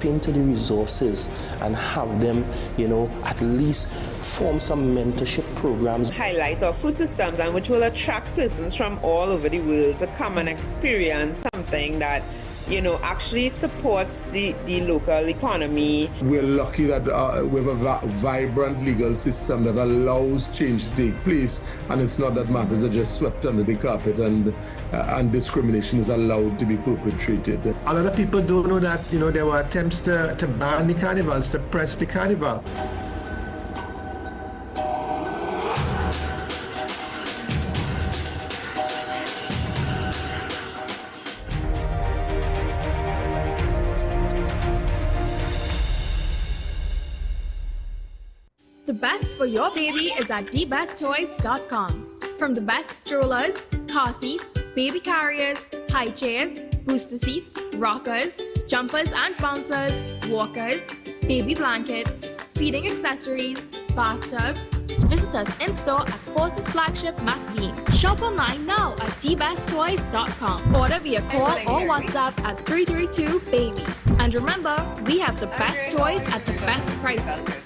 into the resources and have them, you know, at least form some mentorship programs. Highlight our food systems, and which will attract persons from all over the world to come and experience something that, you know, actually supports the local economy. We're lucky that we have a vibrant legal system that allows change to take place, and it's not that matters are just swept under the carpet and discrimination is allowed to be perpetrated. A lot of people don't know that, you know, there were attempts to ban the carnival, suppress the carnival. The best for your baby is at thebesttoys.com. From the best strollers, car seats, baby carriers, high chairs, booster seats, rockers, jumpers and bouncers, walkers, baby blankets, feeding accessories, bathtubs. Visit us in-store at Forces Flagship McLean. Shop online now at thebesttoys.com. Order via call or WhatsApp at 332-BABY. And remember, we have the best toys at the best prices.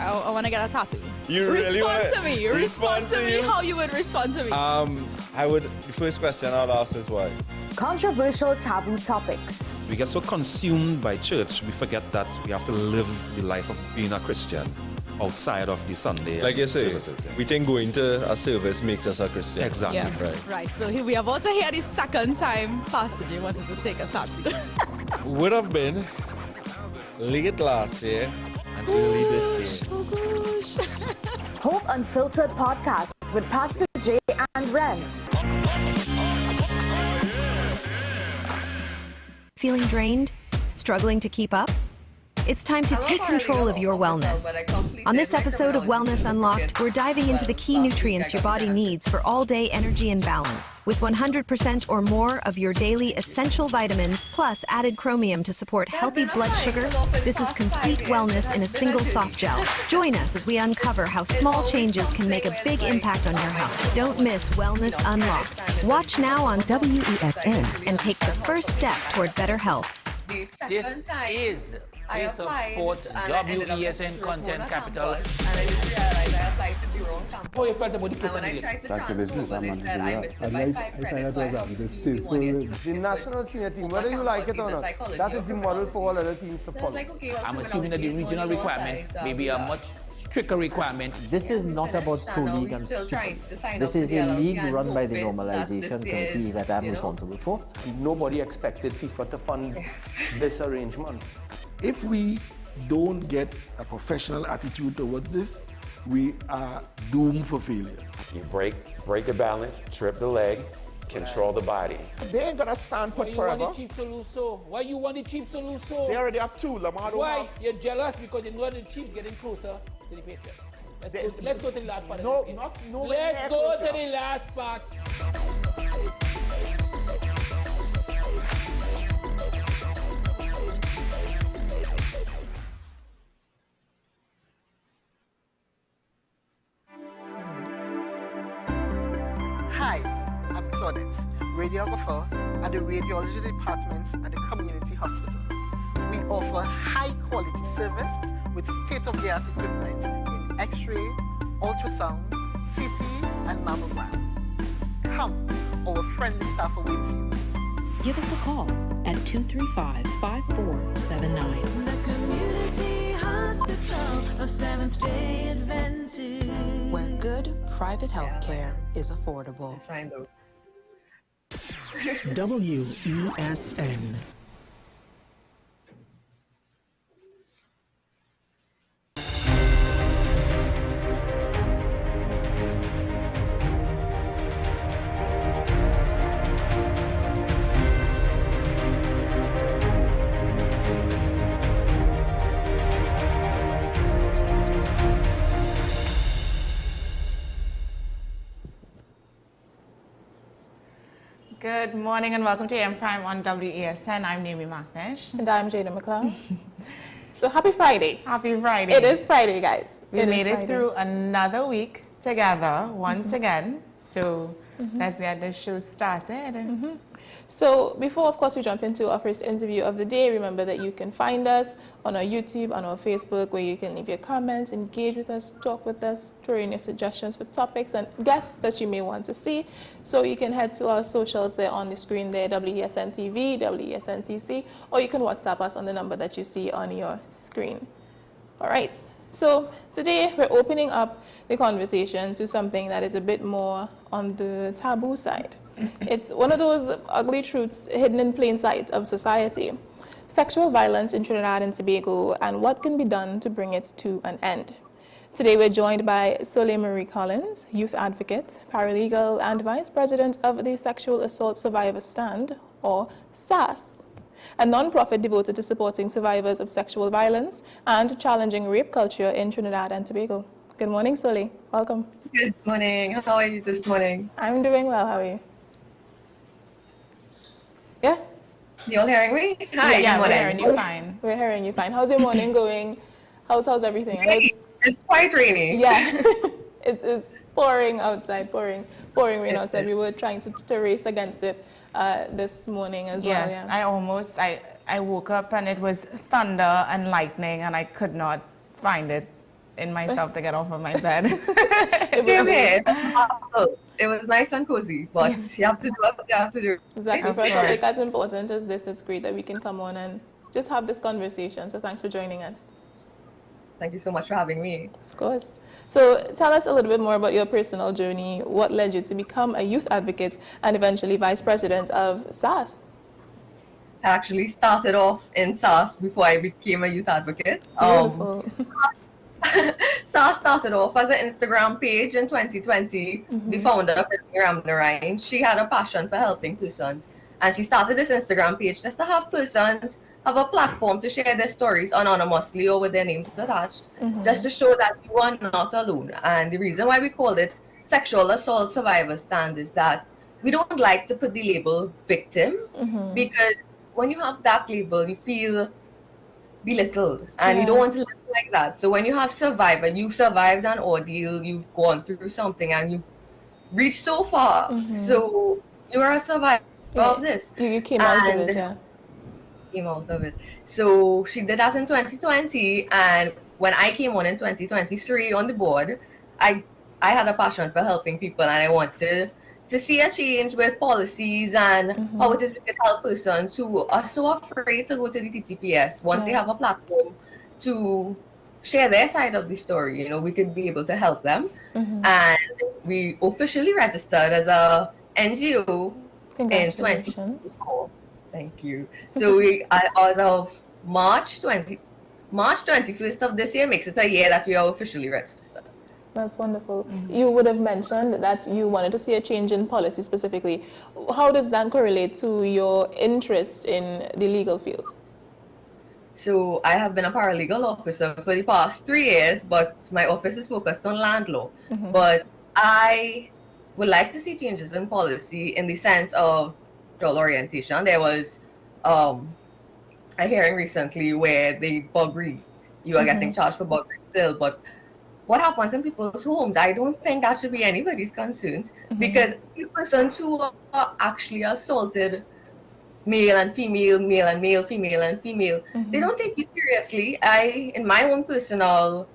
I want to get a tattoo. You really want to me. Respond to me. How you would respond to me? The first question I'll ask is why. Controversial taboo topics. We get so consumed by church, we forget that we have to live the life of being a Christian outside of the Sunday. Like you say, services, yeah. we think going to a service makes us a Christian. Exactly. Yeah. Right. So we are about to hear the second time Pastor J wanted to take a tattoo. Would have been late last year and early this year. Oh gosh. Hope Unfiltered podcast with Pastor J and Ren. Feeling drained? Struggling to keep up? It's time to take control of your wellness. On this episode of Wellness Unlocked, we're diving into the key nutrients your body needs for all-day energy and balance, with 100% or more of your daily essential vitamins, plus added chromium to support healthy blood sugar. This is complete wellness in a single soft gel. Join us as we uncover how small changes can make a big impact on your health. Don't miss Wellness Unlocked. Watch now on WESN and take the first step toward better health. This is Face of Sports WESN Content Capital. How you felt about the place? That's the business. I'm not doing that. I find that was distasteful. The national senior team, whether you like it or not, that is the model for all other teams to follow. I'm assuming that the regional requirement may be a much stricter requirement. This is not about Pro League and Super League. This is a league run by the Normalization Committee that I'm responsible for. Nobody expected FIFA to fund this arrangement. If we don't get a professional attitude towards this, we are doomed for failure. You break a balance, trip the leg, control the body. They ain't gonna stand put forever. Why you want the Chiefs to lose so? Why you want the Chiefs to lose so? They already have two. Lamar don't Why? have. You're jealous because you know the Chiefs getting closer to the Patriots. Let's go to the last part. No, no. Let's go to the last part. Hi, I'm Claudette, radiographer at the radiology departments at the community hospital. We offer high-quality service with state-of-the-art equipment in X-ray, ultrasound, CT, and mammogram. Come, our friendly staff awaits you. Give us a call at 235-5479. The Community Hospital of Seventh-day Adventist, where good private health care is affordable. It's fine though. WESN. Good morning and welcome to AM Prime on WESN. I'm Naomi McNish. And I'm Jada McLeod. So happy Friday. Happy Friday. It is Friday, guys. We made it through another week together once again. So let's get the show started. So before, of course, we jump into our first interview of the day, remember that you can find us on our YouTube, on our Facebook, where you can leave your comments, engage with us, talk with us, throw in your suggestions for topics and guests that you may want to see. So you can head to our socials there on the screen there, WESN TV, WESNCC, or you can WhatsApp us on the number that you see on your screen. All right, so today we're opening up the conversation to something that is a bit more on the taboo side. It's one of those ugly truths hidden in plain sight of society. Sexual violence in Trinidad and Tobago and what can be done to bring it to an end. Today we're joined by Soleil Marie Collins, youth advocate, paralegal, and vice president of the Sexual Assault Survivor Stand, or SAS, a non-profit devoted to supporting survivors of sexual violence and challenging rape culture in Trinidad and Tobago. Good morning, Soleil. Welcome. Good morning. How are you this morning? I'm doing well. How are you? Yeah? You all hearing me? Hi, yeah, good we're morning. hearing you fine. We're hearing you fine. How's your morning going? How's everything? It's quite rainy. Yeah. it's pouring outside, pouring rain outside. We were trying to race against it this morning as well. Yes, yeah. I woke up and it was thunder and lightning and I could not find it in myself to get off of my bed. It was nice and cozy, but you have to do what you have to do. Exactly. For a topic as important as this, it's great that we can come on and just have this conversation. So thanks for joining us. Thank you so much for having me. Of course. So tell us a little bit more about your personal journey. What led you to become a youth advocate and eventually vice president of SAS? I actually started off in SAS before I became a youth advocate. Beautiful. SAS started off as an Instagram page in 2020. The founder of Ramnarine, she had a passion for helping persons. And she started this Instagram page just to have persons have a platform to share their stories anonymously or with their names attached, just to show that you are not alone. And the reason why we called it Sexual Assault Survivor Stand is that we don't like to put the label victim, because when you have that label, you feel belittled and you don't want to live like that. So when you have survivor, you've survived an ordeal, you've gone through something and you've reached so far. So you are a survivor of this. You came out of it, yeah. Came out of it. So she did that in 2020, and when I came on in 2023 on the board, I had a passion for helping people, and I wanted to see a change with policies and how it is we can help persons who are so afraid to go to the TTPS. Once they have a platform to share their side of the story, you know, we could be able to help them. And we officially registered as a NGO in 2024. Thank you. So we, as of March 21st of this year, makes it a year that we are officially registered. That's wonderful. You would have mentioned that you wanted to see a change in policy specifically. How does that correlate to your interest in the legal field? So I have been a paralegal officer for the past 3 years, but my office is focused on land law. But I would like to see changes in policy in the sense of sexual orientation. There was a hearing recently where they buggery, you are getting charged for buggery still, but what happens in people's homes, I don't think that should be anybody's concerns, because the persons who are actually assaulted, male and female, male and male, female and female, they don't take you seriously. In my own personal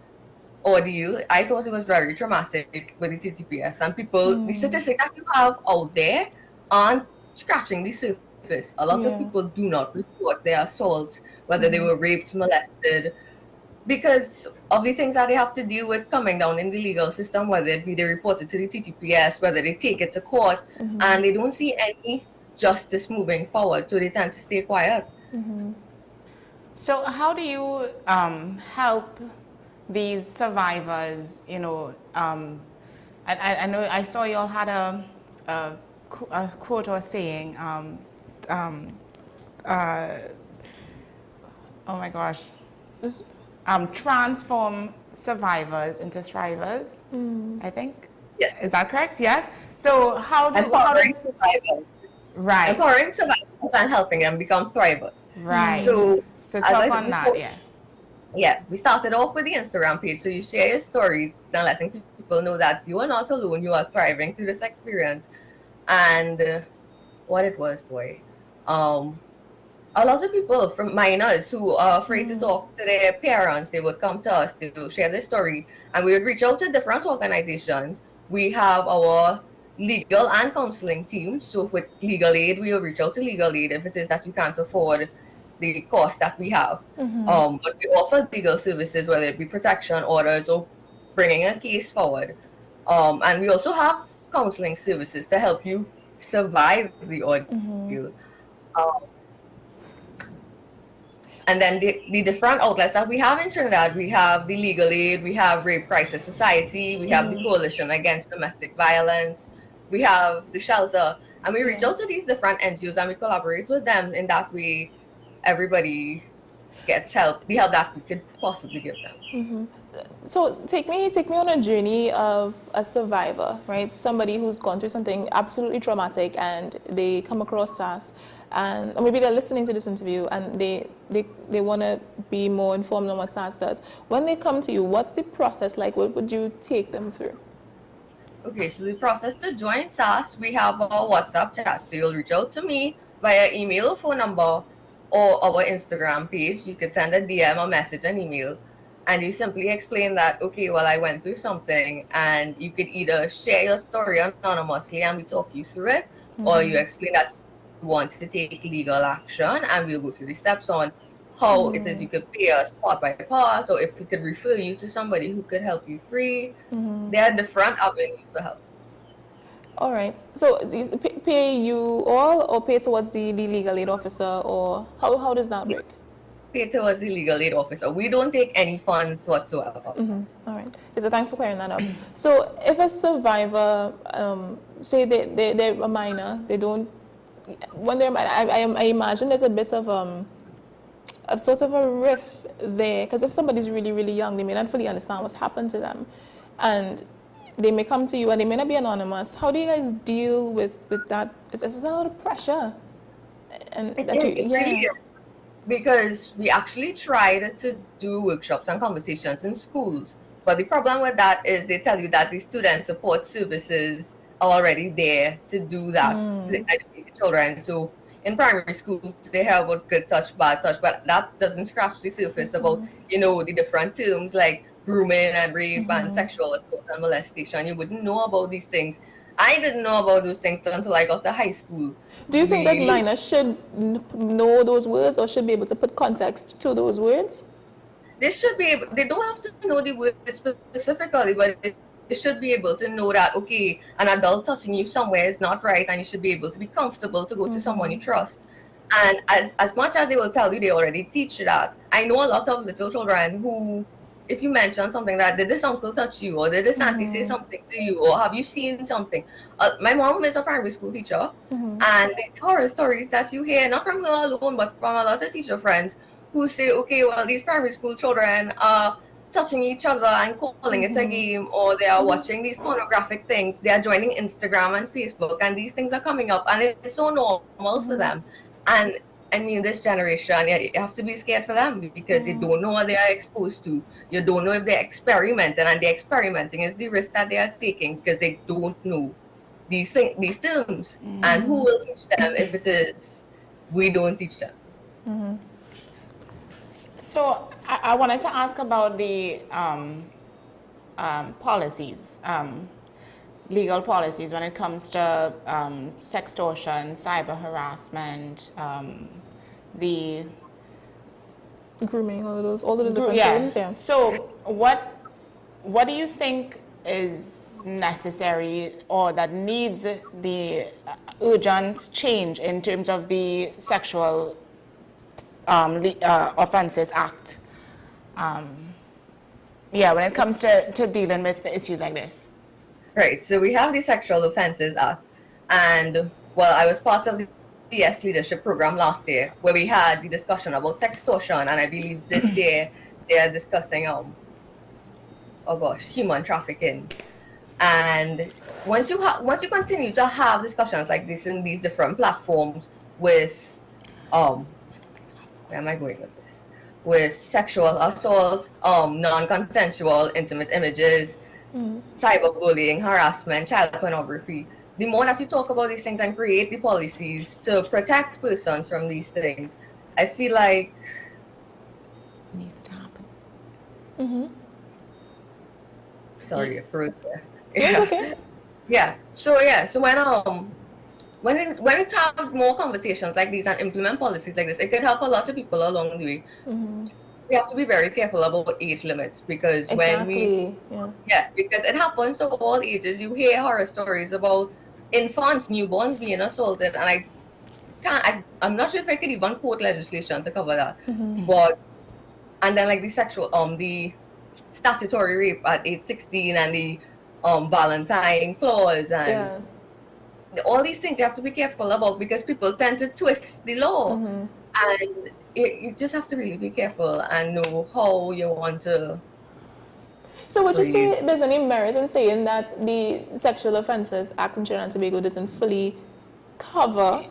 ordeal, I thought it was very traumatic with the TTPS, and people, the statistics that you have out there aren't scratching the surface. A lot of people do not report their assaults, whether they were raped, molested, because of the things that they have to deal with coming down in the legal system, whether it be they report it to the TTPS, whether they take it to court, and they don't see any justice moving forward, so they tend to stay quiet. So how do you help these survivors, you know, I know I saw you all had a quote or saying, oh my gosh, transform survivors into thrivers, I think. Yes. Is that correct? Yes. So empowering survivors. Right. Empowering survivors and helping them become thrivers. Right. So talk on that, Yeah, we started off with the Instagram page. So you share your stories and letting people know that you are not alone, you are thriving through this experience. And what it was, boy. A lot of people, from minors who are afraid to talk to their parents, they would come to us to share their story, and we would reach out to different organizations. We have our legal and counseling teams. So with legal aid, we will reach out to legal aid if it is that you can't afford the cost that we have. But we offer legal services, whether it be protection orders or bringing a case forward. And we also have counseling services to help you survive the ordeal. And then the different outlets that we have in Trinidad, we have the Legal Aid, we have Rape Crisis Society, we have the Coalition Against Domestic Violence, we have the Shelter, and we reach out to these different NGOs and we collaborate with them. In that way, everybody gets help, the help that we could possibly give them. So take me on a journey of a survivor, right? Somebody who's gone through something absolutely traumatic and they come across us, or maybe they're listening to this interview and they want to be more informed on what SAS does. When they come to you, what's the process like? What would you take them through? Okay, so the process to join SAS, we have our WhatsApp chat. So you'll reach out to me via email or phone number or our Instagram page. You could send a DM, a message, an email. And you simply explain that, okay, well, I went through something, and you could either share your story anonymously and we talk you through it, or you explain that you want to take legal action, and we'll go through the steps on how it is you could pay us part by part, or if we could refer you to somebody who could help you free. There are different avenues for help. All right. So is it pay you all, or pay towards the legal aid officer, or how does that work? Pay towards the legal aid officer. We don't take any funds whatsoever. All right. So thanks for clearing that up. So if a survivor, say they're a minor, they don't, when they're, I imagine there's a bit of sort of a rift there, because if somebody's really, really young, they may not fully understand what's happened to them, and they may come to you and they may not be anonymous. How do you guys deal with that? Is a lot of pressure? And Really, because we actually tried to do workshops and conversations in schools, but the problem with that is they tell you that the student support services are already there to do that, to educate the children. So in primary schools, they have about good touch, bad touch, but that doesn't scratch the surface about, you know, the different terms like grooming and rape and sexual assault and molestation. You wouldn't know about these things. I didn't know about those things until I got to high school. Do you think that minors should know those words, or should be able to put context to those words? They should be able, they don't have to know the words specifically, but they should be able to know that, okay, an adult touching you somewhere is not right, and you should be able to be comfortable to go to someone you trust. And as much as they will tell you, they already teach you that. I know a lot of little children who, if you mention something that, did this uncle touch you, or did this auntie say something to you, or have you seen something? My mom is a primary school teacher, and these horror stories that you hear, not from her alone, but from a lot of teacher friends who say, okay, well, these primary school children are touching each other and calling it a game, or they are watching these pornographic things. They are joining Instagram and Facebook, and these things are coming up, and it's so normal for them. And I mean, this generation, you have to be scared for them because you don't know what they are exposed to. You don't know if they're experimenting, and the experimenting is the risk that they are taking because they don't know these terms. And who will teach them if it is we don't teach them? So I wanted to ask about the policies, legal policies when it comes to sextortion, cyber harassment, the grooming, all of those different things. Yeah. So what do you think is necessary or that needs the urgent change in terms of the Sexual Offences Act? When it comes to dealing with issues like this. Right, so we have the Sexual Offences Act, and well, I was part of the PS leadership program last year where we had the discussion about sextortion, and I believe this year they are discussing human trafficking. And once you continue to have discussions like this in these different platforms with where am I going with this? With sexual assault, non-consensual intimate images, cyberbullying, harassment, child pornography. The more that you talk about these things and create the policies to protect persons from these things, I feel like it needs to happen. Sorry, it froze there. Okay. So when we have more conversations like these and implement policies like this, it can help a lot of people along the way. We have to be very careful about age limits because because it happens to all ages. You hear horror stories about infants, newborns being assaulted, and I'm not sure if I could even quote legislation to cover that. But and then like the statutory rape at age 16 and the Valentine clause and all these things you have to be careful about because people tend to twist the law, and you just have to really be careful and know how you want to. So would you say there's any merit in saying that the Sexual Offences Act in Trinidad and Tobago doesn't fully cover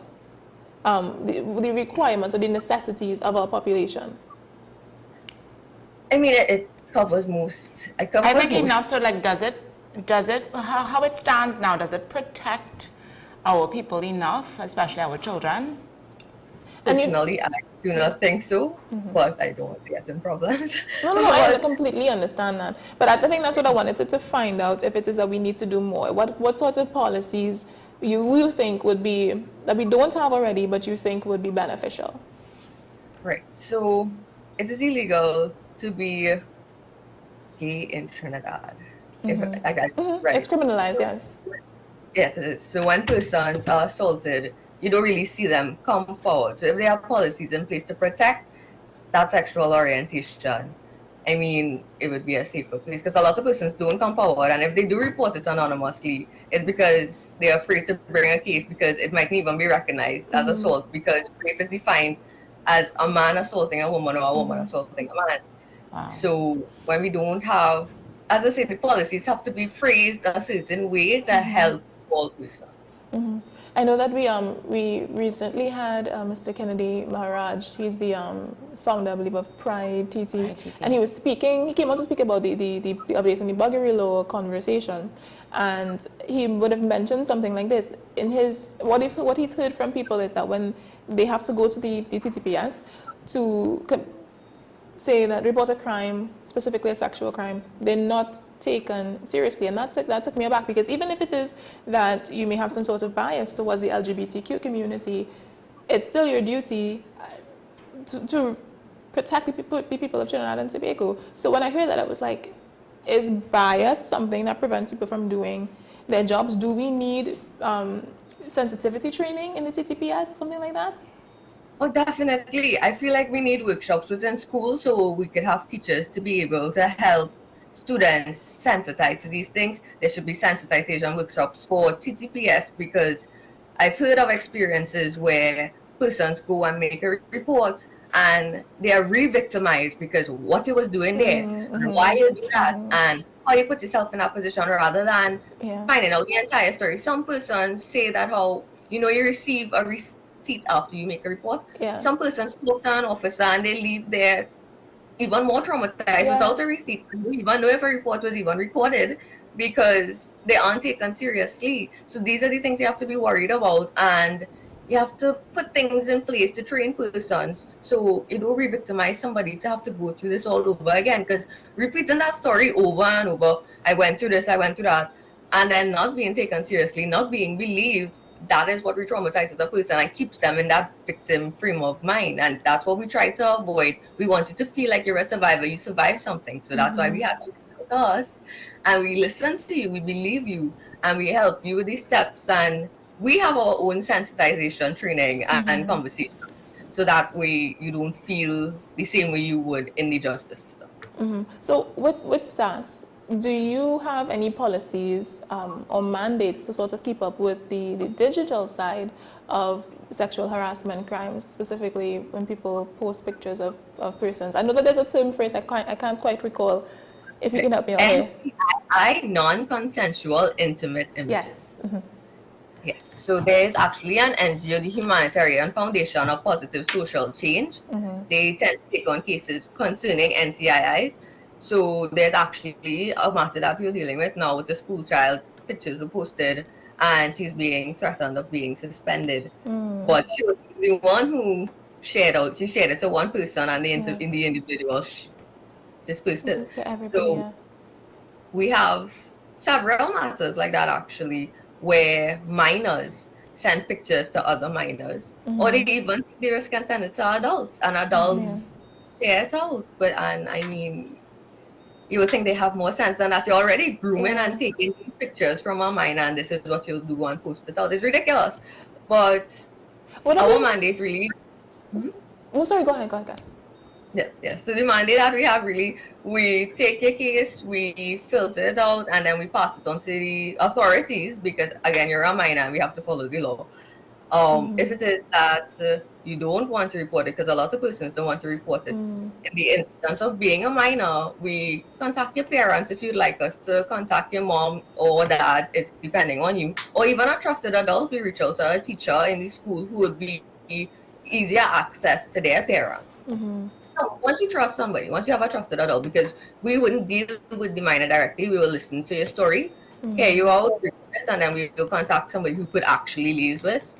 the requirements or the necessities of our population? I mean, it covers most. I think enough. So, like, does it? How it stands now? Does it protect our people enough, especially our children? Personally, I do not think so, but I don't want to get in problems. No, I completely understand that. But I think that's what I wanted to find out, if it is that we need to do more. What sorts of policies you think would be, that we don't have already, but you think would be beneficial? Right. So, it is illegal to be gay in Trinidad. It's criminalized, yes. Yes, it is. So when persons are assaulted, you don't really see them come forward. So if there are policies in place to protect that sexual orientation, I mean, it would be a safer place because a lot of persons don't come forward, and if they do report it anonymously, it's because they're afraid to bring a case because it might even be recognized as assault because rape is defined as a man assaulting a woman or a woman assaulting a man. Wow. So when we don't have, as I said, the policies have to be phrased a certain way to help all persons. I know that we recently had Mr. Kennedy Maharaj. He's the founder, I believe, of Pride TT. And he was speaking, he came out to speak about the updates on the buggery law conversation. And he would have mentioned something like this. In his, what he's heard from people is that when they have to go to the TTPS to say that report a crime, specifically a sexual crime, they're not taken seriously. And that took me aback, because even if it is that you may have some sort of bias towards the LGBTQ community, it's still your duty to protect the people of Trinidad and Tobago. So when I heard that, I was like, is bias something that prevents people from doing their jobs? Do we need sensitivity training in the TTPS, something like that? Oh, definitely. I feel like we need workshops within schools so we could have teachers to be able to help students sensitize to these things. There should be sensitization workshops for TTPS, because I've heard of experiences where persons go and make a report and they are re-victimized because what you was doing there, and why you do that, and how you put yourself in that position rather than finding out the entire story. Some persons say that how, you know, you receive a receipt after you make a report. Some persons spoke to an officer and they leave there even more traumatized without a receipt. You don't even know if a report was even recorded because they aren't taken seriously. So these are the things you have to be worried about, and you have to put things in place to train persons so you don't re-victimize somebody to have to go through this all over again, because repeating that story over and over, I went through this, I went through that, and then not being taken seriously, not being believed, that is what re-traumatizes a person and keeps them in that victim frame of mind. And that's what we try to avoid. We want you to feel like you're a survivor, you survived something. So that's why we have you with us, and we listen to you, we believe you, and we help you with these steps. And we have our own sensitization training and conversation, so that way you don't feel the same way you would in the justice system. So with SAS, do you have any policies or mandates to sort of keep up with the digital side of sexual harassment crimes, specifically when people post pictures of persons? I know that there's a term for it, I can't quite recall. If you can help me out here. Non-consensual intimate images. Yes. Yes, so there is actually an NGO, the Humanitarian Foundation of Positive Social Change. They tend to take on cases concerning NCIIs. So there's actually a matter that we're dealing with now with the school child. Pictures were posted and she's being threatened of being suspended. But she was the one who shared out. She shared it to one person, and the individual dispersed it. So we have several matters like that actually, where minors send pictures to other minors, or they even can send it to adults, and adults share it out. And I mean, you would think they have more sense than that. You're already grooming and taking pictures from a minor, and this is what you'll do and post it out. It's ridiculous. But our mandate really... Oh, sorry, go ahead. Yes. So the mandate that we have really, we take your case, we filter it out, and then we pass it on to the authorities, because again, you're a minor and we have to follow the law. If it is that you don't want to report it, because a lot of persons don't want to report it, in the instance of being a minor, we contact your parents. If you'd like us to contact your mom or dad, it's depending on you, or even a trusted adult, we reach out to a teacher in the school who would be easier access to their parents. So once you trust somebody, once you have a trusted adult, because we wouldn't deal with the minor directly, we will listen to your story, hear you out, and then we will contact somebody who could actually liaise with,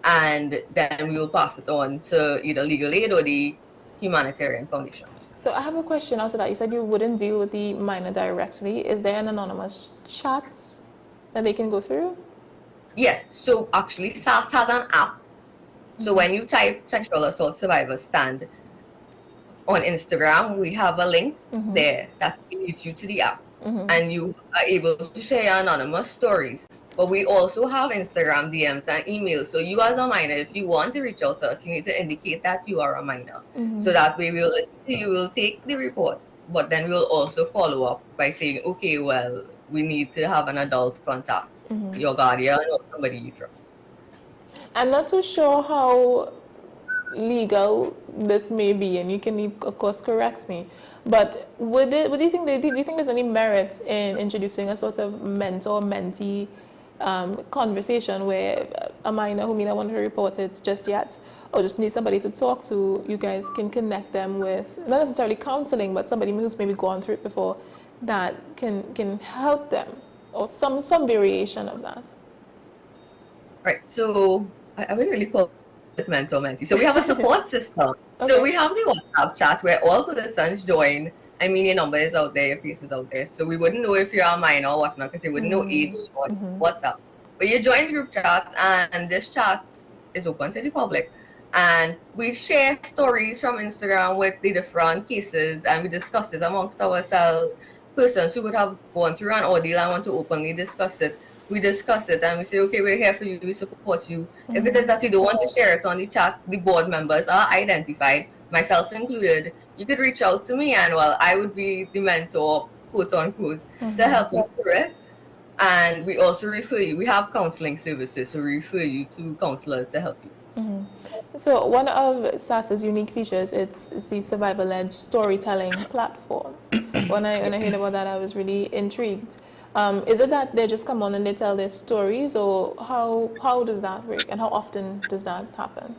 and then we will pass it on to either legal aid or the Humanitarian Foundation. So I have a question after that. You said you wouldn't deal with the minor directly. Is there an anonymous chat that they can go through? Yes. So actually, SAS has an app. So when you type sexual assault survivors stand on Instagram, we have a link there that leads you to the app, and you are able to share anonymous stories. But we also have Instagram DMs and emails. So you as a minor, if you want to reach out to us, you need to indicate that you are a minor. So that way we'll listen to you, will take the report, but then we'll also follow up by saying, okay, well, we need to have an adult contact your guardian or somebody you trust. I'm not too sure how legal this may be, and you can of course correct me, but do you think there's any merit in introducing a sort of mentor-mentee conversation where a minor who may not want to report it just yet, or just need somebody to talk to, you guys can connect them with, not necessarily counseling, but somebody who's maybe gone through it before that can help them, or some variation of that? Right, so I would really call it mentor-mentee. So we have a support system. So we have the WhatsApp chat where all persons join. I mean, your number is out there, your face is out there. So we wouldn't know if you're a minor or whatnot, because you wouldn't know age or WhatsApp. But you join the group chat, and this chat is open to the public. And we share stories from Instagram with the different cases, and we discuss it amongst ourselves. Persons who would have gone through an ordeal and want to openly discuss it, we discuss it and we say, okay, we're here for you, we support you. If it is that you don't want to share it on the chat, the board members are identified, myself included. You could reach out to me, and well, I would be the mentor, quote unquote, to help you through it. And we also refer you, we have counseling services, so we refer you to counselors to help you. So one of SAS's unique features it's the survivor-led storytelling platform. When I heard about that, I was really intrigued. Is it that they just come on and they tell their stories, or how does that work, and how often does that happen?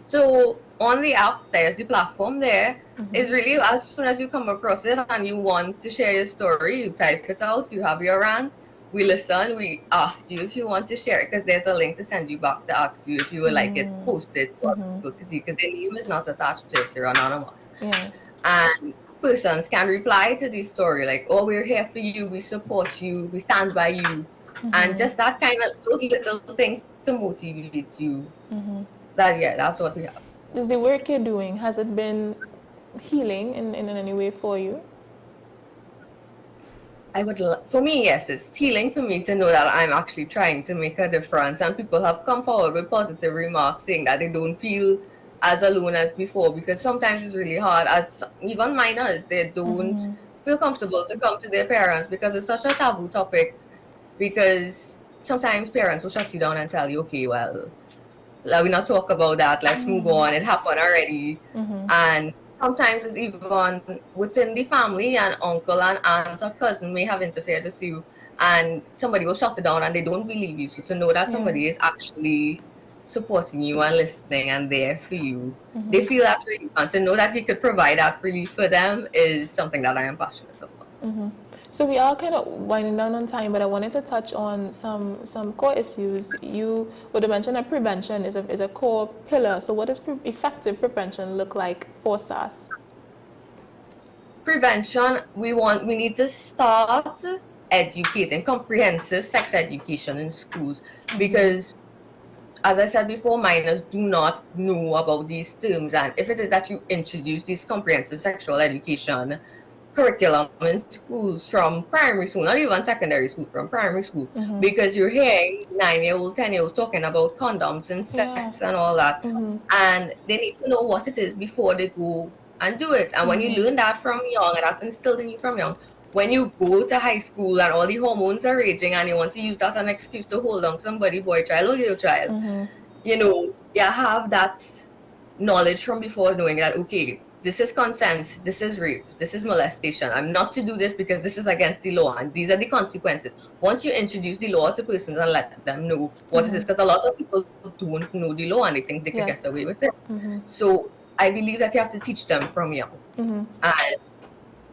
So on the app, there's the platform there. It's really as soon as you come across it and you want to share your story, you type it out, you have your rant, we listen, we ask you if you want to share it, because there's a link to send you back to ask you if you would like it posted for people to see, because your name is not attached to it, you're anonymous. Yes. And persons can reply to the story like, oh, we're here for you, we support you, we stand by you. And just that kind of those little things to motivate you. That's what we have. Does the work you're doing, has it been healing in any way for you? For me, yes, it's healing for me to know that I'm actually trying to make a difference, and people have come forward with positive remarks saying that they don't feel as alone as before, because sometimes it's really hard, as even minors, they don't feel comfortable to come to their parents because it's such a taboo topic, because sometimes parents will shut you down and tell you, okay, well, let me not talk about that, let's move on, it happened already. And sometimes it's even within the family, and uncle and aunt or cousin may have interfered with you, and somebody will shut it down and they don't believe you. So to know that somebody is actually supporting you and listening and there for you, they feel that relief, and to know that you could provide that relief for them is something that I am passionate about. So we are kind of winding down on time, but I wanted to touch on some core issues. You would have mentioned that prevention is a core pillar. So what does effective prevention look like for SAS? Prevention, we need to start educating, comprehensive sex education in schools, because as I said before, minors do not know about these terms, and if it is that you introduce this comprehensive sexual education curriculum in schools from primary school, not even secondary school, from primary school, because you're hearing 9-year-olds, 10-year-olds talking about condoms and sex and all that, and they need to know what it is before they go and do it. And when you learn that from young, and that's instilled in you from young, when you go to high school and all the hormones are raging and you want to use that as an excuse to hold on to somebody, boy child or girl child, you know, you have that knowledge from before, knowing that, okay, this is consent, this is rape, this is molestation. I'm not to do this because this is against the law, and these are the consequences. Once you introduce the law to persons and let them know what it is, because a lot of people don't know the law and they think they can get away with it. So I believe that you have to teach them from young. And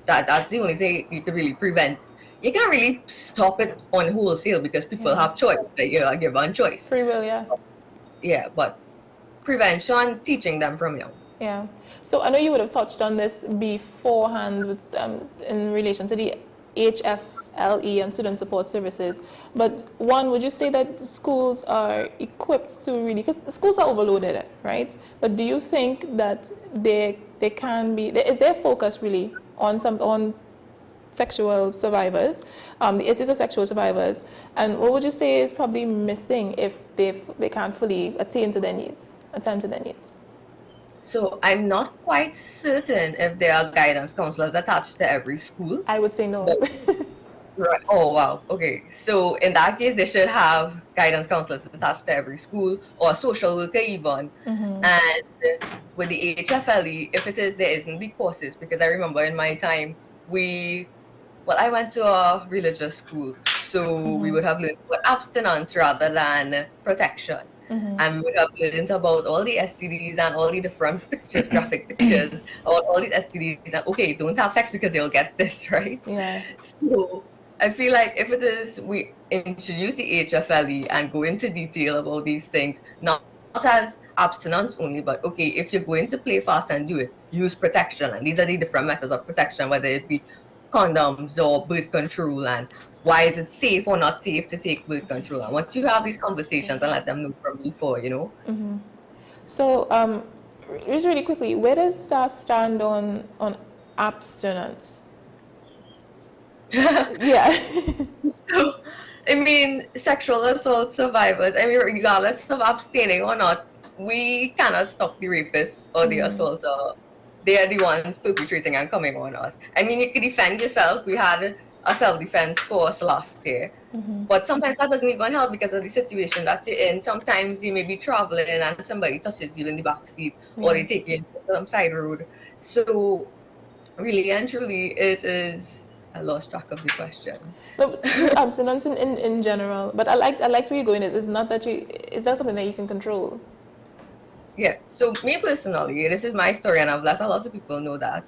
that's the only thing you can really prevent. You can't really stop it on wholesale because people have choice. Like, you are given choice. Free will, yeah. Yeah, but prevention, teaching them from young. Yeah. So I know you would have touched on this beforehand with, in relation to the HFLE and student support services. But one, would you say that schools are equipped to really, because schools are overloaded, right? But do you think that they can be, is their focus really on sexual survivors, the issues of sexual survivors, and what would you say is probably missing if they can't fully attend to their needs? So I'm not quite certain if there are guidance counselors attached to every school. I would say no. Right. Oh, wow. Okay. So in that case, they should have guidance counselors attached to every school, or a social worker even. And with the HFLE, if it is, there isn't the courses, because I remember in my time, I went to a religious school, so we would have learned about abstinence rather than protection. And we would have learned about all the STDs and all the different pictures, graphic pictures, about all these STDs. And okay, don't have sex because you'll get this, right? Yeah. So I feel like if it is, we introduce the HFLE and go into detail about these things, not as abstinence only, but okay, if you're going to play fast and do it, use protection. And these are the different methods of protection, whether it be condoms or birth control, and why is it safe or not safe to take birth control. And once you have these conversations and let them know from before, you know. So just really quickly, where does SAS stand on abstinence? Yeah. So, I mean, sexual assault survivors, I mean, regardless of abstaining or not, we cannot stop the rapists or the assaulter. They are the ones perpetrating and coming on us. I mean, you could defend yourself. We had a self-defense course last year. But sometimes that doesn't even help because of the situation that you're in. Sometimes you may be traveling and somebody touches you in the back seat, or they take you into some side road. So really and truly, it is, I lost track of the question. But just abstinence in general. But I like where you're going. Is not that is that something that you can control? Yeah. So me personally, this is my story, and I've let a lot of people know that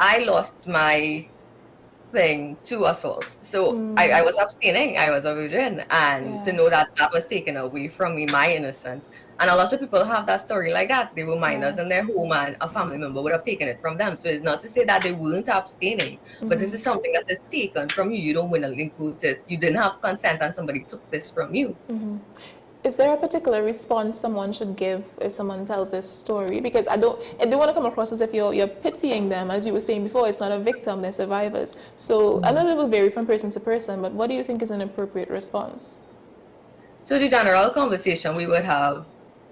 I lost my thing to assault. So I was abstaining, I was a virgin, and to know that that was taken away from me, my innocence. And a lot of people have that story like that. They were minors in their home and a family member would have taken it from them. So it's not to say that they weren't abstaining, but this is something that is taken from you. You don't willingly quote it. You didn't have consent and somebody took this from you. Is there a particular response someone should give if someone tells this story? Because I don't want to come across as if you're pitying them. As you were saying before, it's not a victim, they're survivors. So I know it will vary from person to person, but what do you think is an appropriate response? So the general conversation we would have,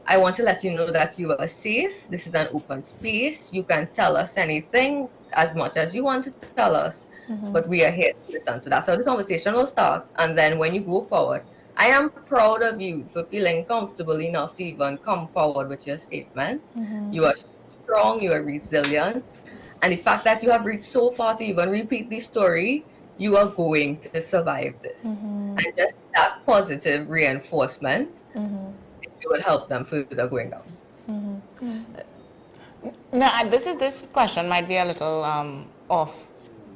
I want to let you know that you are safe. This is an open space. You can tell us anything as much as you want to tell us, but we are here to listen. So that's how the conversation will start. And then when you go forward, I am proud of you for feeling comfortable enough to even come forward with your statement. You are strong, you are resilient, and the fact that you have reached so far to even repeat the story, you are going to survive this. And just that positive reinforcement, it will help them further going down. Now, this question might be a little off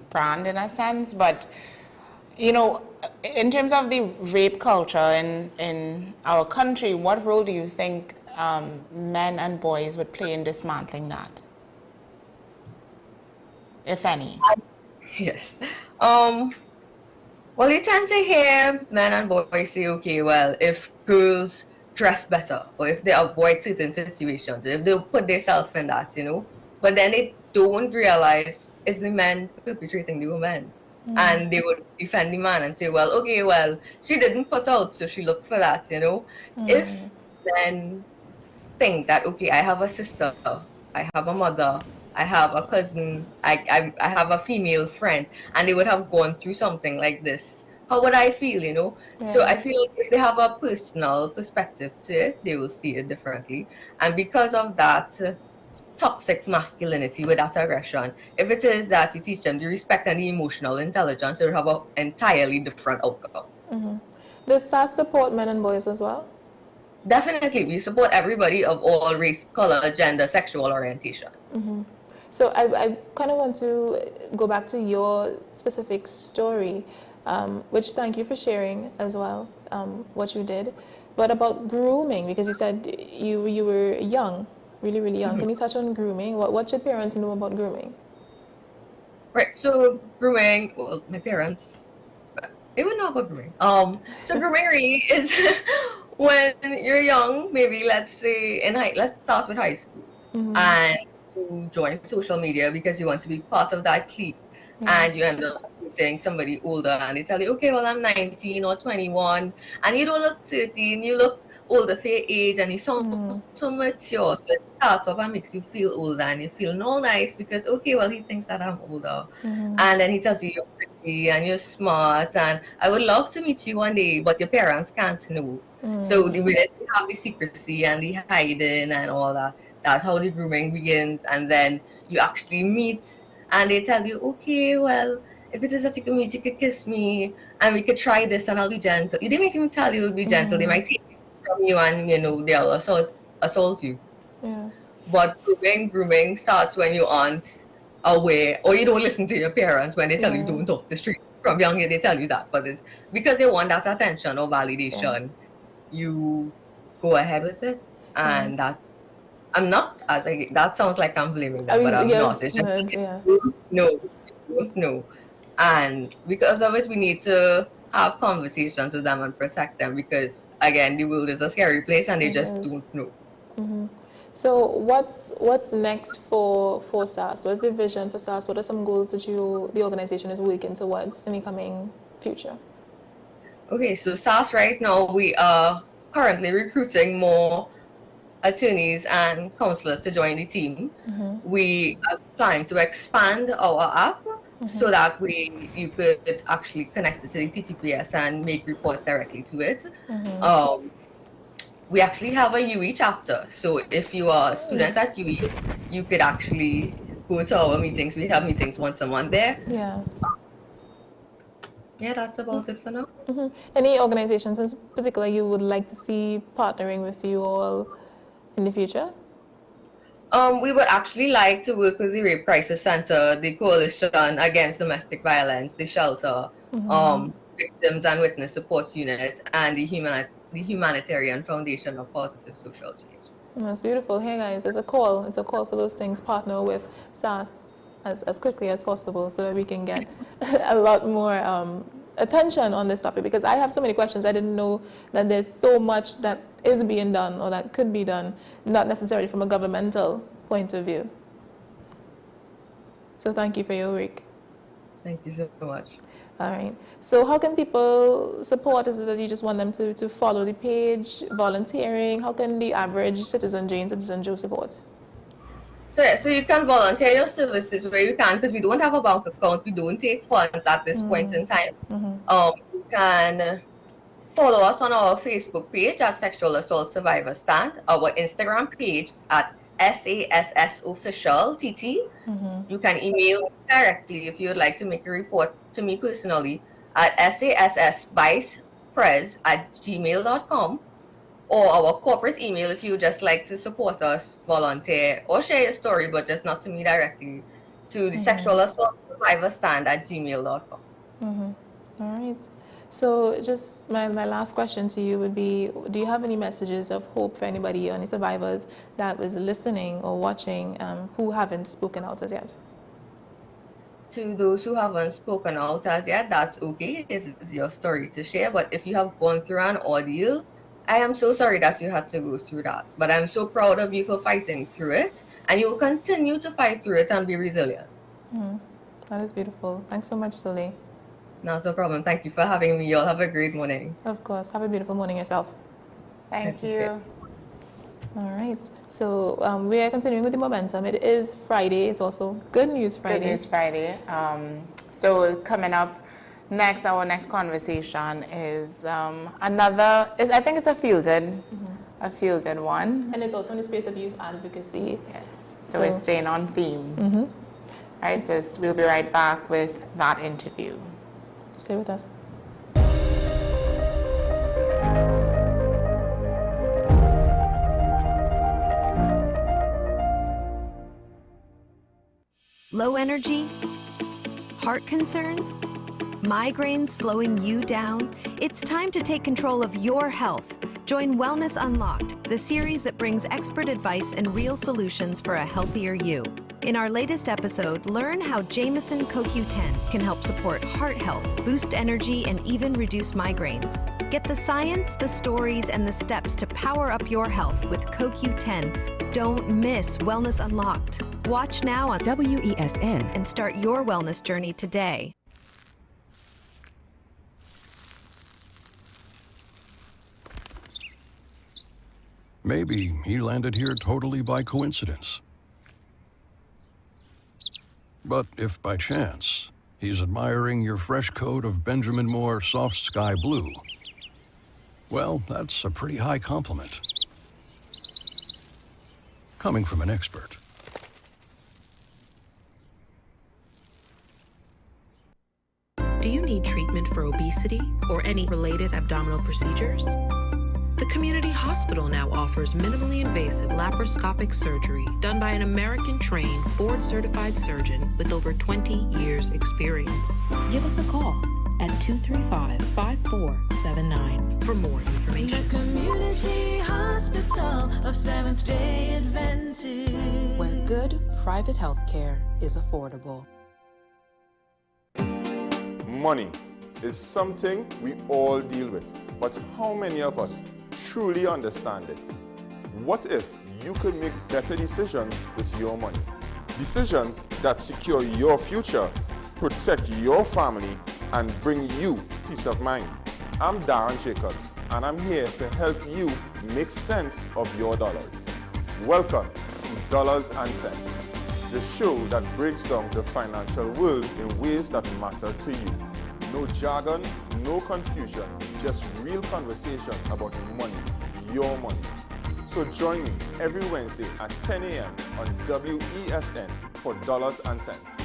brand in a sense, but you know, in terms of the rape culture in our country, what role do you think men and boys would play in dismantling that, if any? Yes. Well, you tend to hear men and boys say, okay, well, if girls dress better, or if they avoid certain situations, if they put themselves in that, you know, but then they don't realize it's the men perpetrating the women. And they would defend the man and say, well, okay, well, she didn't put out, so she looked for that, you know. If men think that, okay, I have a sister, I have a mother, I have a cousin, I have a female friend, and they would have gone through something like this, how would I feel, you know? So I feel if they have a personal perspective to it, they will see it differently. And because of that, toxic masculinity with that aggression, if it is that you teach them the respect and the emotional intelligence, it will have an entirely different outcome. Does SAS support men and boys as well? Definitely, we support everybody of all race, color, gender, sexual orientation. So I kind of want to go back to your specific story, which thank you for sharing as well, what you did, but about grooming, because you said you were young. Really young. Can you touch on grooming? What should parents know about grooming? Right, so grooming, well, my parents, they would know about grooming. So grooming really is when you're young, maybe let's say let's start with high school, and you join social media because you want to be part of that clique, and you end up meeting somebody older, and they tell you, okay, well, I'm 19 or 21, and you don't look 13, you look older for your age, and you sound so mature, so it starts off and makes you feel older, and you feel all nice because, okay, well, he thinks that I'm older, and then he tells you you're pretty and you're smart, and I would love to meet you one day, but your parents can't know. So the way that you have the secrecy and the hiding and all that, that's how the grooming begins, and then you actually meet, and they tell you, okay, well, if it is that you can meet, you could kiss me, and we could try this, and I'll be gentle. You didn't make them tell you you'll be gentle. They might take it from you, and you know they'll assault you. But grooming starts when you aren't aware, or you don't listen to your parents when they tell you don't talk the street. From young age, they tell you that, but it's because they want that attention or validation. You go ahead with it, and that's. I'm not as that sounds like I'm blaming them, but I'm not. It's just no. And because of it, we need to have conversations with them and protect them, because again, the world is a scary place and they just don't know. So what's next for SAS? What's the vision for SAS? What are some goals that the organization is working towards in the coming future? Okay, so SAS right now, we are currently recruiting more attorneys and counselors to join the team. We are planning to expand our app so that way you could actually connect it to the TTPS and make reports directly to it. We actually have a UE chapter, so if you are a student at UE, you could actually go to our meetings. We have meetings once a month there. Yeah, that's about it for now. Any organizations in particular you would like to see partnering with you all in the future? We would actually like to work with the Rape Crisis Center, the Coalition Against Domestic Violence, the Shelter, Victims and Witness Support Unit, and the Humanitarian Foundation of Positive Social Change. That's beautiful. Hey guys, it's a call. It's a call for those things. Partner with SAS as quickly as possible so that we can get a lot more attention on this topic, because I have so many questions. I didn't know that there's so much that is being done or that could be done, not necessarily from a governmental point of view. So thank you for your work. Thank you so much. All right. So how can people support? Is it that you just want them to follow the page, volunteering? How can the average citizen Jane, citizen Joe support? So you can volunteer your services where you can, because we don't have a bank account. We don't take funds at this point in time. You can follow us on our Facebook page at Sexual Assault Survivor Stand, our Instagram page at SASS Official TT. You can email me directly if you would like to make a report to me personally at sassvicepres@gmail.com, or our corporate email if you would just like to support us, volunteer, or share your story, but just not to me directly, to the Sexual Assault Survivor Stand at gmail.com. All right. So just my last question to you would be, do you have any messages of hope for anybody, any survivors that was listening or watching who haven't spoken out as yet? To those who haven't spoken out as yet, that's okay. This is your story to share. But if you have gone through an ordeal, I am so sorry that you had to go through that. But I'm so proud of you for fighting through it. And you will continue to fight through it and be resilient. That is beautiful. Thanks so much, Sule. Not a problem. Thank you for having me. Y'all have a great morning. Of course. Have a beautiful morning yourself. Thank you. All right. So we are continuing with the momentum. It is Friday. It's also Good News Friday. Good News Friday. So coming up next, our next conversation is I think it's a feel-good one. And it's also in the space of youth advocacy. Yes. So we're staying on theme. All right. So we'll be right back with that interview. Stay with us. Low energy? Heart concerns? Migraines slowing you down? It's time to take control of your health. Join Wellness Unlocked, the series that brings expert advice and real solutions for a healthier you. In our latest episode, learn how Jameson CoQ10 can help support heart health, boost energy, and even reduce migraines. Get the science, the stories, and the steps to power up your health with CoQ10. Don't miss Wellness Unlocked. Watch now on WESN and start your wellness journey today. Maybe he landed here totally by coincidence. But if by chance he's admiring your fresh coat of Benjamin Moore soft sky blue, well, that's a pretty high compliment. Coming from an expert. Do you need treatment for obesity or any related abdominal procedures? The community hospital now offers minimally invasive laparoscopic surgery done by an American-trained, board-certified surgeon with over 20 years' experience. Give us a call at 235-5479 for more information. The Community Hospital of Seventh-day Adventist, where good private health care is affordable. Money is something we all deal with, but how many of us truly understand it? What if you could make better decisions with your money? Decisions that secure your future, protect your family, and bring you peace of mind. I'm Darren Jacobs, and I'm here to help you make sense of your dollars. Welcome to Dollars and Cents, the show that breaks down the financial world in ways that matter to you. No jargon, no confusion, just real conversations about money, your money. So join me every Wednesday at 10 a.m. on WESN for Dollars and Cents.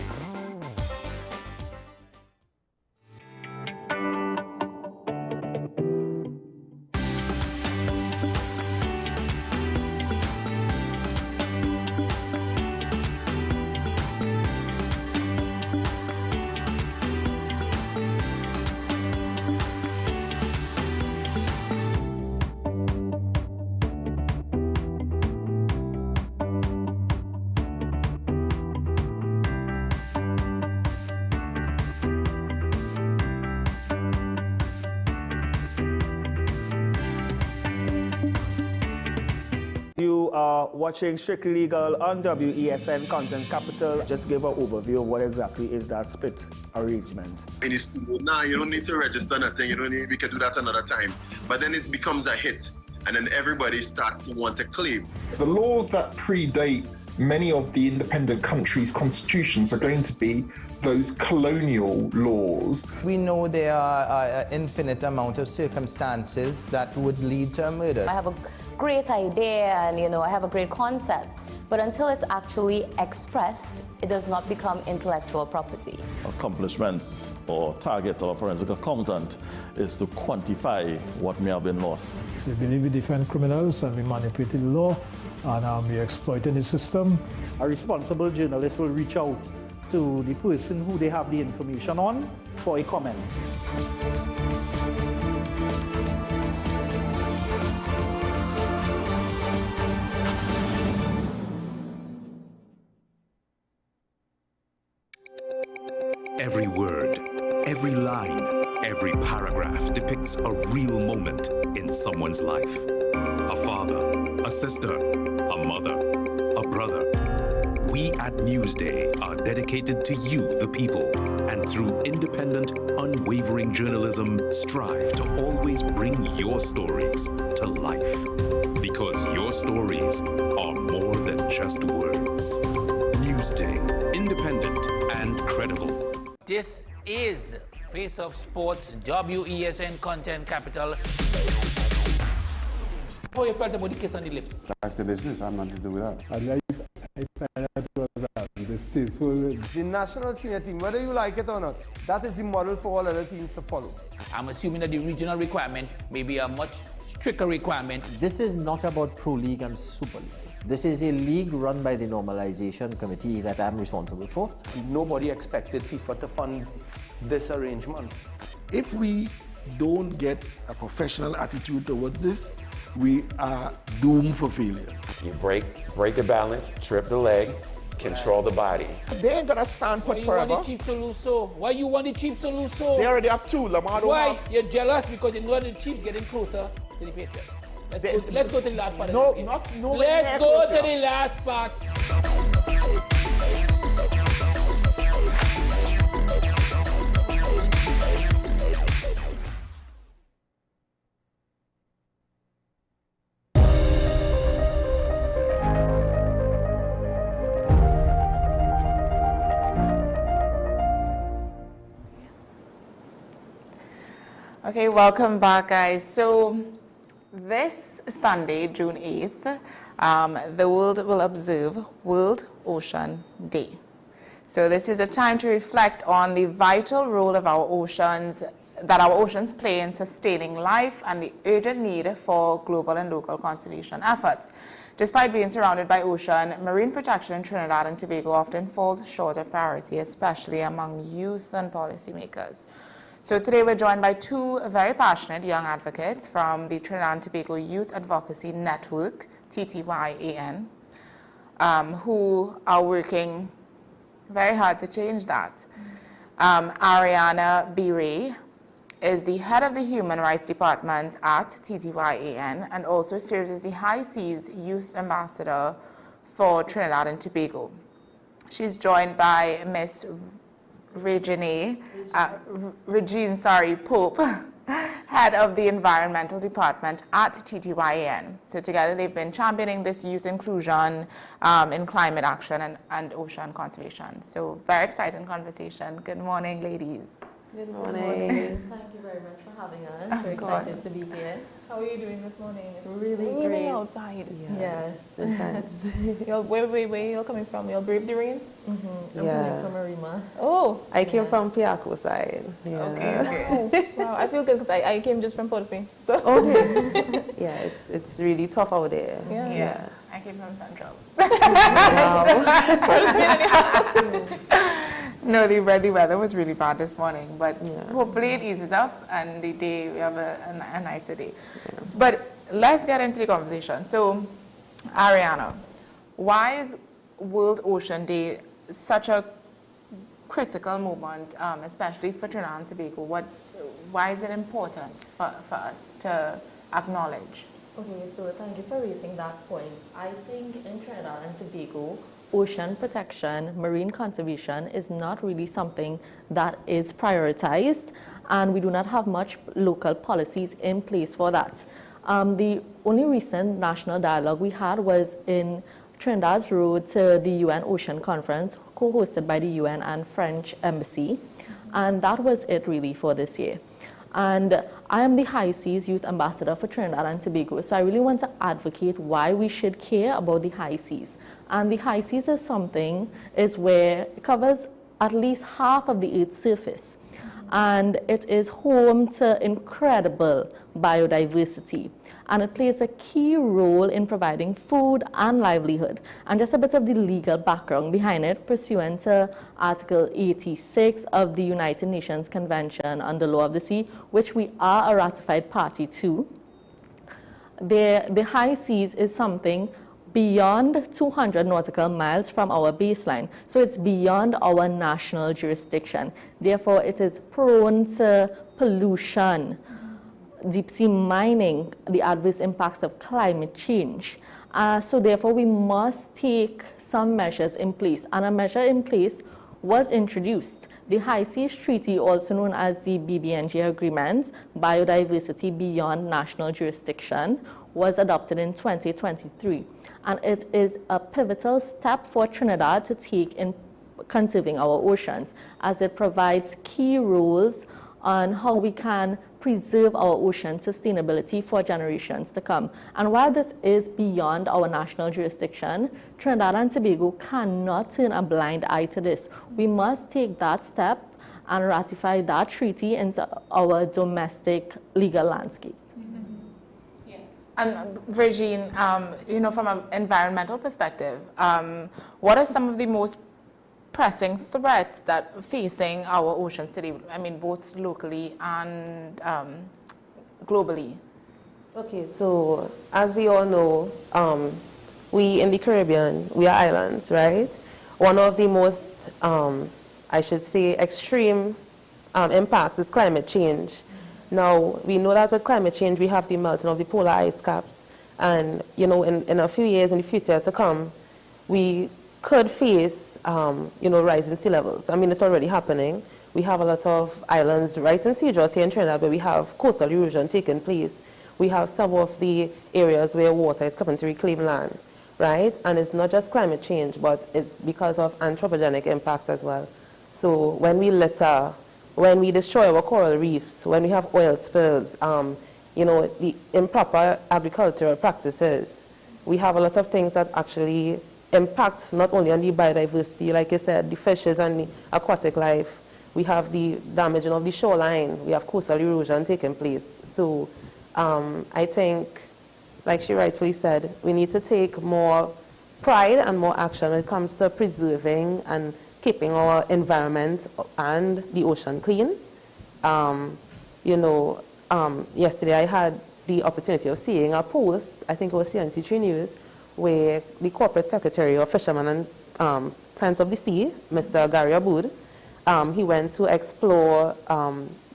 You are watching Strictly Legal on WESN Content Capital. Just give an overview of what exactly is that split arrangement. In the studio now, you don't need to register nothing. You don't need, we can do that another time. But then it becomes a hit, and then everybody starts to want to claim. The laws that predate many of the independent countries' constitutions are going to be those colonial laws. We know there are an infinite amount of circumstances that would lead to a murder. I have a great idea and I have a great concept, but until it's actually expressed, it does not become intellectual property. Accomplishments or targets of a forensic accountant is to quantify what may have been lost. We believe with different criminals and we manipulated the law and we exploited the system. A responsible journalist will reach out to the person who they have the information on for a comment. Every word, every line, every paragraph depicts a real moment in someone's life. A father, a sister, a mother, a brother. We at Newsday are dedicated to you, the people, and through independent, unwavering journalism, strive to always bring your stories to life. Because your stories are more than just words. Newsday, independent and credible. This is Face of Sports, WESN Content Capital. How you felt about the kiss on the lip? That's the business. I'm not to do with that. I felt that was distasteful. The national senior team, whether you like it or not, that is the model for all other teams to follow. I'm assuming that the regional requirement may be a much stricter requirement. This is not about Pro League and Super League. This is a league run by the Normalization Committee that I'm responsible for. Nobody expected FIFA to fund this arrangement. If we don't get a professional attitude towards this, we are doomed for failure. You break a balance, trip the leg, control the body. They ain't gonna stand put forever. Why you want the Chiefs to lose so? Why you want the Chiefs to lose so? They already have two. Lamar don't Why? have. You're jealous because you know the Chiefs getting closer to the Patriots. Let's go to the last part. No, of the game. no. Let's go to the last part. Okay, welcome back, guys. So this Sunday, June 8th, the world will observe World Ocean Day. So this is a time to reflect on the vital role of our oceans, that our oceans play in sustaining life and the urgent need for global and local conservation efforts. Despite being surrounded by ocean, marine protection in Trinidad and Tobago often falls short of priority, especially among youth and policymakers. So today we're joined by two very passionate young advocates from the Trinidad and Tobago Youth Advocacy Network, TTYAN, who are working very hard to change that. Ariana B. Ray is the head of the Human Rights Department at TTYAN and also serves as the High Seas Youth Ambassador for Trinidad and Tobago. She's joined by Miss Regine Pope, head of the environmental department at TTYAN. So together they've been championing this youth inclusion in climate action and ocean conservation. So very exciting conversation. Good morning, ladies. Good morning. Thank you very much for having us. We're excited to be here. How are you doing this morning? It's really raining great. outside. Yes, intense. Where you're coming from? You'll brave the rain? I'm coming from Arima. Oh. I came from Piaco side. Yeah. Okay. Wow, I feel good because I came just from Port of Spain. So. Okay. Yeah, it's really tough out there. Yeah. I came from Central. Wow. No, the weather was really bad this morning, but hopefully it eases up and the day, we have a nicer day. But let's get into the conversation. So, Ariana, why is World Ocean Day such a critical moment, especially for Trinidad and Tobago? Why is it important for us to acknowledge? Okay, so thank you for raising that point. I think in Trinidad and Tobago, ocean protection, marine conservation is not really something that is prioritized, and we do not have much local policies in place for that. The only recent national dialogue we had was in Trinidad's road to the UN Ocean Conference, co-hosted by the UN and French Embassy, and that was it really for this year. And I am the High Seas Youth Ambassador for Trinidad and Tobago, so I really want to advocate why we should care about the high seas. And the high seas is where it covers at least half of the Earth's surface. And it is home to incredible biodiversity. And it plays a key role in providing food and livelihood. And just a bit of the legal background behind it, pursuant to Article 86 of the United Nations Convention on the Law of the Sea, which we are a ratified party to. The high seas is something beyond 200 nautical miles from our baseline. So it's beyond our national jurisdiction. Therefore, it is prone to pollution, deep sea mining, the adverse impacts of climate change. So therefore, we must take some measures in place. And a measure in place was introduced. The High Seas Treaty, also known as the BBNJ Agreement, Biodiversity Beyond National Jurisdiction, was adopted in 2023. And it is a pivotal step for Trinidad to take in conserving our oceans, as it provides key rules on how we can preserve our ocean sustainability for generations to come. And while this is beyond our national jurisdiction, Trinidad and Tobago cannot turn a blind eye to this. We must take that step and ratify that treaty into our domestic legal landscape. And Regine, from an environmental perspective, what are some of the most pressing threats that facing our oceans today? I mean, both locally and globally. Okay, so as we all know, we in the Caribbean, we are islands, right? One of the most, I should say, extreme impacts is climate change. Now, we know that with climate change, we have the melting of the polar ice caps. And, in a few years in the future to come, we could face, rising sea levels. I mean, it's already happening. We have a lot of islands right in Cedros here in Trinidad where we have coastal erosion taking place. We have some of the areas where water is coming to reclaim land, right? And it's not just climate change, but it's because of anthropogenic impacts as well. So when we litter, when we destroy our coral reefs, when we have oil spills, the improper agricultural practices, we have a lot of things that actually impact not only on the biodiversity, like you said, the fishes and the aquatic life. We have the damaging of the shoreline. We have coastal erosion taking place. So I think, like she rightfully said, we need to take more pride and more action when it comes to preserving and keeping our environment and the ocean clean. Yesterday I had the opportunity of seeing a post, I think it was CNTT News, where the Corporate Secretary of Fishermen and Friends of the Sea, Mr. Gary Aboud, he went to explore,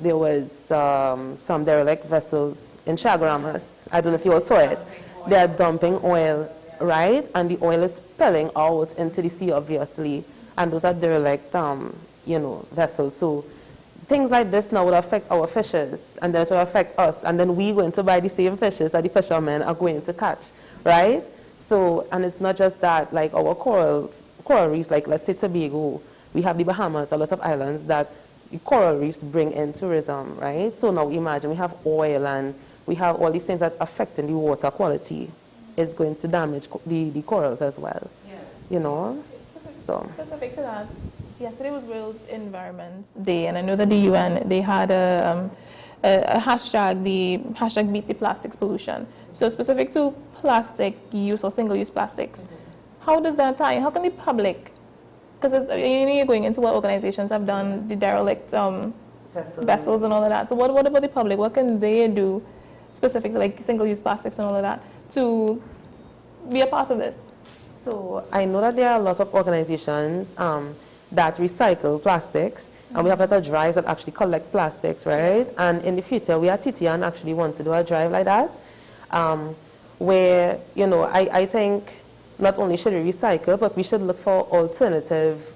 there was some derelict vessels in Chaguaramas. I don't know if you all saw it. They are dumping oil, right? And the oil is spilling out into the sea, obviously. And those are derelict, vessels. So things like this now will affect our fishes, and then it will affect us, and then we're going to buy the same fishes that the fishermen are going to catch, right? So, and it's not just that, like our coral reefs, like let's say Tobago, we have the Bahamas, a lot of islands that the coral reefs bring in tourism, right? So now imagine we have oil and we have all these things that affecting the water quality is going to damage the corals as well, you know? Specific to that, yesterday was World Environment Day, and I know that the UN, they had a hashtag, the hashtag Beat the Plastics Pollution. So specific to plastic use or single-use plastics, how does that tie? How can the public, because you're going into what organizations have done, the derelict vessels and all of that. So what about the public? What can they do specific to like single-use plastics and all of that to be a part of this? So I know that there are lots of organizations that recycle plastics, and we have a lot of drives that actually collect plastics, right? And in the future, we at TTN actually want to do a drive like that, where, you know, I think not only should we recycle, but we should look for alternative,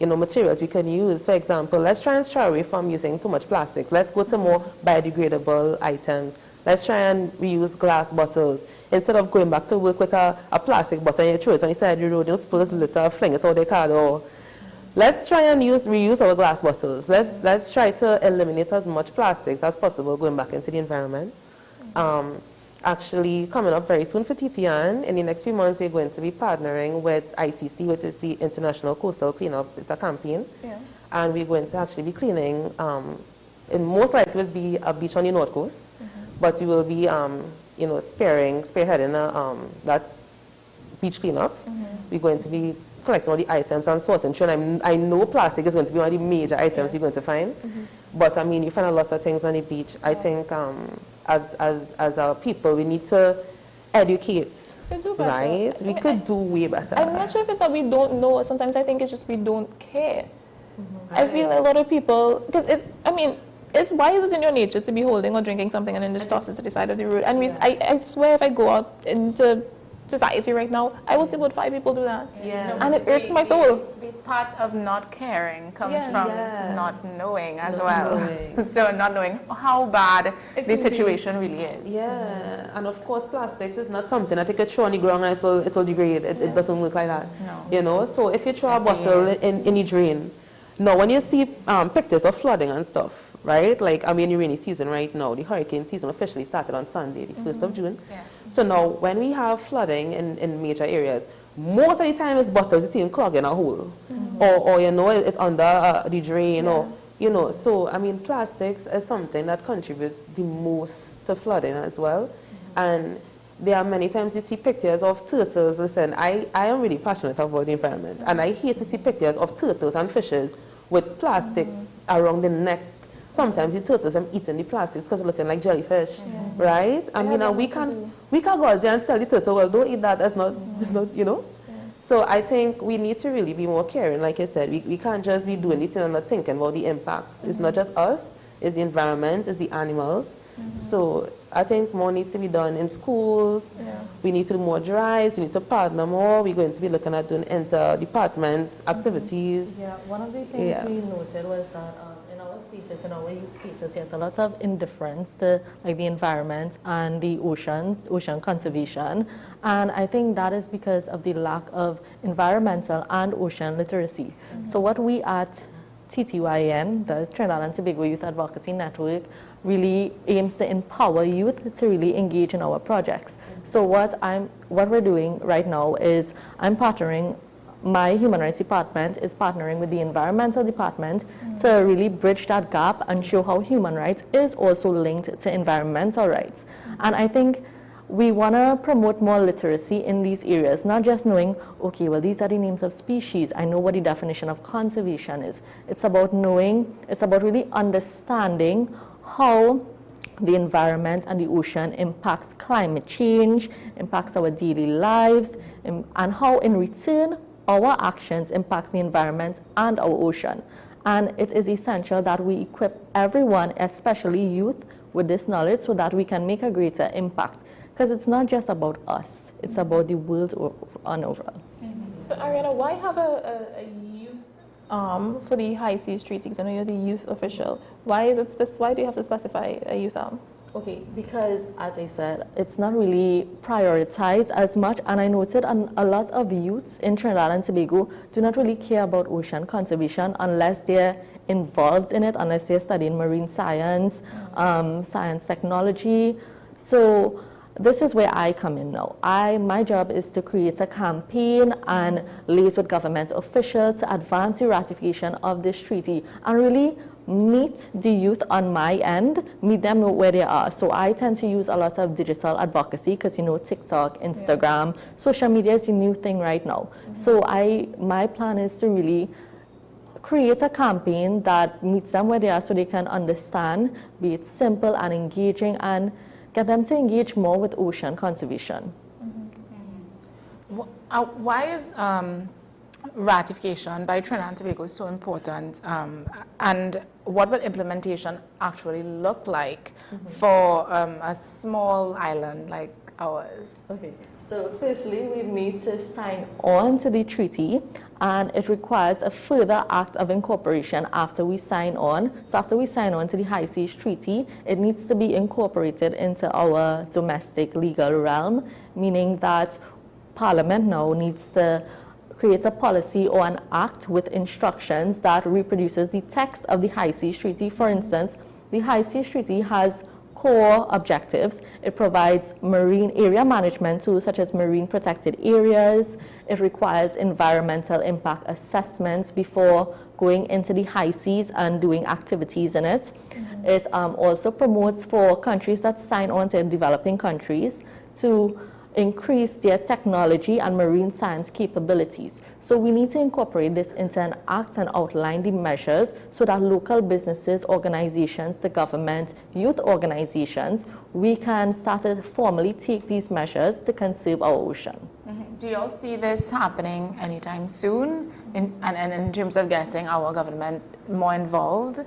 you know, materials we can use. For example, let's try and stray away from using too much plastics. Let's go to more biodegradable items. Let's try and reuse glass bottles. Instead of going back to work with a plastic bottle and you throw it on the side of the road, you know, people just litter, fling it out their car door. Let's try and reuse our glass bottles. Let's try to eliminate as much plastics as possible going back into the environment. Actually, coming up very soon for TTN, in the next few months, we're going to be partnering with ICC, which is the International Coastal Cleanup. It's a campaign. Yeah. And we're going to actually be cleaning, and most likely it will be a beach on the North Coast, but we will be, you know, spearheading that's beach cleanup. We're going to be collecting all the items and sorting through, and I know plastic is going to be one of the major items you're going to find, but I mean, you find a lot of things on the beach. I think as our people, we need to educate, right? We could do way better. I'm not sure if it's that we don't know. Sometimes I think it's just we don't care. I feel a lot of people, because why is it in your nature to be holding or drinking something and then just toss it to the side of the road? And I swear if I go out into society right now, I will see about 5 people do that. And it hurts my soul. The part of not caring comes from not knowing as well. So not knowing how bad the situation really is. Yeah, and of course plastics is not something that you could throw on the ground and it will degrade. It doesn't work like that. No. You know, so if you throw a bottle in the drain, now when you see pictures of flooding and stuff, right? Like, I mean, the rainy season right now, the hurricane season officially started on Sunday, the 1st of June. So now, when we have flooding in major areas, most of the time it's bottles you see in clogging a hole. Or, you know, it's under the drain, or, you know. So, I mean, plastics is something that contributes the most to flooding as well. And there are many times you see pictures of turtles. Listen, I am really passionate about the environment, and I hate to see pictures of turtles and fishes with plastic around the neck. Sometimes the turtles are eating the plastics because they're looking like jellyfish, right? I mean, we can go out there and tell the turtle, well, don't eat that. That's not, it's not, you know. So I think we need to really be more caring. Like I said, we can't just be doing this and not thinking about the impacts. It's not just us. It's the environment. It's the animals. So I think more needs to be done in schools. We need to do more drives. We need to partner more. We're going to be looking at doing inter-department activities. Yeah, one of the things we noted was that spaces, in our youth spaces, there's a lot of indifference to like the environment and the oceans, ocean conservation, and I think that is because of the lack of environmental and ocean literacy. So what we at TTYN, the Trinidad and Tobago Youth Advocacy Network, really aims to empower youth to really engage in our projects. So what we're doing right now is my human rights department is partnering with the environmental department to really bridge that gap and show how human rights is also linked to environmental rights. And I think we want to promote more literacy in these areas, not just knowing, okay, well, these are the names of species. I know what the definition of conservation is. It's about knowing, it's about really understanding how the environment and the ocean impacts climate change, impacts our daily lives, and how in return, our actions impact the environment and our ocean. And it is essential that we equip everyone, especially youth, with this knowledge so that we can make a greater impact. Because it's not just about us, it's about the world on overall. So Ariana, why have a youth for the high seas treaties? I know you're the youth official. Why do you have to specify a youth arm? Okay, because as I said, it's not really prioritized as much, and I noted a lot of youths in Trinidad and Tobago do not really care about ocean conservation unless they're involved in it, unless they're studying marine science, science technology. So this is where I come in now. My job is to create a campaign and liaise with government officials to advance the ratification of this treaty and really meet the youth on my end, meet them where they are. So I tend to use a lot of digital advocacy because, you know, TikTok, Instagram, social media is the new thing right now. So my plan is to really create a campaign that meets them where they are so they can understand, be it simple and engaging, and get them to engage more with ocean conservation. Why is ratification by Trinidad and Tobago so important, and what would implementation actually look like for a small island like ours? Okay, so firstly we need to sign on to the treaty, and it requires a further act of incorporation after we sign on. So after we sign on to the High Seas Treaty, it needs to be incorporated into our domestic legal realm, meaning that Parliament now needs to create a policy or an act with instructions that reproduces the text of the High Seas Treaty. For instance, the High Seas Treaty has core objectives. It provides marine area management tools such as marine protected areas. It requires environmental impact assessments before going into the high seas and doing activities in it. It also promotes for countries that sign on to developing countries to increase their technology and marine science capabilities. So we need to incorporate this into an act and outline the measures so that local businesses, organizations, the government, youth organizations, we can start to formally take these measures to conserve our ocean. Do you all see this happening anytime soon in terms of getting our government more involved?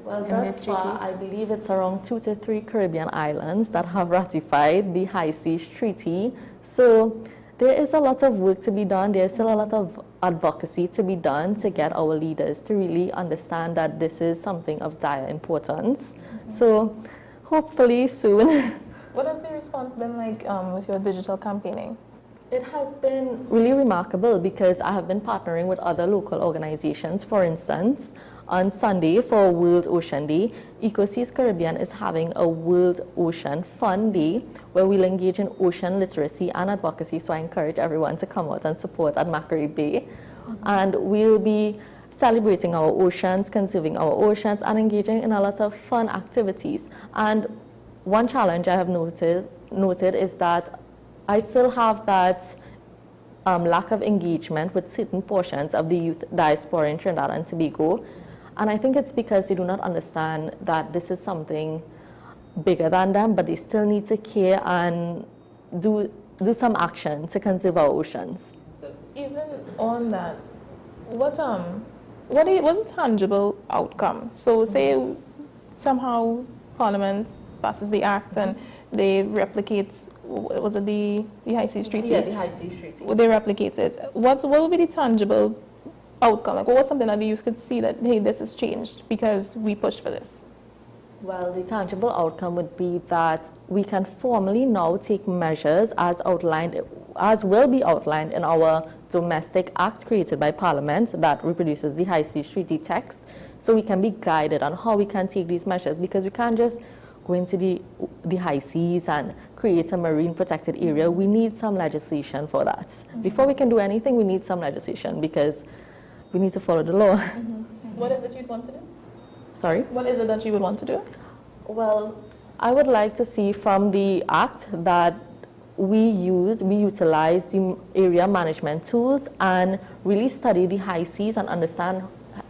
Well, thus far, I believe it's around 2 to 3 Caribbean islands that have ratified the High Seas Treaty. So there is a lot of work to be done. There's still a lot of advocacy to be done to get our leaders to really understand that this is something of dire importance. So hopefully soon. What has the response been like with your digital campaigning? It has been really remarkable because I have been partnering with other local organizations. For instance, on Sunday for World Ocean Day, EcoSeas Caribbean is having a World Ocean Fun Day where we'll engage in ocean literacy and advocacy. So I encourage everyone to come out and support at Macquarie Bay. And we'll be celebrating our oceans, conserving our oceans, and engaging in a lot of fun activities. And one challenge I have noted is that I still have that lack of engagement with certain portions of the youth diaspora in Trinidad and Tobago. And I think it's because they do not understand that this is something bigger than them, but they still need to care and do some action to conserve our oceans. So even on that, what's a tangible outcome? So say somehow Parliament passes the act and they replicate, was it the High Seas Treaty? Yeah, the High Seas Treaty. They replicate it. What will be the tangible outcome? Like, what's something that the youth could see that, hey, this has changed because we pushed for this? Well, the tangible outcome would be that we can formally now take measures as will be outlined in our domestic act created by Parliament that reproduces the High Seas Treaty text. So we can be guided on how we can take these measures, because we can't just go into the high seas and create a marine protected area. We need some legislation for that. Before we can do anything, we need some legislation because we need to follow the law. What is it you'd want to do? Sorry? What is it that you would want to do? Well, I would like to see from the act that we utilize the area management tools and really study the high seas and understand,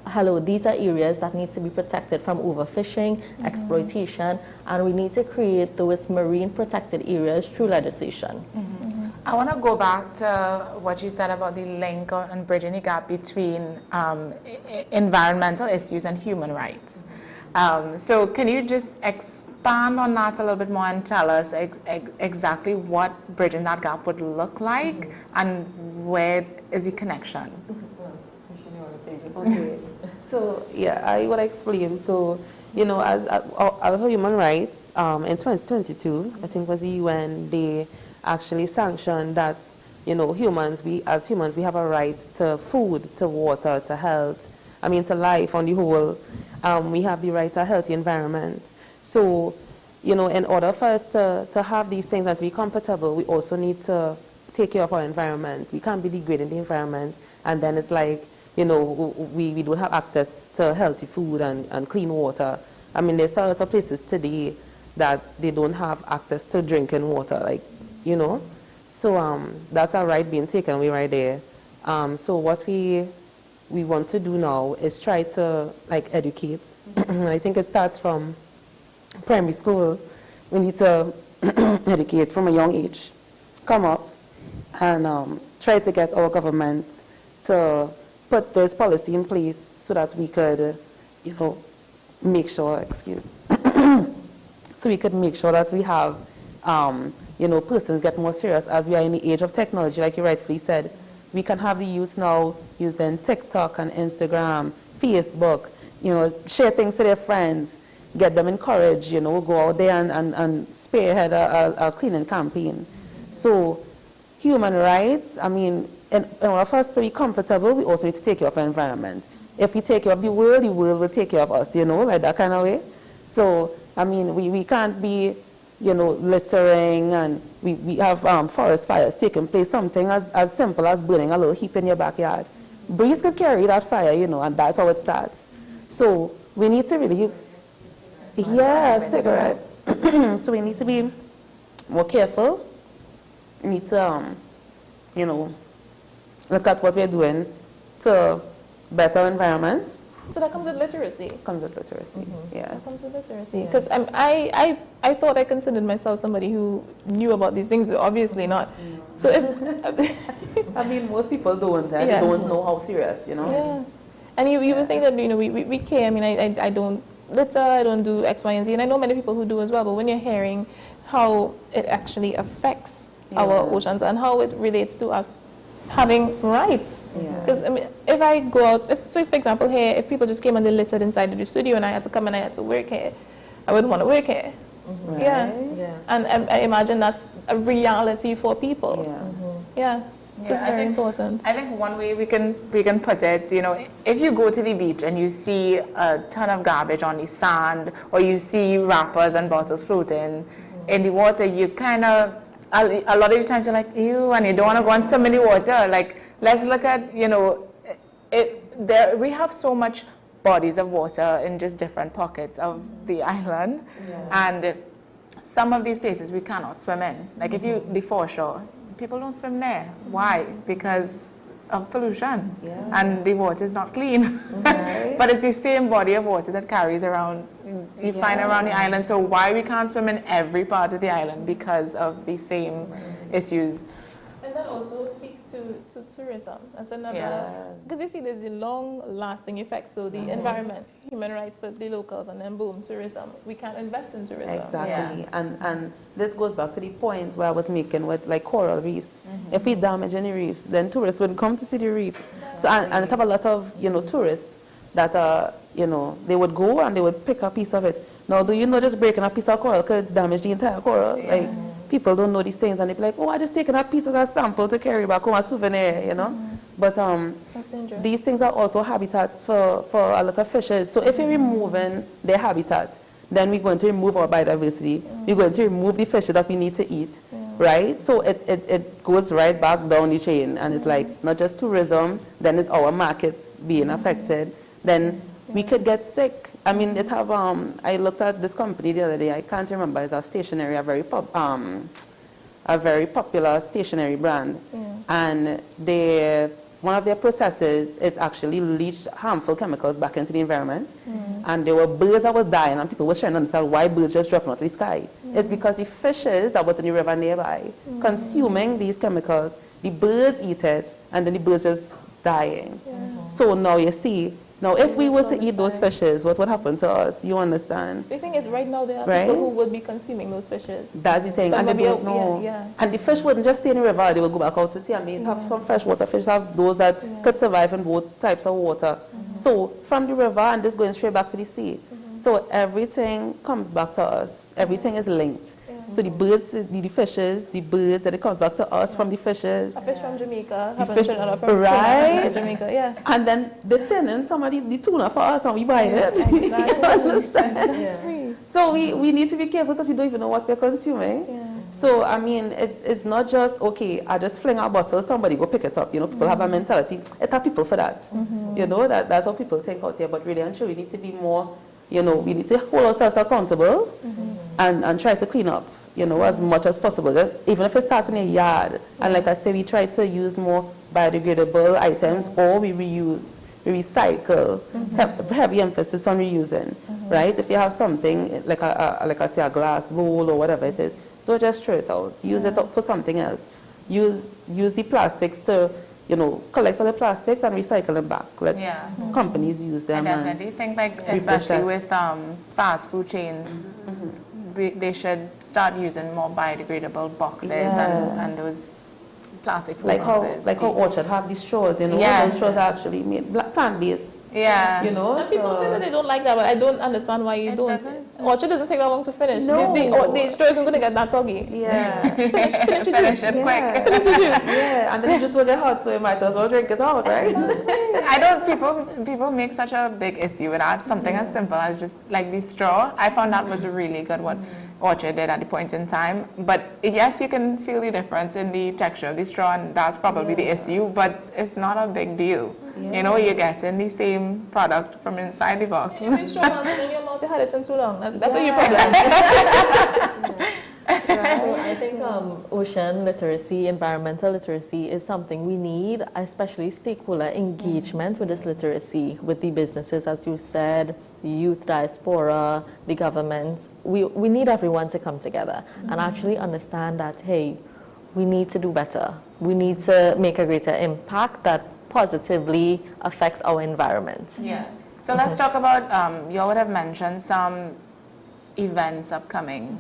hello, these are areas that needs to be protected from overfishing, exploitation, and we need to create those marine protected areas through legislation. I want to go back to what you said about the link and bridging the gap between environmental issues and human rights. So can you just expand on that a little bit more and tell us exactly what bridging that gap would look like and where is the connection? Okay. So, yeah, I would explain. So, you know, as our human rights, in 2022, I think was the UN, they actually sanctioned that, you know, as humans, we have a right to food, to water, to health, I mean, to life on the whole. We have the right to a healthy environment. So, you know, in order for us to have these things and to be comfortable, we also need to take care of our environment. We can't be degrading the environment, and then it's like, you know, we don't have access to healthy food and clean water. I mean, there's a lot of places today that they don't have access to drinking water, like, you know. So that's our right being taken away right there. So what we want to do now is try to, like, educate. I think it starts from primary school. We need to educate from a young age. Come up and try to get our government to put this policy in place so that we could, you know, make sure, so we could make sure that we have, you know, persons get more serious as we are in the age of technology, like you rightfully said. We can have the youth now using TikTok and Instagram, Facebook, you know, share things to their friends, get them encouraged, you know, go out there and spearhead a cleaning campaign. So human rights, I mean, in order for us to be comfortable, we also need to take care of our environment. If we take care of the world will take care of us, you know, like that kind of way. So, I mean, we can't be, you know, littering, and we have forest fires taking place, something as simple as burning a little heap in your backyard. Breeze could carry that fire, you know, and that's how it starts. So we need to really, cigarette. So we need to be more careful. We need to, you know, look at what we're doing to better our environment. So that comes with literacy. Comes with literacy, yeah. That comes with literacy. Because I thought I considered myself somebody who knew about these things, but obviously not. So if, I mean, most people don't. They don't know how serious, you know. Yeah. And you would think that, you know, we care. I mean, I don't litter, I don't do X, Y, and Z, and I know many people who do as well. But when you're hearing how it actually affects our oceans and how it relates to us having rights. Because I mean, if I go out, say for example here, if people just came and they littered inside of the studio and I had to come and I had to work here, I wouldn't want to work here. Right. And I imagine that's a reality for people. So it's very important. I think one way we can put it, you know, if you go to the beach and you see a ton of garbage on the sand, or you see wrappers and bottles floating in the water, you kind of, a lot of the times you're like, ew, and you don't want to go and swim in the water. Like, let's look at, you know, we have so much bodies of water in just different pockets of the island, and some of these places we cannot swim in. Like the foreshore, people don't swim there. Why? Because of pollution, and the water is not clean. But it's the same body of water that carries around, you find around the island. So why we can't swim in every part of the island? Because of the same issues. And that also speaks to tourism. That's another, because you see there's a long-lasting effect. So the environment, human rights for the locals, and then boom, tourism. We can't invest in tourism. Exactly. And this goes back to the point where I was making with, like, coral reefs. If we damage any reefs, then tourists wouldn't come to see the reef. So and I have a lot of, you know, tourists that are, you know, they would go and they would pick a piece of it. Now, do you know just breaking a piece of coral could damage the entire coral? Like, people don't know these things, and they're like, oh, I just taken a piece of that sample to carry back home, a souvenir, you know? But these things are also habitats for a lot of fishes. So if you're removing their habitat, then we're going to remove our biodiversity. We're going to remove the fishes that we need to eat, right? So it goes right back down the chain, and it's like not just tourism, then it's our markets being affected. Then we could get sick. I mean, it have, I looked at this company the other day, I can't remember, it's a stationery, a very popular stationery brand. And one of their processes, it actually leached harmful chemicals back into the environment. And there were birds that were dying, and people were trying to understand why birds just dropping out of the sky. It's because the fishes that was in the river nearby, consuming these chemicals, the birds eat it, and then the birds just dying. So now you see, now, if we were to eat those fishes, what would happen to us? You understand? The thing is, right now, there are people who would be consuming those fishes. That's the thing. And they don't know. And the fish wouldn't just stay in the river, they would go back out to sea. I mean, have some freshwater fish, have those that could survive in both types of water. So from the river and this going straight back to the sea. So everything comes back to us. Everything is linked. So the birds, the fishes, the birds, and it comes back to us from the fishes. A fish from Jamaica, The fish, from Jamaica, yeah. And then they tin in somebody the tuna for us and we buy it. Exactly. You understand? So we need to be careful because we don't even know what we're consuming. So I mean, it's not just, okay, I just fling a bottle, somebody go pick it up. You know, people have a mentality. It have people for that. You know, that's how people think out here. But really and truly, we need to be more, you know, we need to hold ourselves accountable and try to clean up, you know, as much as possible. Just, even if it starts in a yard. And like I say, we try to use more biodegradable items, or we reuse, we recycle. Heavy emphasis on reusing, right? If you have something like I say, a glass bowl or whatever it is, don't just throw it out. Use it up for something else. Use the plastics to, you know, collect all the plastics and recycle them back. Let companies use them. I definitely think, like, especially with fast food chains, they should start using more biodegradable boxes and those plastic food boxes. Like how Orchard have these straws, you know, those straws are actually made plant-based. Yeah. You know, and people say that they don't like that, but I don't understand why you don't. Orchard doesn't take that long to finish. No. The straw isn't going to get that soggy. Yeah. Finish your juice. Quick. Finish your juice. Yeah, and then the juice will get hot, so you might as well drink it out, right? I know people make such a big issue with that. Something as simple as just like the straw. I found that was really good what Orchard did at the point in time. But yes, you can feel the difference in the texture of the straw, and that's probably the issue, but it's not a big deal. You know, you're getting the same product from inside the box. It's straw melted in your mouth, you had it in too long. That's your problem. So I think ocean literacy, environmental literacy is something we need, especially stakeholder engagement with this literacy, with the businesses, as you said, the youth diaspora, the governments. We need everyone to come together and actually understand that, hey, we need to do better. We need to make a greater impact that positively affects our environment. Yes. So let's talk about, you would have mentioned some events upcoming.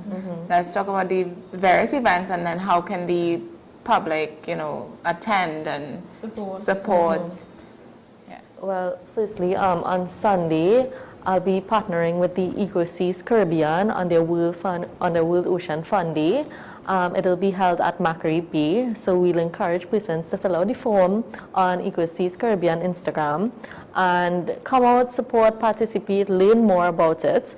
Let's talk about the various events and then how can the public, you know, attend and support. Well, firstly, on Sunday, I'll be partnering with the EcoSeas Caribbean on their World Ocean Fun Day. It'll be held at Macquarie Bay, so we'll encourage persons to fill out the form on EcoSeas Caribbean Instagram and come out, support, participate, learn more about it.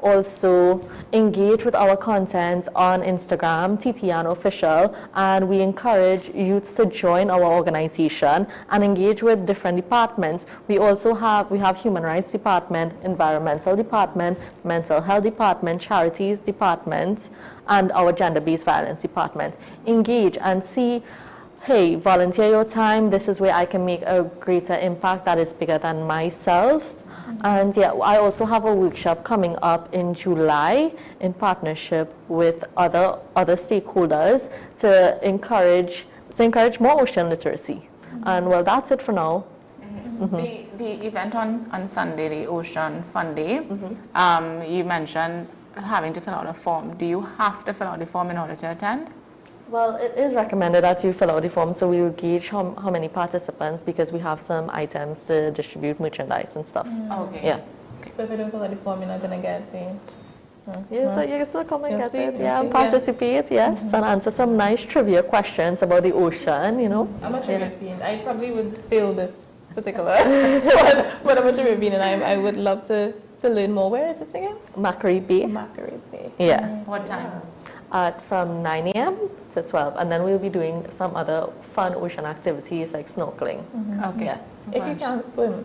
Also engage with our content on Instagram, TTN Official, and we encourage youths to join our organization and engage with different departments. We have Human Rights Department, Environmental Department, Mental Health Department, Charities Department, and our Gender-Based Violence Department. Engage and see, hey, volunteer your time. This is where I can make a greater impact that is bigger than myself. And yeah, I also have a workshop coming up in July in partnership with other stakeholders to encourage more ocean literacy. And well, that's it for now. The event on Sunday, the Ocean Fun Day, you mentioned having to fill out a form. Do you have to fill out the form in order to attend? Well, it is recommended that you fill out the form, so we will gauge how many participants, because we have some items to distribute, merchandise and stuff. Okay. Yeah. So if you don't fill out the form, you're not going to get paid? Yes, so you can still come and get it, and participate, yes, and answer some nice trivia questions about the ocean, you know. I'm a trivia fiend. I probably would fail this particular, but I'm a trivia fiend, and I would love to learn more. Where is it again? Macquarie Bay. Macquarie Bay. Yeah. What time? From 9 a.m. to 12, and then we'll be doing some other fun ocean activities like snorkeling. Okay. Yeah. If you can't swim.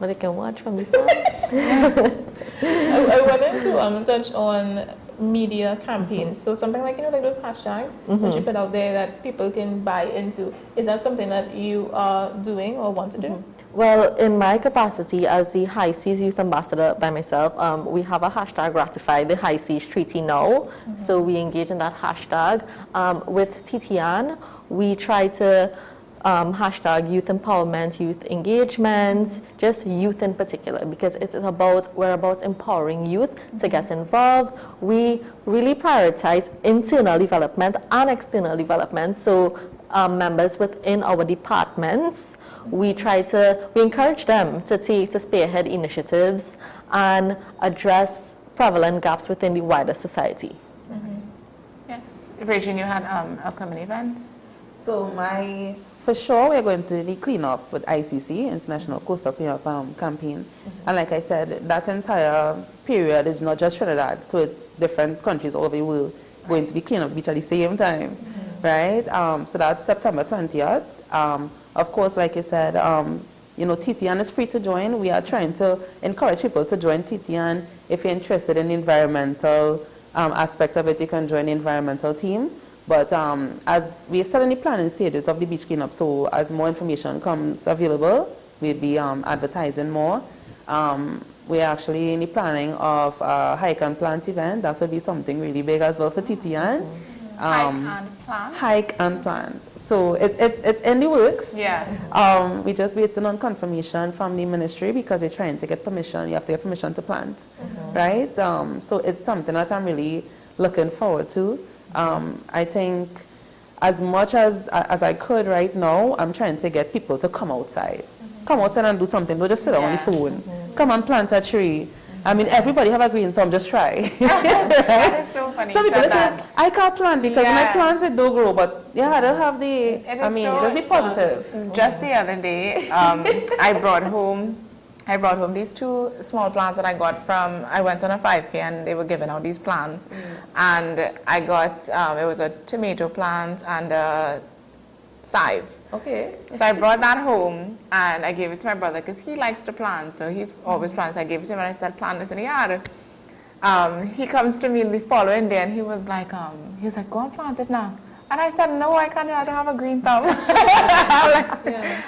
But you can watch from the side. I wanted to touch on media campaigns. So something like, like those hashtags that you put out there that people can buy into. Is that something that you are doing or want to do? Well, in my capacity as the High Seas Youth Ambassador by myself, we have a hashtag ratify the High Seas Treaty now. So we engage in that hashtag. With TTN, we try to hashtag youth empowerment, youth engagement, just youth in particular, because we're about empowering youth to get involved. We really prioritize internal development and external development. So members within our departments, we encourage them to spearhead initiatives and address prevalent gaps within the wider society. Yeah. Regine, you had upcoming events? So for sure, we're going to the cleanup with ICC, International Coastal Cleanup Campaign. And like I said, that entire period is not just Trinidad, so it's different countries all over the world going to be cleaning up the beach at the same time, right? So that's September 20th. Of course, like I said, you know, TTN is free to join. We are trying to encourage people to join TTN. If you're interested in the environmental aspect of it, you can join the environmental team. But as we are still in the planning stages of the beach cleanup, so as more information comes available, we'll be advertising more. We're actually in the planning of a hike and plant event. That will be something really big as well for TTN. Hike and plant? Hike and plant. So it's in the works. Yeah. We're just waiting on confirmation from the ministry because we're trying to get permission. You have to get permission to plant, right? So it's something that I'm really looking forward to. I think as much as I could right now, I'm trying to get people to come outside. Come outside and do something. Don't just sit down on the phone. Come and plant a tree. I mean, everybody have a green thumb, just try. That is so funny. Some people say, I can't plant because when I plant it don't grow, but you had to have the, just be positive. Just the other day, I brought home these 2 small plants that I got from, I went on a 5K and they were giving out these plants. And I got, it was a tomato plant and a chive. Okay. So I brought that home and I gave it to my brother because he likes to plant. So he's always plants. I gave it to him and I said, plant this in the yard. He comes to me the following day and he was like, go and plant it now. And I said, no, I can't. I don't have a green thumb.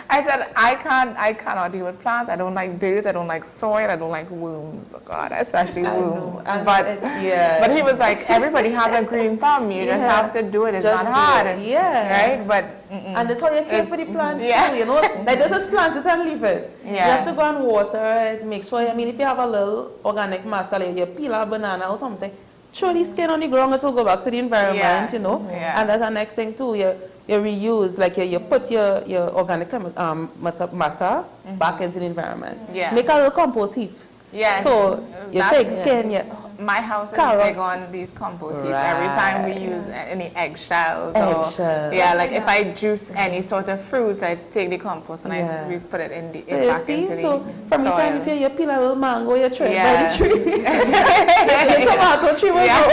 I said, I cannot deal with plants. I don't like dirt. I don't like soil. I don't like wombs. Oh God, especially wombs. But he was like, everybody has a green thumb. You just have to do it. It's not hard. Right? But and that's how you care for the plants too, you know? Like, just plant it and leave it. You have to go and water it, make sure, I mean, if you have a little organic matter, like you peel a banana or something, throw the skin on the ground, it will go back to the environment, you know? And that's the next thing too, you reuse, like you put your organic matter back into the environment. Make a little compost heap. So your fake skin, my house is big on these compost heaps. Every time we use any eggshells or like if I juice any sort of fruit, I take the compost and we put it in the back into the from the time if you peel a little mango, you try by the tree. The tomato tree will grow.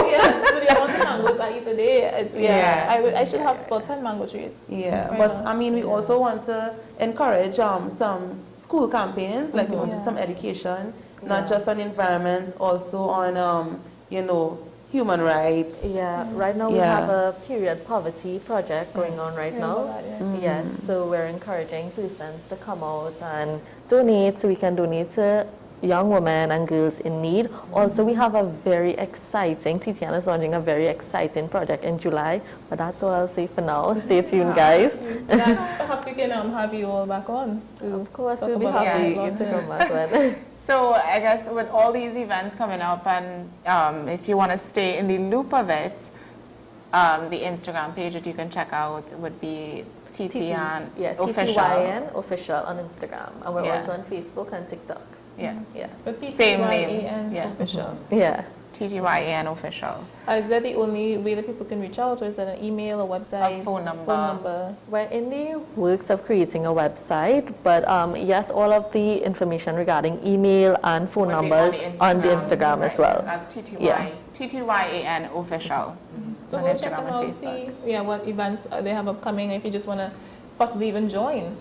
With the amount of mangoes I eat a day, I should have about 10 mango trees. But I mean, we also want to encourage some school campaigns, like we want to do some education. Not just on environment, also on, you know, human rights. Right now we have a period poverty project going on right now. Yes, so we're encouraging persons to come out and donate, so we can donate to young women and girls in need. Also, we have a very exciting, TTN is launching a very exciting project in July, but that's all I'll say for now. Stay tuned, guys. Perhaps we can have you all back on. Of course, we'll be happy to come back on. So I guess with all these events coming up, and if you want to stay in the loop of it, the Instagram page that you can check out would be TTN official. TTYN official on Instagram, and we're also on Facebook and TikTok. Same name. Official. TTYN official. Is that the only way that people can reach out, or is that an email, a website, a phone number? We're in the works of creating a website, but yes, all of the information regarding email and phone numbers on the Instagram as well. As TTYAN official. So go check them out, see what events they have upcoming, if you just want to possibly even join.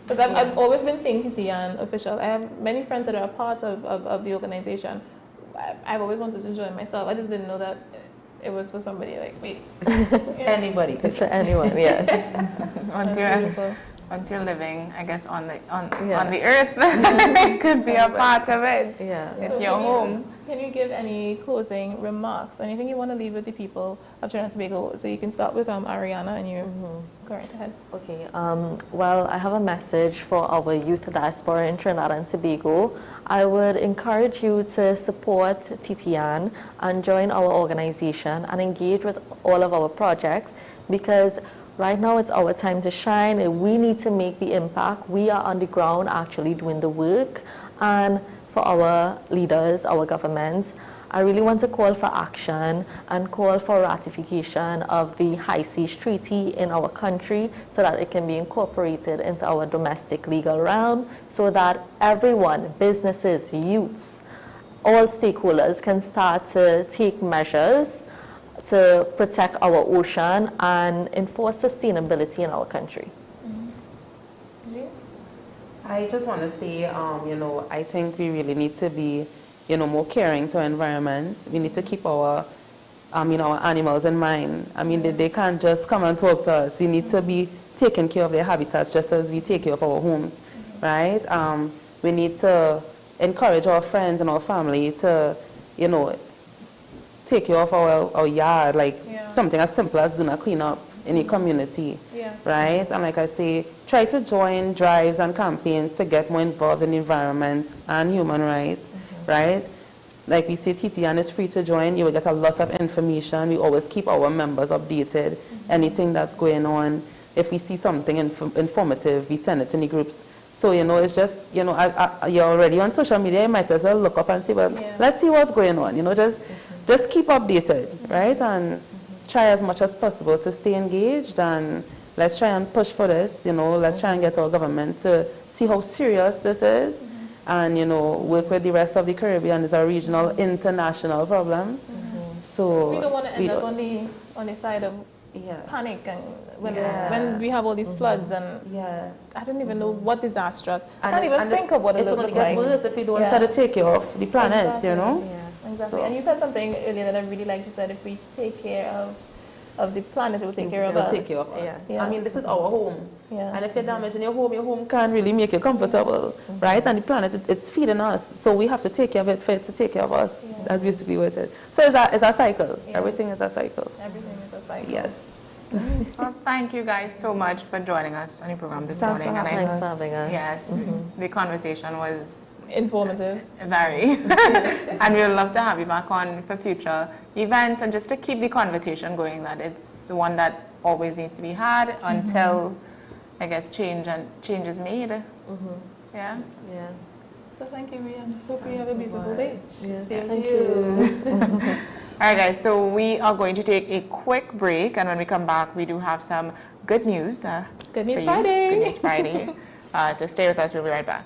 Because I've always been saying TTN official. I have many friends that are a part of the organization. I've always wanted to join myself. I just didn't know that it was for somebody like me. Anybody. It's for anyone, yes. Once you're living, I guess, on the earth, it could be a part of it. It's your home. Can you give any closing remarks, or anything you want to leave with the people of Trinidad and Tobago? So you can start with Ariana, and you go right ahead. Okay. Well, I have a message for our youth diaspora in Trinidad and Tobago. I would encourage you to support TTN and join our organization and engage with all of our projects, because Right now, it's our time to shine. We need to make the impact. We are on the ground actually doing the work. And for our leaders, our governments, I really want to call for action and call for ratification of the High Seas Treaty in our country so that it can be incorporated into our domestic legal realm so that everyone, businesses, youths, all stakeholders can start to take measures to protect our ocean and enforce sustainability in our country. I just want to say, I think we really need to be, more caring to our environment. We need to keep our, our animals in mind. I mean, they can't just come and talk to us. We need to be taking care of their habitats just as we take care of our homes, right? We need to encourage our friends and our family to, take care of our yard, like something as simple as doing a cleanup in your community, right? And like I say, try to join drives and campaigns to get more involved in the environment and human rights, right? Like we say, TCN is free to join. You will get a lot of information. We always keep our members updated. Anything that's going on, if we see something informative, we send it in the groups. So, it's just, you're already on social media, you might as well look up and see, well, let's see what's going on, just keep updated, right? And try as much as possible to stay engaged, and let's try and push for this, let's try and get our government to see how serious this is, and, work with the rest of the Caribbean. It's a regional, international problem. So we don't want to end up on the side of panic, and when we have all these floods, and I don't even know what disastrous. I can't even think of what it would look like. It will get worse if we don't start to take care of the planet, Exactly. So. And you said something earlier that I really liked. You said if we take care of the planet, it will take care of us. Take care of us. I mean, this is our home. And if you're damaging your home can't really make you comfortable, right? And the planet, it's feeding us. So we have to take care of it for it to take care of us. That's basically what it is. So it's a cycle. Everything is a cycle. Everything is a cycle. Yes. Well, thank you guys so much for joining us on the program this morning. Thanks for having us. Yes, the conversation was informative. Very. And we'd love to have you back on for future events, and just to keep the conversation going, that it's one that always needs to be had until, I guess, change is made. Yeah? Yeah. So thank you, Rian. Hope you have a beautiful day. Same to you. All right, guys, so we are going to take a quick break, and when we come back, we do have some good news. Good News Friday. Good News Friday. So stay with us. We'll be right back.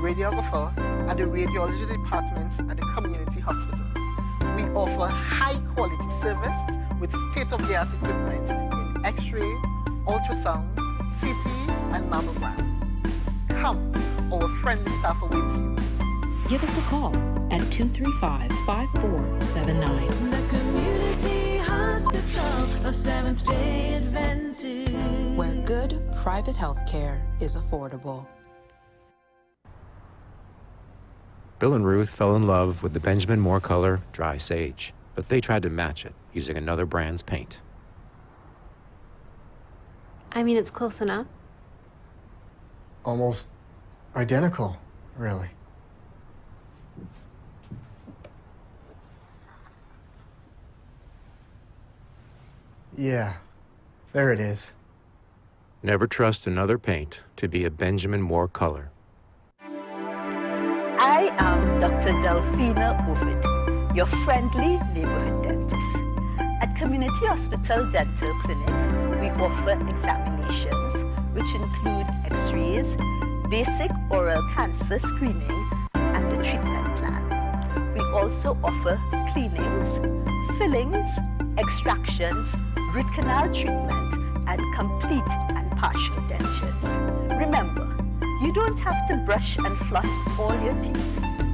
Radiographer at the radiology departments at the community hospital. We offer high-quality service with state-of-the-art equipment in X-ray, ultrasound, CT, and mammogram. Come, our friendly staff awaits you. Give us a call at 235-5479. The Community Hospital of Seventh-day Adventist, where good private health care is affordable. Bill and Ruth fell in love with the Benjamin Moore Color Dry Sage, but they tried to match it using another brand's paint. I mean, it's close enough. Almost identical, really. Yeah, there it is. Never trust another paint to be a Benjamin Moore Color. I am Dr. Delphina Ovid, your friendly neighborhood dentist. At Community Hospital Dental Clinic, we offer examinations which include x-rays, basic oral cancer screening, and a treatment plan. We also offer cleanings, fillings, extractions, root canal treatment, and complete and partial dentures. Remember, you don't have to brush and floss all your teeth,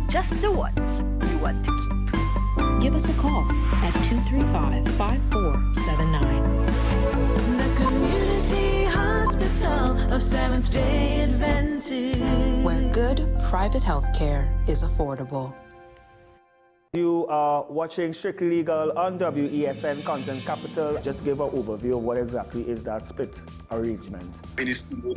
just the ones you want to keep. Give us a call at 235-5479. The Community Hospital of Seventh-day Adventist, where good private health care is affordable. You are watching Strictly Legal on WESN Content Capital. Just give an overview of what exactly is that split arrangement.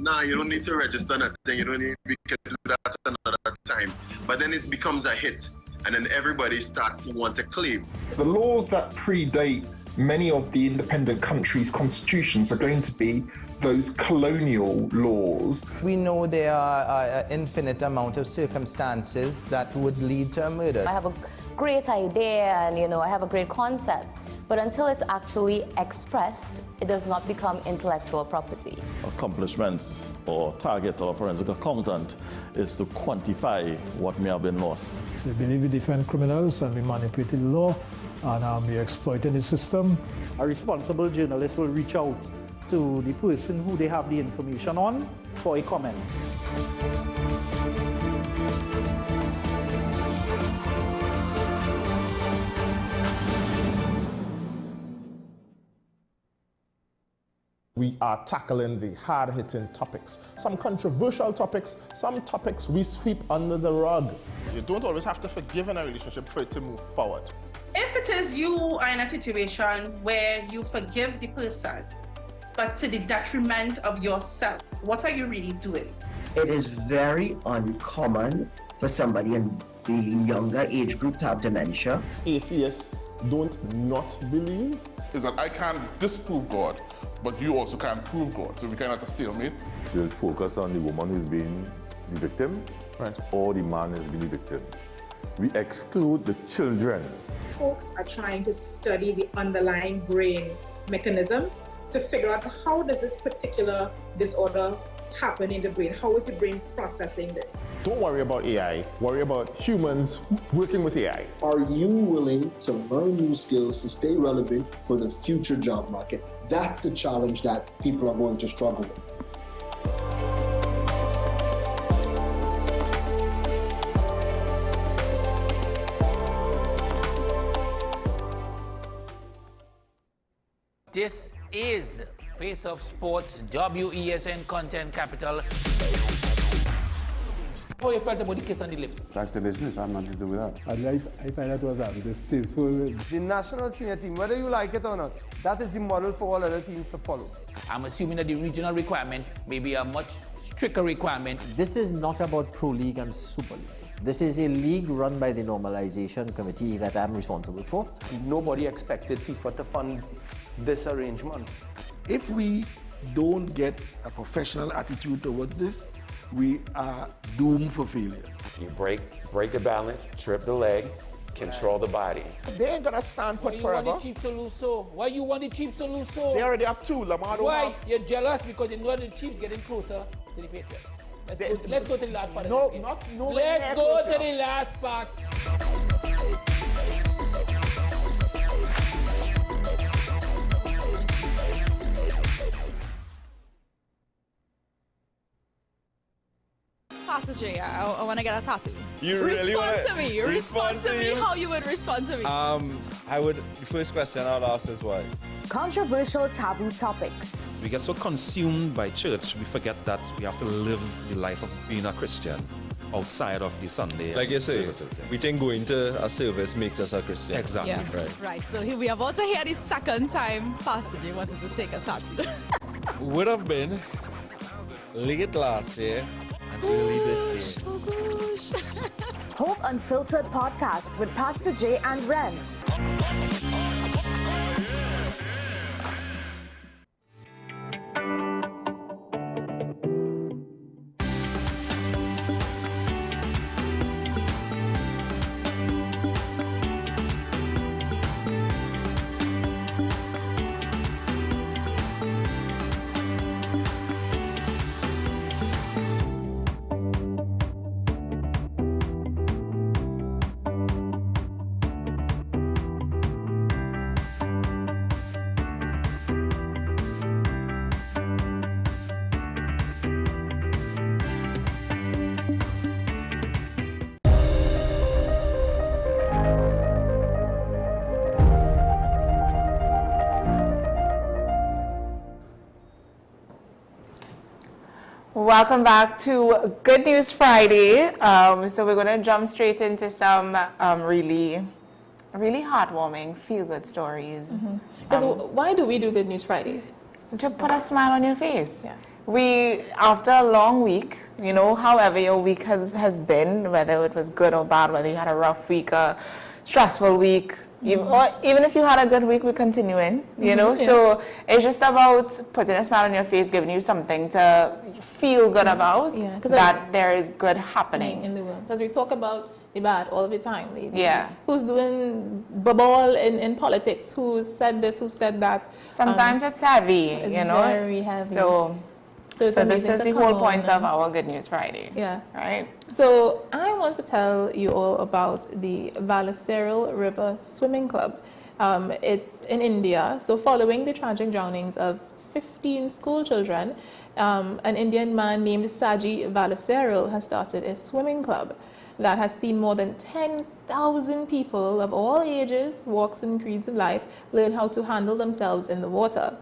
Now you don't need to register nothing. You don't need, we can do that another time. But then it becomes a hit, and then everybody starts to want to claim. The laws that predate many of the independent countries' constitutions are going to be those colonial laws. We know there are an infinite amount of circumstances that would lead to a murder. I have a great idea and I have a great concept, but until it's actually expressed, it does not become intellectual property. Accomplishments or targets of a forensic accountant is to quantify what may have been lost. They believe we defend criminals and we manipulated the law and we exploiting the system. A responsible journalist will reach out to the person who they have the information on for a comment. We are tackling the hard-hitting topics, some controversial topics, some topics we sweep under the rug. You don't always have to forgive in a relationship for it to move forward. If it is you are in a situation where you forgive the person, but to the detriment of yourself, what are you really doing? It is very uncommon for somebody in the younger age group to have dementia. Atheists don't not believe. Is that I can't disprove God, but you also can't prove God, so we kind of at a stalemate. We'll focus on the woman who's being the victim, right, or the man is being the victim. We exclude the children. Folks are trying to study the underlying brain mechanism to figure out how does this particular disorder happen in the brain? How is the brain processing this? Don't worry about AI, worry about humans working with AI. Are you willing to learn new skills to stay relevant for the future job market? That's the challenge that people are going to struggle with. This is Face of Sports, WESN Content Capital. How you felt about the kiss on the lip? That's the business. I'm not to do with that. I find that was distasteful. The national senior team, whether you like it or not, that is the model for all other teams to follow. I'm assuming that the regional requirement may be a much stricter requirement. This is not about Pro League and Super League. This is a league run by the Normalization Committee that I'm responsible for. Nobody expected FIFA to fund this arrangement. If we don't get a professional attitude towards this, we are doomed for failure. You break a balance, trip the leg, control the body. They ain't gonna stand put forever. Why you want the Chiefs to lose so? Why you want the Chiefs to lose so? They already have two. Lamar don't Why? have. You're jealous because you know the Chiefs getting closer to the Patriots. Let's go to the last part. No, of the not no. Let's go to the last part. Pastor J, I want to get a tattoo. You really respond wanna to me. Respond to me how you would respond to me. The first question I'd ask is why? Controversial taboo topics. We get so consumed by church, we forget that we have to live the life of being a Christian outside of the Sunday. Like you say, services. we think going to a service makes us a Christian. Exactly. Yeah. Right. So here we are about to hear the second time Pastor J wanted to take a tattoo. Would have been late last year and early this year. Oh gosh. Hope Unfiltered podcast with Pastor J and Ren. Welcome back to Good News Friday. So we're going to jump straight into some really really heartwarming, feel-good stories. Because why do we do Good News Friday? To put a smile on your face. Yes. We, after a long week, you know, however your week has been, whether it was good or bad, whether you had a rough week, a stressful week, or even if you had a good week, we're continuing, you know. So it's just about putting a smile on your face, giving you something to feel good about, that there is good happening in the world. Because we talk about the bad all the time, lady. Yeah. Who's doing ball in politics? Who said this? Who said that? Sometimes it's heavy, it's you know. very heavy. So it's this is the whole point of our Good News Friday. Yeah. Right? So I want to tell you all about the Valleseral River Swimming Club. It's in India. So following the tragic drownings of 15 school children, an Indian man named Saji Valleseral has started a swimming club that has seen more than 10,000 people of all ages, walks and creeds of life learn how to handle themselves in the water.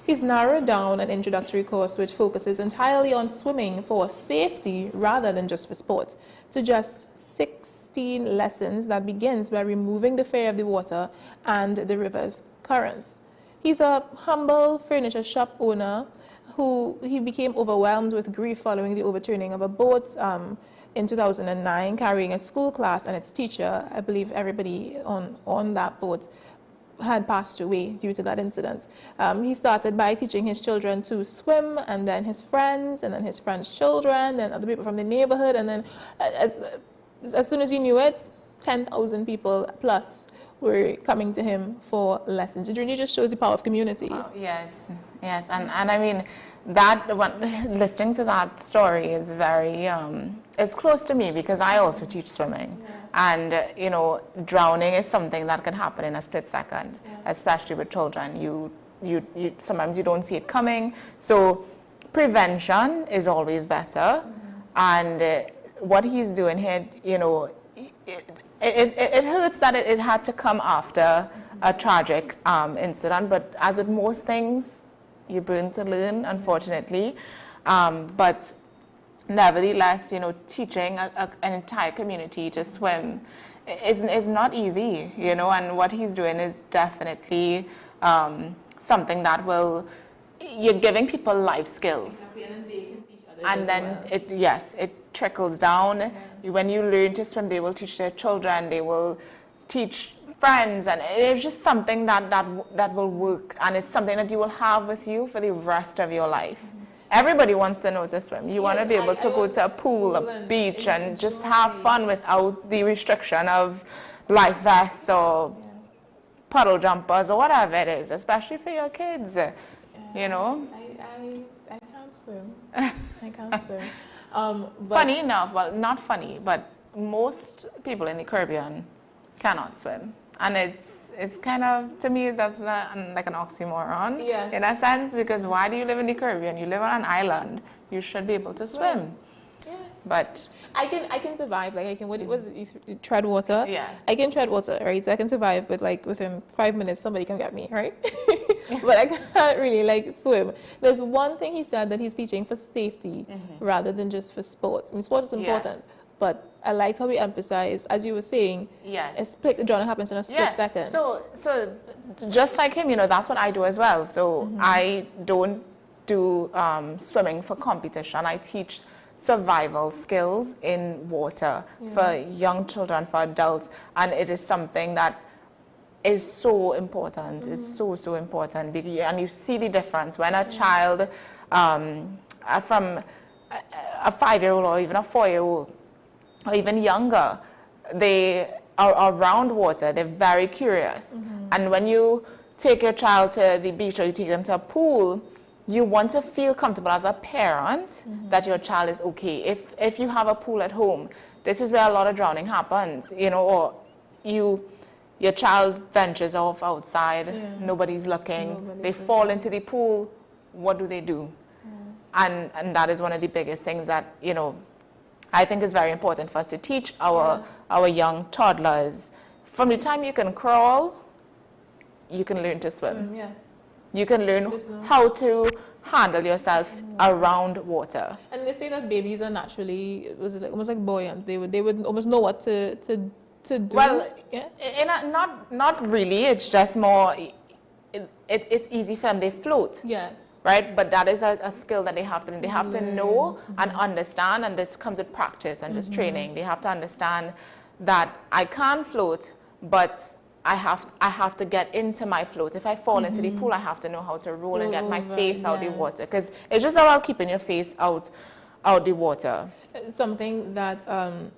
He's narrowed down an introductory course which focuses entirely on swimming for safety rather than just for sport, to just 16 lessons that begins by removing the fear of the water and the river's currents. He's a humble furniture shop owner who became overwhelmed with grief following the overturning of a boat in 2009, carrying a school class and its teacher. I believe everybody on that boat had passed away due to that incident. He started by teaching his children to swim, and then his friends, and then his friends' children, and other people from the neighborhood, and then as soon as you knew it, 10,000 people plus were coming to him for lessons. It really just shows the power of community. Yes, yes, and I mean, that one, listening to that story is very, it's close to me because I also teach swimming. And, you know, drowning is something that can happen in a split second, especially with children. You sometimes you don't see it coming. So prevention is always better. And what he's doing here, you know, it hurts that it had to come after a tragic incident. But as with most things, you burn to learn, unfortunately. But nevertheless, you know, teaching an entire community to swim is not easy, you know, and what he's doing is definitely something that you're giving people life skills. And then it trickles down. When you learn to swim, they will teach their children, they will teach friends, and it's just something that will work, and it's something that you will have with you for the rest of your life. Everybody wants to know to swim. You want to be able to go to a pool, a beach, and just have fun without the restriction of life vests or puddle jumpers or whatever it is, especially for your kids, you know. I can't swim. I can't swim. Funny enough, well, not funny, but most people in the Caribbean cannot swim. And it's kind of, to me, that's like an oxymoron in a sense, because why do you live in the Caribbean? You live on an island. You should be able to swim. Yeah. But I can survive. Like, I can, what was it, you tread water? Yeah. I can tread water, right? So I can survive, but like within 5 minutes, somebody can get me, right? But I can't really like swim. There's one thing he said that he's teaching for safety rather than just for sports. I mean, sports is important. But I liked how we emphasized, as you were saying, the drowning happens in a split second. So just like him, you know, that's what I do as well. So I don't do swimming for competition. I teach survival skills in water for young children, for adults, and it is something that is so important. It's so important, and you see the difference when a child from a 5-year-old or even a 4-year-old or even younger, they are around water, they're very curious. And when you take your child to the beach or you take them to a pool, you want to feel comfortable as a parent that your child is okay. If you have a pool at home, this is where a lot of drowning happens, you know, or your child ventures off outside, nobody's looking, they fall into the pool, what do? And that is one of the biggest things that, you know, I think is very important for us to teach our young toddlers. From the time you can crawl, you can learn to swim. You can learn how to handle yourself around water. And they say that babies are naturally, almost like buoyant. They would almost know what to to do? Well, not really. It's just more, it's easy for them. They float. Yes. Right? But that is a skill that they have to learn. They have to know and understand, and this comes with practice and just training. They have to understand that I can float, but I have to get into my float. If I fall into the pool, I have to know how to roll and get my face out the water, because it's just about keeping your face out the water. Something that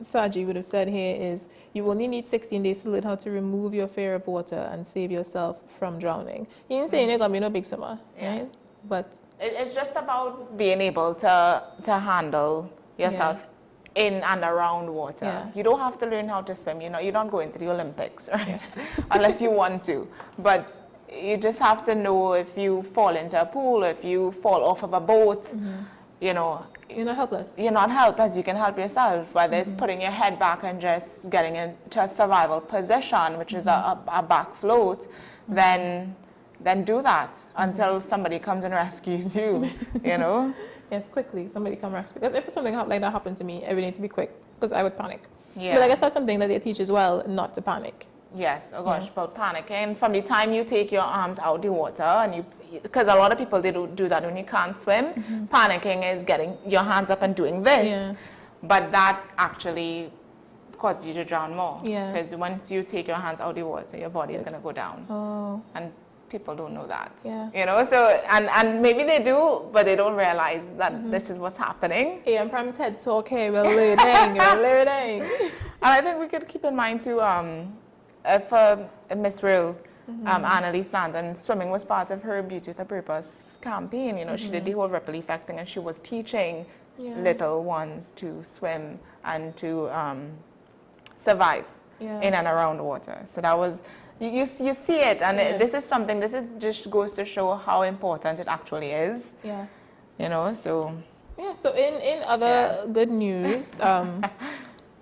Saji would have said here is you only need 16 days to learn how to remove your fear of water and save yourself from drowning. You didn't say you're going to be no big swimmer, right? But it's just about being able to handle yourself in and around water. Yeah. You don't have to learn how to swim. You don't go into the Olympics, right? Unless you want to. But you just have to know if you fall into a pool, if you fall off of a boat, you know. You're not helpless. You're not helpless. You can help yourself, whether it's putting your head back and just getting into a survival position, which is a back float, then do that until somebody comes and rescues you, you know? Yes, quickly, somebody come rescue. Because if something like that happened to me, I would need to be quick, because I would panic. Yeah. But I guess that's something that they teach as well, not to panic. Yes, oh gosh, but panicking, from the time you take your arms out the water, and because a lot of people, they do that when you can't swim, panicking is getting your hands up and doing this, but that actually causes you to drown more, because once you take your hands out the water, your body is going to go down, and people don't know that, you know, so, and maybe they do, but they don't realize that this is what's happening. Yeah, I'm from TED Talk here, we're learning. And I think we could keep in mind too, for Miss Real, Annalise Landon, swimming was part of her Beauty with a Purpose campaign. You know, she did the whole ripple effect thing, and she was teaching little ones to swim and to survive in and around water. So that was, you see it, and this just goes to show how important it actually is. Yeah. You know, so. Yeah, so in other good news,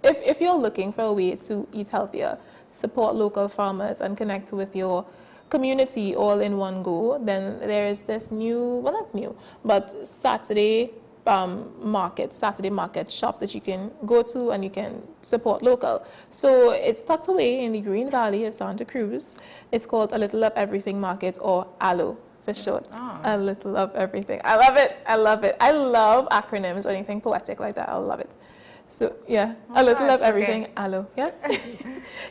if you're looking for a way to eat healthier, support local farmers, and connect with your community all in one go, then there is this new, well, not new, but Saturday market shop that you can go to and you can support local. So it's tucked away in the Green Valley of Santa Cruz. It's called A Little of Everything Market, or ALO for short. A Little of Everything. I love it. I love it. I love acronyms or anything poetic like that. I love it. So yeah, A Little of Everything, ALO, yeah?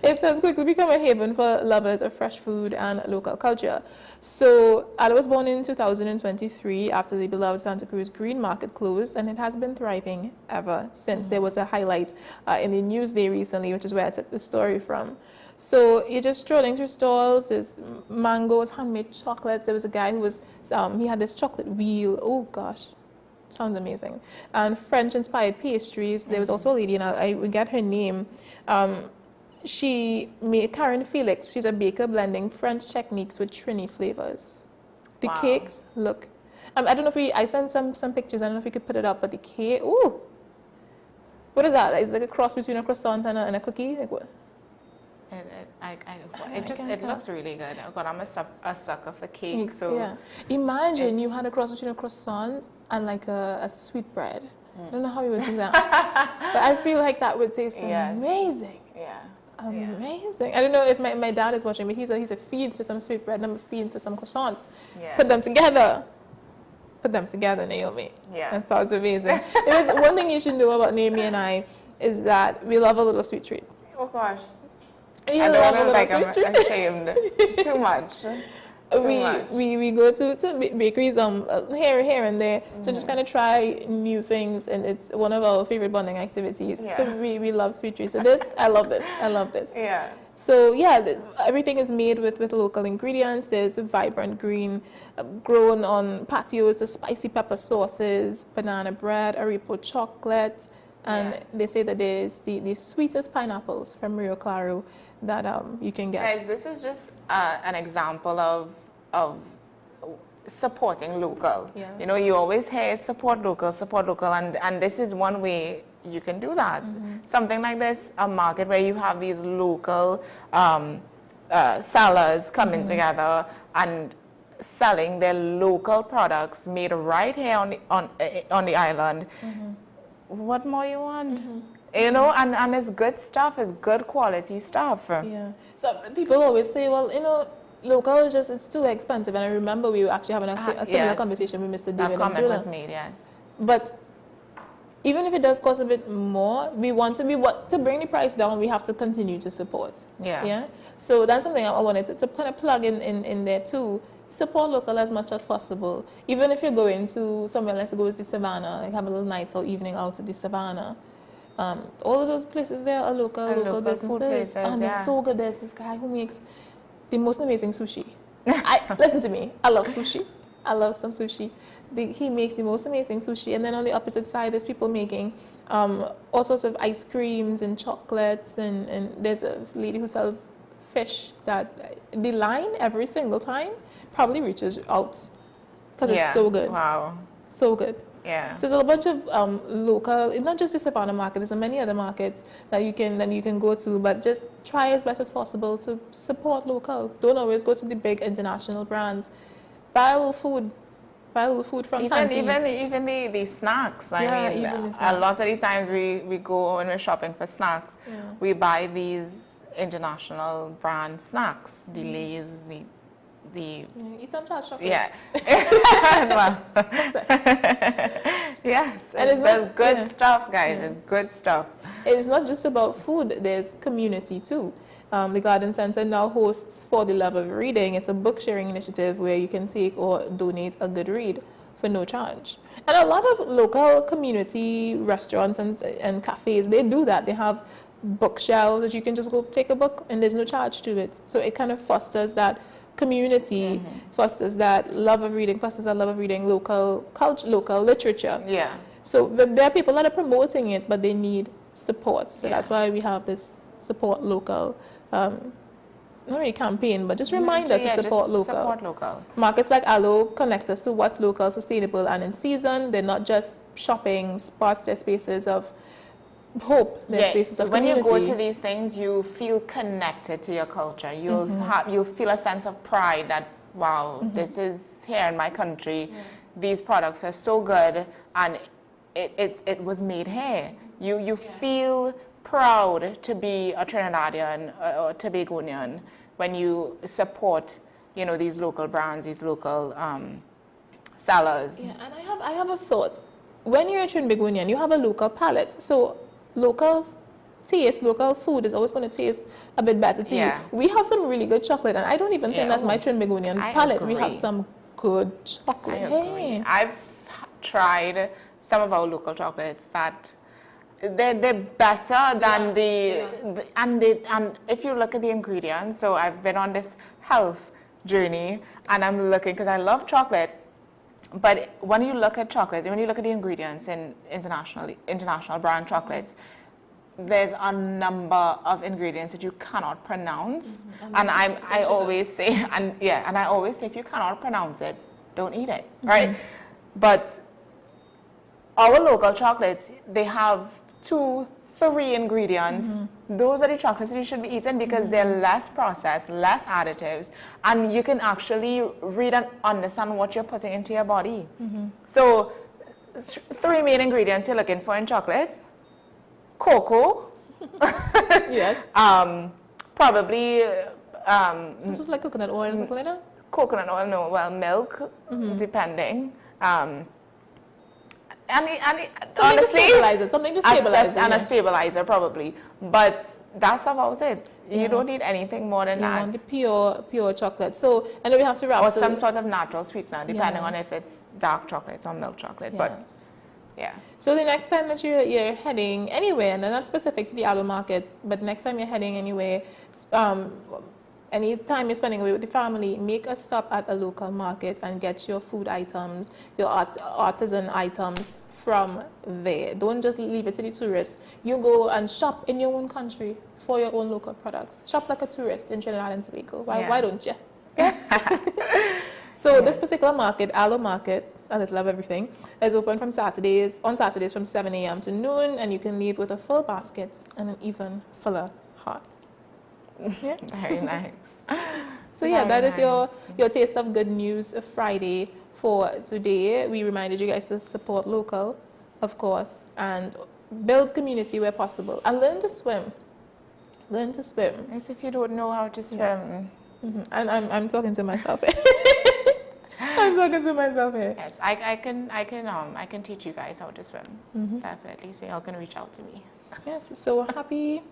It says quickly become a haven for lovers of fresh food and local culture. So ALO was born in 2023 after the beloved Santa Cruz Green Market closed, and it has been thriving ever since. There was a highlight in the Newsday recently, which is where I took the story from. So you're just strolling through stalls, there's mangoes, handmade chocolates. There was a guy who was, he had this chocolate wheel, oh gosh. Sounds amazing. And French-inspired pastries. There was also a lady, and I would get her name. She made Karen Felix. She's a baker blending French techniques with Trini flavors. The cakes look. I don't know if I sent some pictures. I don't know if we could put it up, but the cake. Ooh, what is that? Is it like a cross between a croissant and a cookie? Like what? It looks really good. God, I'm a sucker for cake. So yeah. Imagine you had a cross between a croissant and like a sweetbread. I don't know how you would do that, but I feel like that would taste amazing. Yeah. Amazing. I don't know if my dad is watching, but he's a fiend for some sweetbread, I'm a fiend for some croissants. Yeah. Put them together, Naomi. Yeah. That sounds amazing. It was one thing you should know about Naomi and I is that we love a little sweet treat. Oh gosh. I don't know, like I'm ashamed too much. We go to bakeries here and there to just kind of try new things, and it's one of our favorite bonding activities. So we love sweet treats. So I love this. Yeah. So yeah, everything is made with local ingredients. There's vibrant green grown on patios, the spicy pepper sauces, banana bread, arepa chocolate, and they say that there's the sweetest pineapples from Rio Claro that you can get. Guys, this is just an example of supporting local. Yes. You know, you always hear support local, and this is one way you can do that. Something like this, a market where you have these local sellers coming together and selling their local products made right here on the island. What more you want? You know, and it's good stuff, it's good quality stuff. Yeah. So people always say, well, you know, local is just, it's too expensive. And I remember we were actually having a similar conversation with Mr. David. That comment was made, yes. But even if it does cost a bit more, we want to to bring the price down, we have to continue to support. Yeah. Yeah. So that's something I wanted to kind of plug in there too. Support local as much as possible. Even if you're going to somewhere, let's go to the Savannah, like have a little night or evening out to the Savannah. All of those places there are local businesses. Food places, and they're so good. There's this guy who makes the most amazing sushi. Listen to me, I love sushi. I love some sushi. He makes the most amazing sushi. And then on the opposite side, there's people making all sorts of ice creams and chocolates. And there's a lady who sells fish that the line every single time probably reaches out because it's so good. Wow. So good. Yeah. So there's a bunch of local, not just the Savannah market, there's many other markets that you can go to, but just try as best as possible to support local. Don't always go to the big international brands. Buy a little food. Buy a little food from time to time. Even the snacks. I mean, even the snacks. a lot of the times we go when we're shopping for snacks, we buy these international brand snacks, the Lay's, the eat some chocolate. Yeah. Well, yes. And there's good stuff, guys. There's good stuff. It's not just about food. There's community too. The Garden Center now hosts For the Love of Reading. It's a book sharing initiative where you can take or donate a good read for no charge. And a lot of local community restaurants and cafes, they do that. They have bookshelves that you can just go take a book and there's no charge to it. So it kind of fosters that community, fosters that love of reading, local culture, local literature. Yeah. So there are people that are promoting it, but they need support. So that's why we have this support local, not really campaign, but just reminder to support local. Support local. Markets like Aloe connect us to what's local, sustainable, and in season. They're not just shopping spots, they're spaces of hope, they're spaces of community. When you go to these things, you feel connected to your culture. You'll feel a sense of pride that, wow, this is here in my country. These products are so good, and it was made here. You feel proud to be a Trinidadian or Tobagonian when you support, you know, these local brands, these local sellers. Yeah, and I have a thought. When you're a Trinbagonian, you have a local palate. So local taste, local food is always going to taste a bit better to you. We have some really good chocolate, and I don't even think that's my Trinbagonian palate. We have some good chocolate. I've tried some of our local chocolates that they're better than and if you look at the ingredients, so I've been on this health journey and I'm looking, because I love chocolate, but when you look at chocolate, when you look at the ingredients in international brand chocolates, there's a number of ingredients that you cannot pronounce, and I always say, if you cannot pronounce it, don't eat it, right? But our local chocolates, they have 2, 3 ingredients. Those are the chocolates that you should be eating because they're less processed, less additives, and you can actually read and understand what you're putting into your body. So 3 main ingredients you're looking for in chocolate: cocoa, yes, probably so it's like coconut oil, something like that? Coconut oil, no, well, milk, depending. Something to stabilize it. And a stabilizer, probably. But that's about it. You don't need anything more than that. You want the pure chocolate. So, and then we have to wrap. Or some sort of natural sweetener, depending on if it's dark chocolate or milk chocolate. But, yeah. So the next time that you're heading anywhere, and not specific to the Aloe market, but next time you're heading anywhere, any time you're spending away with the family, make a stop at a local market and get your food items, your artisan items from there. Don't just leave it to the tourists. You go and shop in your own country for your own local products. Shop like a tourist in Trinidad and Tobago. Why don't you? So this particular market, Aloe Market, A Little of Everything, is open on Saturdays from 7 a.m. to noon, and you can leave with a full basket and an even fuller heart. Yeah. Very nice. So yeah, that is your Taste of Good News Friday for today. We reminded you guys to support local, of course, and build community where possible, and learn to swim. Learn to swim. As if you don't know how to swim. Yeah. And I'm talking to myself. I'm talking to myself here. Yes, I can teach you guys how to swim. Definitely. So y'all can reach out to me. Yes. So happy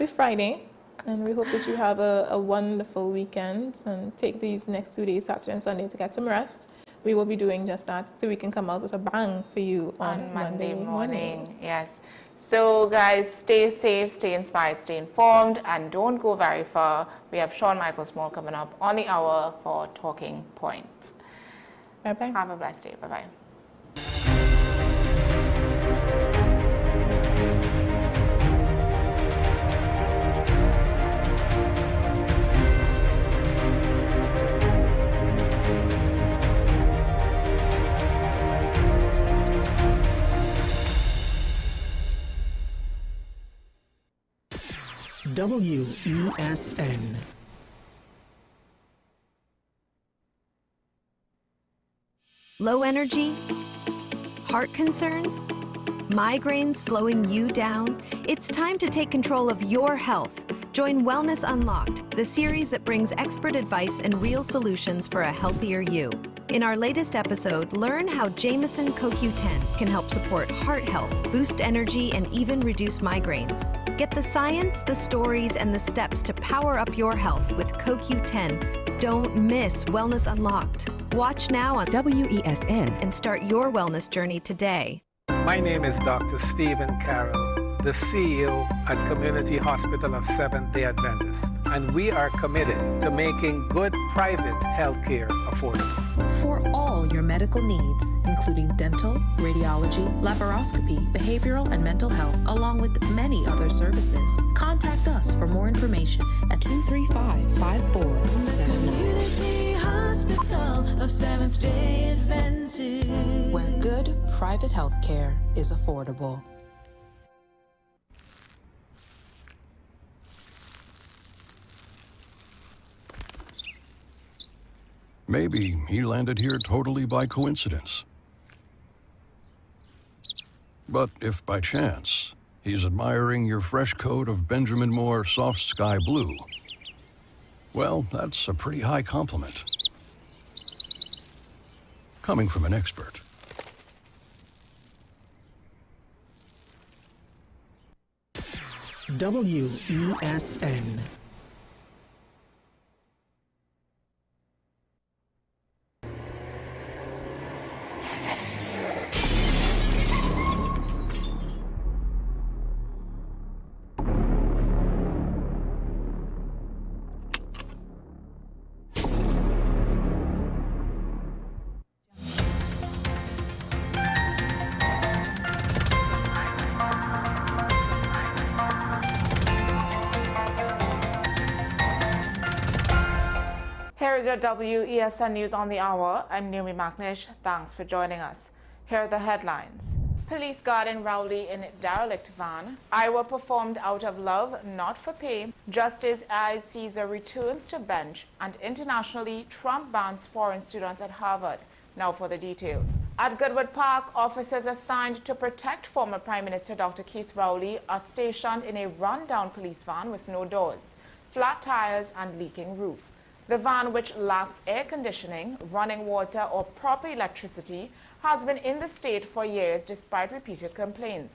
Friday, and we hope that you have a wonderful weekend and take these next 2 days, Saturday and Sunday, to get some rest. We will be doing just that, so we can come out with a bang for you on Monday morning. Yes. So guys, stay safe, stay inspired, stay informed, and don't go very far. We have Sean Michael Small coming up on the hour for Talking Points. Bye-bye. Have a blessed day. Bye-bye. WESN. Low energy? Heart concerns? Migraines slowing you down? It's time to take control of your health. Join Wellness Unlocked, the series that brings expert advice and real solutions for a healthier you. In our latest episode, learn how Jameson CoQ10 can help support heart health, boost energy, and even reduce migraines. Get the science, the stories, and the steps to power up your health with CoQ10. Don't miss Wellness Unlocked. Watch now on WESN and start your wellness journey today. My name is Dr. Stephen Carroll, the CEO at Community Hospital of Seventh-day Adventist, and we are committed to making good private healthcare affordable. For all your medical needs, including dental, radiology, laparoscopy, behavioral and mental health, along with many other services, contact us for more information at 235-5479. Community Hospital of Seventh-day Adventist, where good private health care is affordable. Maybe he landed here totally by coincidence. But if by chance he's admiring your fresh coat of Benjamin Moore soft sky blue, well, that's a pretty high compliment. Coming from an expert. WESN. Here is your WESN News on the Hour. I'm Naomi McNish. Thanks for joining us. Here are the headlines. Police guard in Rowley in derelict van. Iowa performed out of love, not for pay. Justice I. Caesar returns to bench. And internationally, Trump bans foreign students at Harvard. Now for the details. At Goodwood Park, officers assigned to protect former Prime Minister Dr. Keith Rowley are stationed in a run-down police van with no doors, flat tires and leaking roof. The van, which lacks air conditioning, running water or proper electricity, has been in the state for years despite repeated complaints.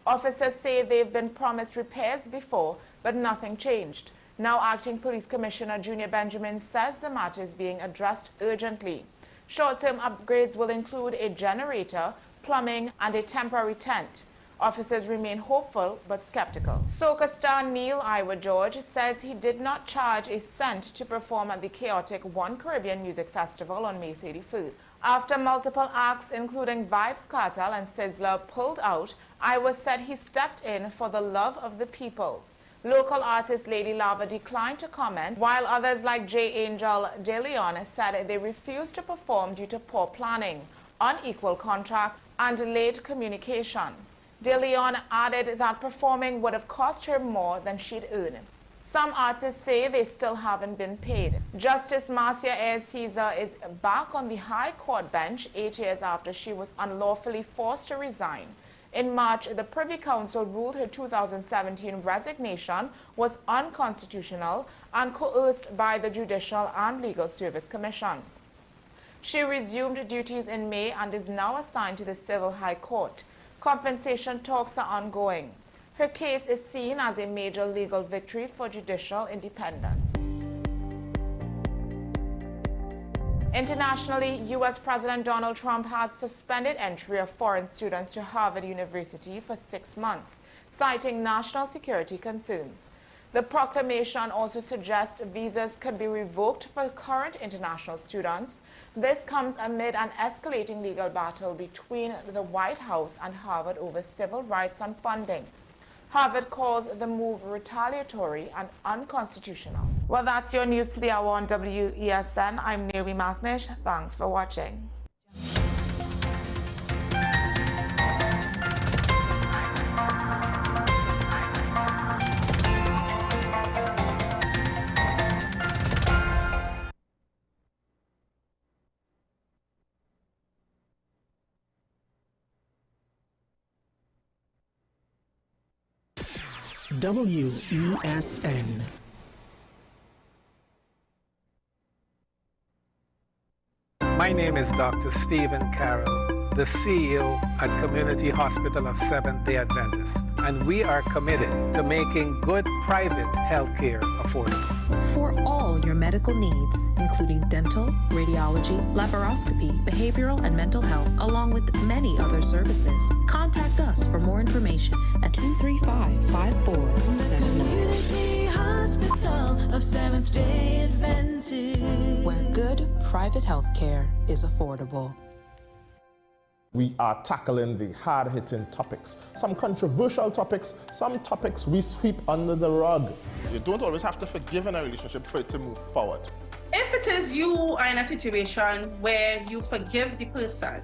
Officers say they've been promised repairs before, but nothing changed. Now Acting Police Commissioner Junior Benjamin says the matter is being addressed urgently. Short-term upgrades will include a generator, plumbing, and a temporary tent. Officers remain hopeful but skeptical. Soca star Neil Iwer George says he did not charge a cent to perform at the chaotic One Caribbean Music Festival on May 31st. After multiple acts, including Vibes Cartel and Sizzler, pulled out, Iwer said he stepped in for the love of the people. Local artist Lady Lava declined to comment, while others like J. Angel De Leon said they refused to perform due to poor planning, unequal contracts, and delayed communication. De Leon added that performing would have cost her more than she'd earned. Some artists say they still haven't been paid. Justice Marcia Ayres Caesar is back on the High Court bench 8 years after she was unlawfully forced to resign. In March, the Privy Council ruled her 2017 resignation was unconstitutional and coerced by the Judicial and Legal Service Commission. She resumed duties in May and is now assigned to the Civil High Court. Compensation talks are ongoing. Her case is seen as a major legal victory for judicial independence. Internationally, U.S. President Donald Trump has suspended entry of foreign students to Harvard University for 6 months, citing national security concerns. The proclamation also suggests visas could be revoked for current international students. This comes amid an escalating legal battle between the White House and Harvard over civil rights and funding. Harvard calls the move retaliatory and unconstitutional. Well, that's your news to the hour on WESN. I'm Naomi Macnish. Thanks for watching. WESN. My name is Dr. Stephen Carroll, the CEO at Community Hospital of Seventh-day Adventist, and we are committed to making good private health care affordable. For all your medical needs, including dental, radiology, laparoscopy, behavioral and mental health, along with many other services, contact us for more information at 235-5479. Community Hospital of Seventh-day Adventist, where good private health care is affordable. We are tackling the hard-hitting topics, some controversial topics, some topics we sweep under the rug. You don't always have to forgive in a relationship for it to move forward. If it is you are in a situation where you forgive the person,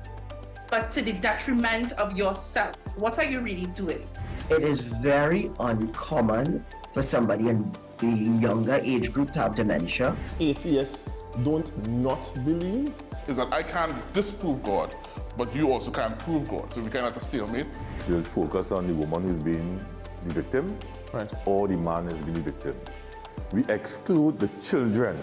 but to the detriment of yourself, what are you really doing? It is very uncommon for somebody in the younger age group to have dementia. Atheists don't not believe. Is that I can't disprove God, but you also can't prove God, so we kind of at a stalemate. We'll focus on the woman who's been the victim, right, or the man has been the victim. We exclude the children.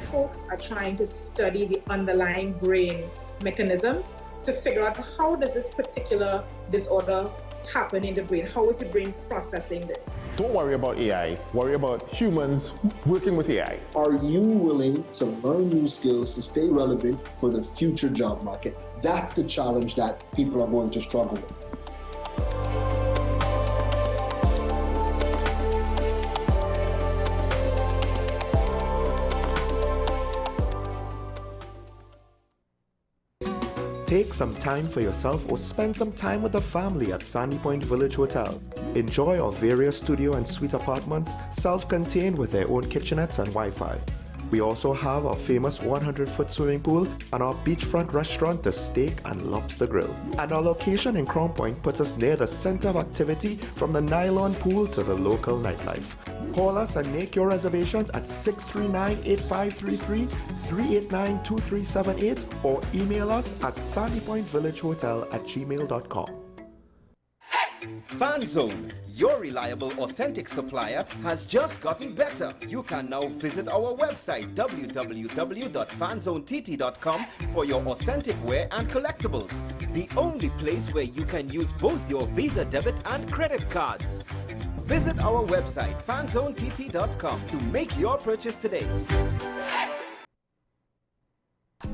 Folks are trying to study the underlying brain mechanism to figure out how does this particular disorder happen in the brain? How is the brain processing this? Don't worry about AI, worry about humans working with AI. Are you willing to learn new skills to stay relevant for the future job market? That's the challenge that people are going to struggle with. Take some time for yourself or spend some time with the family at Sandy Point Village Hotel. Enjoy our various studio and suite apartments, self-contained with their own kitchenettes and Wi-Fi. We also have our famous 100-foot swimming pool and our beachfront restaurant, The Steak and Lobster Grill. And our location in Crown Point puts us near the center of activity from the nylon pool to the local nightlife. Call us and make your reservations at 639-8533, 389-2378 or email us at sandypointvillagehotel@gmail.com. FanZone, your reliable, authentic supplier, has just gotten better. You can now visit our website www.fanzonett.com for your authentic wear and collectibles. The only place where you can use both your Visa debit and credit cards. Visit our website fanzonett.com to make your purchase today.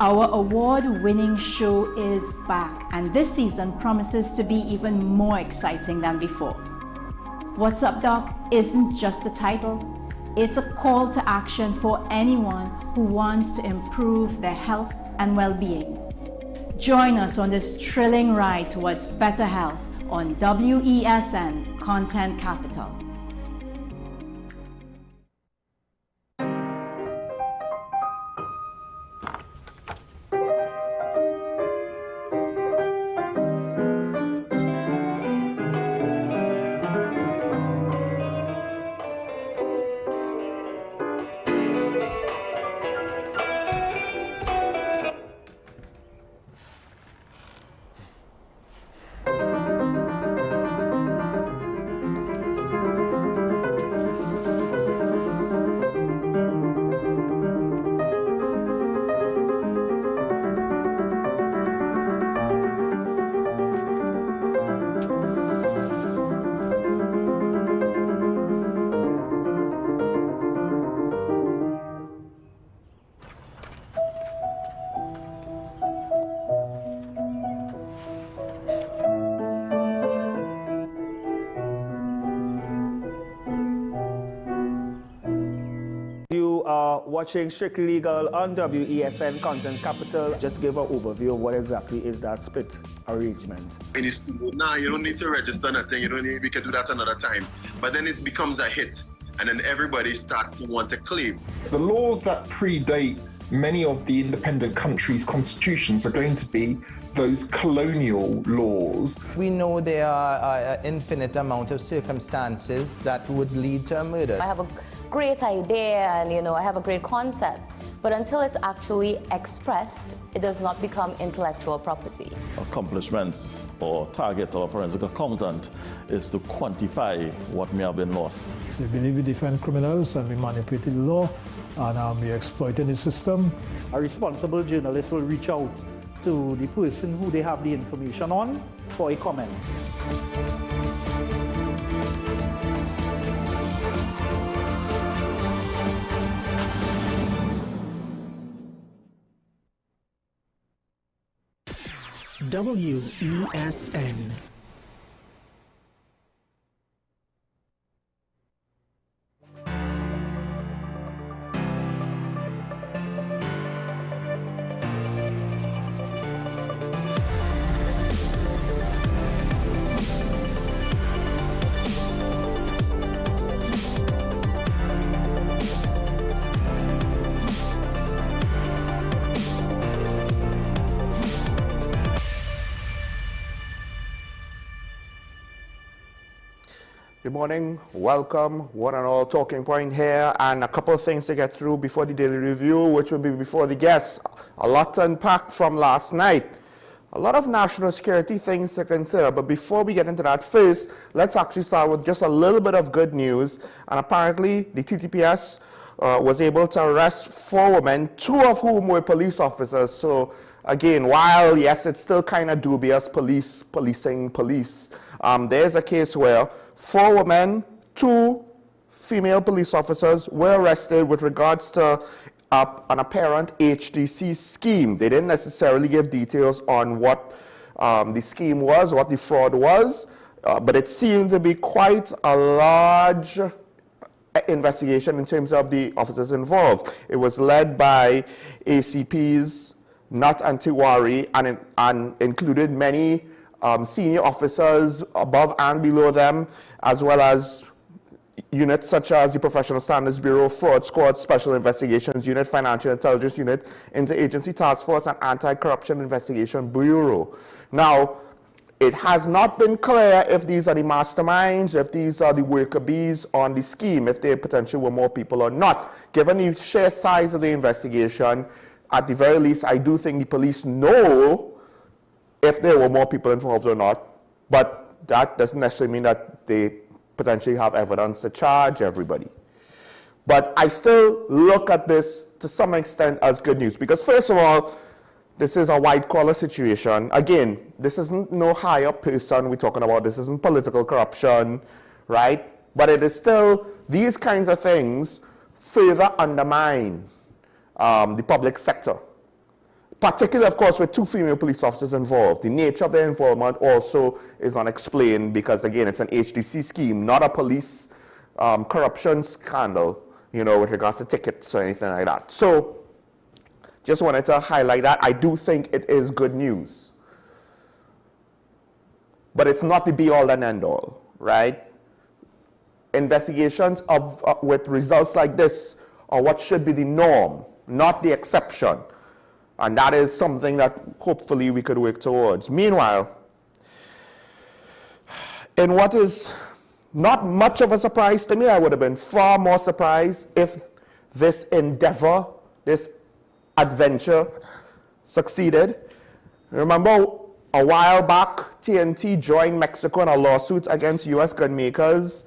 Our award-winning show is back, and this season promises to be even more exciting than before. What's Up, Doc isn't just a title, it's a call to action for anyone who wants to improve their health and well-being. Join us on this thrilling ride towards better health on WESN Content Capital. watching Strictly Legal on WESN Content Capital. Just give an overview of what exactly is that split arrangement. Nah, you don't need to register nothing. We can do that another time. But then it becomes a hit, and then everybody starts to want to claim. The laws that predate many of the independent countries' constitutions are going to be those colonial laws. We know there are an infinite amount of circumstances that would lead to a murder. I have a great idea and I have a great concept, but until it's actually expressed, it does not become intellectual property. Accomplishments or targets of a forensic accountant is to quantify what may have been lost. We believe with different criminals and we manipulated the law and we exploited the system. A responsible journalist will reach out to the person who they have the information on for a comment. WESN. Good morning, welcome, one and all talking point here, and a couple of things to get through before the daily review, which will be before the guests. A lot to unpack from last night. A lot of national security things to consider, but before we get into that, first, let's actually start with just a little bit of good news. And apparently, the TTPS was able to arrest 4 women, 2 of whom were police officers. So again, while yes, it's still kind of dubious, policing police, there's a case where 4 women, 2 female police officers were arrested with regards to an apparent HDC scheme. They didn't necessarily give details on what the scheme was, what the fraud was, but it seemed to be quite a large investigation in terms of the officers involved. It was led by ACPs Nut and Tiwari and included many senior officers above and below them, as well as units such as the Professional Standards Bureau, Fraud Squad, Special Investigations Unit, Financial Intelligence Unit, Interagency Task Force, and Anti-Corruption Investigation Bureau. Now, it has not been clear if these are the masterminds, if these are the worker bees on the scheme, if there potentially were more people or not. Given the sheer size of the investigation, at the very least, I do think the police know if there were more people involved or not, but that doesn't necessarily mean that they potentially have evidence to charge everybody. But I still look at this to some extent as good news, because first of all, this is a white-collar situation. Again, this isn't no higher person we're talking about. This isn't political corruption, right? But it is still, these kinds of things further undermine the public sector. Particularly, of course, with 2 female police officers involved. The nature of their involvement also is unexplained because, again, it's an HDC scheme, not a police corruption scandal, with regards to tickets or anything like that. So, just wanted to highlight that. I do think it is good news. But it's not the be-all and end-all, right? Investigations with results like this are what should be the norm, not the exception. And that is something that hopefully we could work towards. Meanwhile, in what is not much of a surprise to me, I would have been far more surprised if this endeavor, this adventure succeeded. Remember, a while back, TNT joined Mexico in a lawsuit against U.S. gun makers,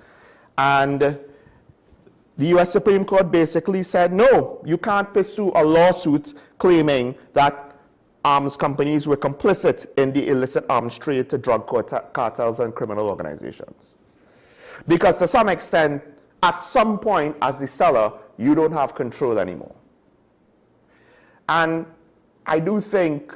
and the U.S. Supreme Court basically said, no, you can't pursue a lawsuit claiming that arms companies were complicit in the illicit arms trade to drug cartels and criminal organizations. Because to some extent, at some point as the seller, you don't have control anymore. And I do think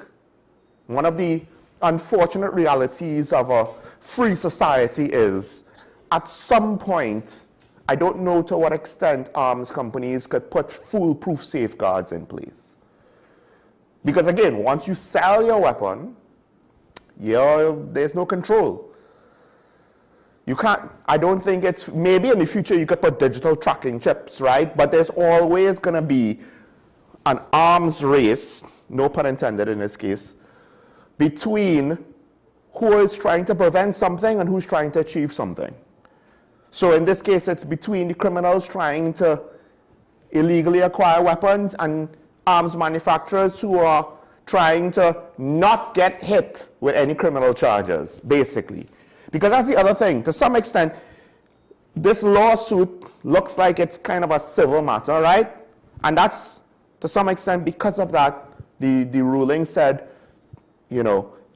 one of the unfortunate realities of a free society is, at some point, I don't know to what extent arms companies could put foolproof safeguards in place. Because again, once you sell your weapon, there's no control. You can't, I don't think it's, maybe in the future you could put digital tracking chips, right? But there's always going to be an arms race, no pun intended in this case, between who is trying to prevent something and who's trying to achieve something. So in this case, it's between the criminals trying to illegally acquire weapons and arms manufacturers who are trying to not get hit with any criminal charges, basically. Because that's the other thing. To some extent, this lawsuit looks like it's kind of a civil matter, right? And that's, to some extent, because of that, the ruling said,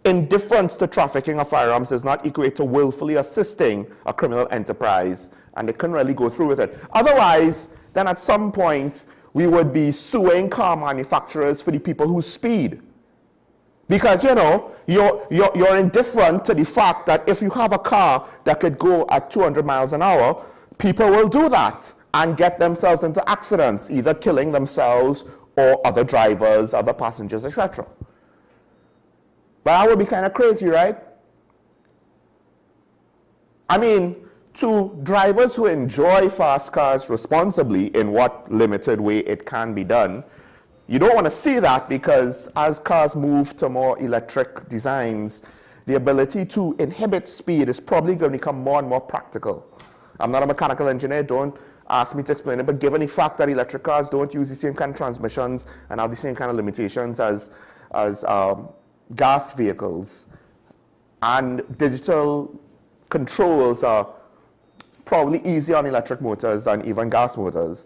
indifference to trafficking of firearms does not equate to willfully assisting a criminal enterprise, and they couldn't really go through with it. Otherwise, then at some point, we would be suing car manufacturers for the people who speed. Because, you're indifferent to the fact that if you have a car that could go at 200 miles an hour, people will do that and get themselves into accidents, either killing themselves or other drivers, other passengers, etc. But that would be kind of crazy, right? I mean, to drivers who enjoy fast cars responsibly in what limited way it can be done, you don't want to see that, because as cars move to more electric designs, the ability to inhibit speed is probably going to become more and more practical. I'm not a mechanical engineer, don't ask me to explain it, but given the fact that electric cars don't use the same kind of transmissions and have the same kind of limitations as gas vehicles, and digital controls are probably easier on electric motors than even gas motors.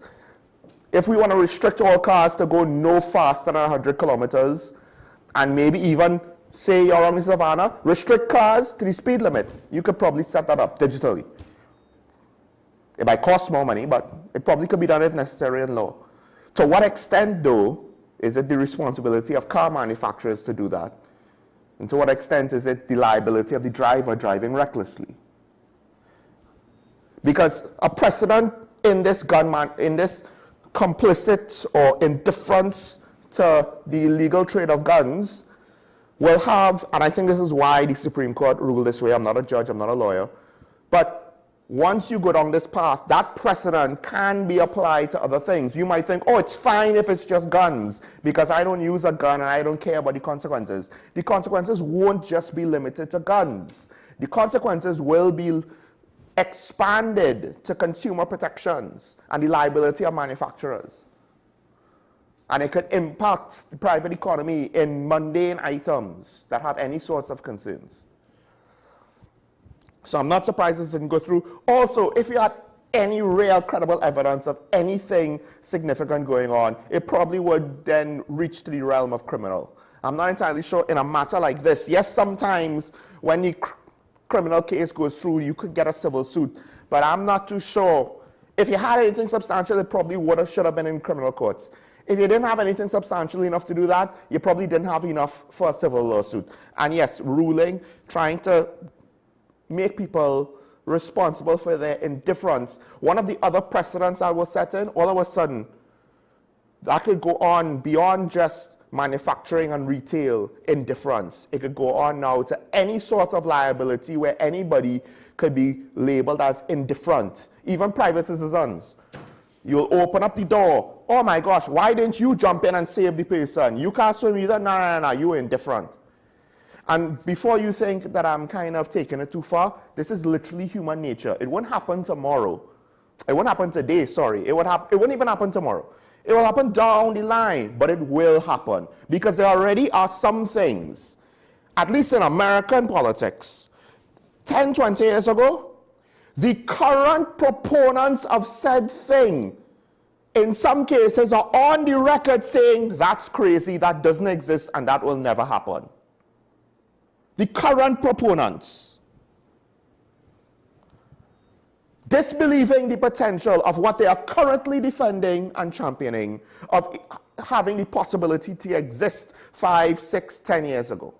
If we want to restrict all cars to go no faster than 100 kilometers, and maybe even, say you're on the Savannah, restrict cars to the speed limit, you could probably set that up digitally. It might cost more money, but it probably could be done if necessary in law. To what extent, though, is it the responsibility of car manufacturers to do that? And to what extent is it the liability of the driver driving recklessly? Because a precedent in this complicit or indifference to the illegal trade of guns will have, and I think this is why the Supreme Court ruled this way. I'm not a judge, I'm not a lawyer. But once you go down this path, that precedent can be applied to other things. You might think, oh, it's fine if it's just guns, because I don't use a gun and I don't care about the consequences. The consequences won't just be limited to guns. The consequences will be expanded to consumer protections and the liability of manufacturers. And it could impact the private economy in mundane items that have any sorts of concerns. So I'm not surprised this didn't go through. Also, if you had any real credible evidence of anything significant going on, it probably would then reach to the realm of criminal. I'm not entirely sure in a matter like this. Yes, sometimes when the criminal case goes through, you could get a civil suit, but I'm not too sure. If you had anything substantial, it probably should have been in criminal courts. If you didn't have anything substantial enough to do that, you probably didn't have enough for a civil lawsuit. And yes, ruling, trying to make people responsible for their indifference. One of the other precedents that was set in, all of a sudden, that could go on beyond just manufacturing and retail indifference. It could go on now to any sort of liability where anybody could be labeled as indifferent, even private citizens. You'll open up the door. Oh my gosh, why didn't you jump in and save the person? You can't swim either. No, you're indifferent. And before you think that I'm kind of taking it too far, this is literally human nature. It won't happen tomorrow. It won't happen today, sorry. It won't even happen tomorrow. It will happen down the line, but it will happen. Because there already are some things, at least in American politics, 10, 20 years ago, the current proponents of said thing, in some cases, are on the record saying, that's crazy, that doesn't exist, and that will never happen. The current proponents, disbelieving the potential of what they are currently defending and championing, of having the possibility to exist 5, 6, 10 years ago.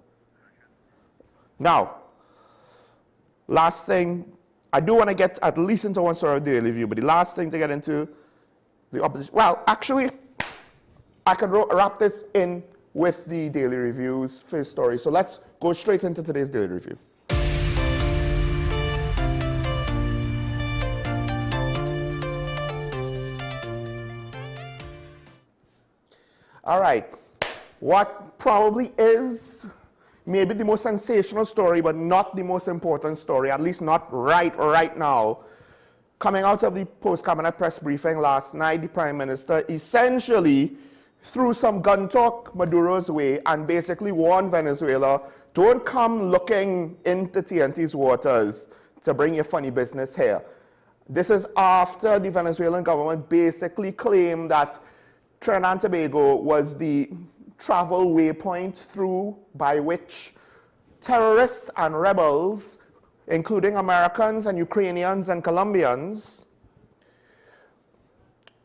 Now, last thing I do want to get at least into one story of the daily review, but the last thing to get into the opposition. Well, actually, I could wrap this in with the daily review's first story. So let's go straight into today's daily review. All right, what probably is maybe the most sensational story, but not the most important story, at least not right now. Coming out of the post-cabinet press briefing last night, the Prime Minister essentially threw some gun talk Maduro's way and basically warned Venezuela, don't come looking into TNT's waters to bring your funny business here. This is after the Venezuelan government basically claimed that Trinidad and Tobago was the travel waypoint through by which terrorists and rebels, including Americans and Ukrainians and Colombians,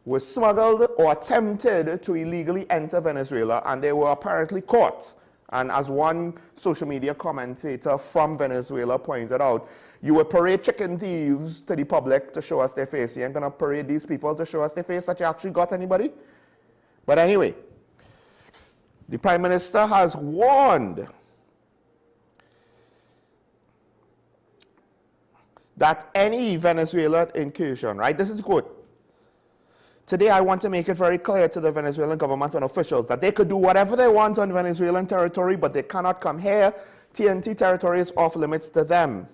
were smuggled or attempted to illegally enter Venezuela, and they were apparently caught. And as one social media commentator from Venezuela pointed out, you would parade chicken thieves to the public to show us their face. You ain't gonna parade these people to show us their face that you actually got anybody? But anyway, the Prime Minister has warned that any Venezuelan incursion, right? This is the quote. Today, I want to make it very clear to the Venezuelan government and officials that they could do whatever they want on Venezuelan territory, but they cannot come here. TNT territory is off limits to them.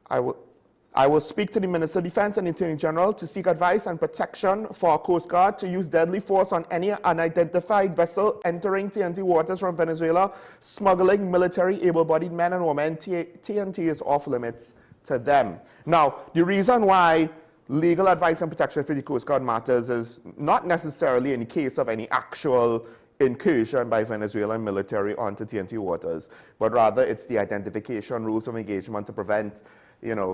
I will speak to the Minister of Defense and Attorney General to seek advice and protection for our Coast Guard to use deadly force on any unidentified vessel entering TNT waters from Venezuela, smuggling military able-bodied men and women. TNT is off limits to them. Now, the reason why legal advice and protection for the Coast Guard matters is not necessarily in the case of any actual incursion by Venezuelan military onto TNT waters, but rather it's the identification rules of engagement to prevent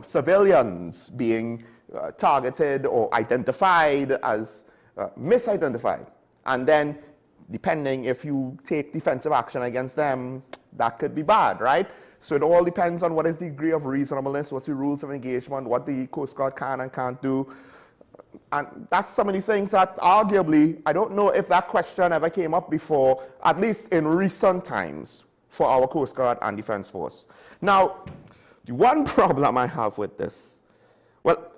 civilians being targeted or identified as misidentified. And then, depending if you take defensive action against them, that could be bad, right? So it all depends on what is the degree of reasonableness, what's the rules of engagement, what the Coast Guard can and can't do. And that's some of the things that arguably, I don't know if that question ever came up before, at least in recent times, for our Coast Guard and Defense Force. Now, the one problem I have with this, well,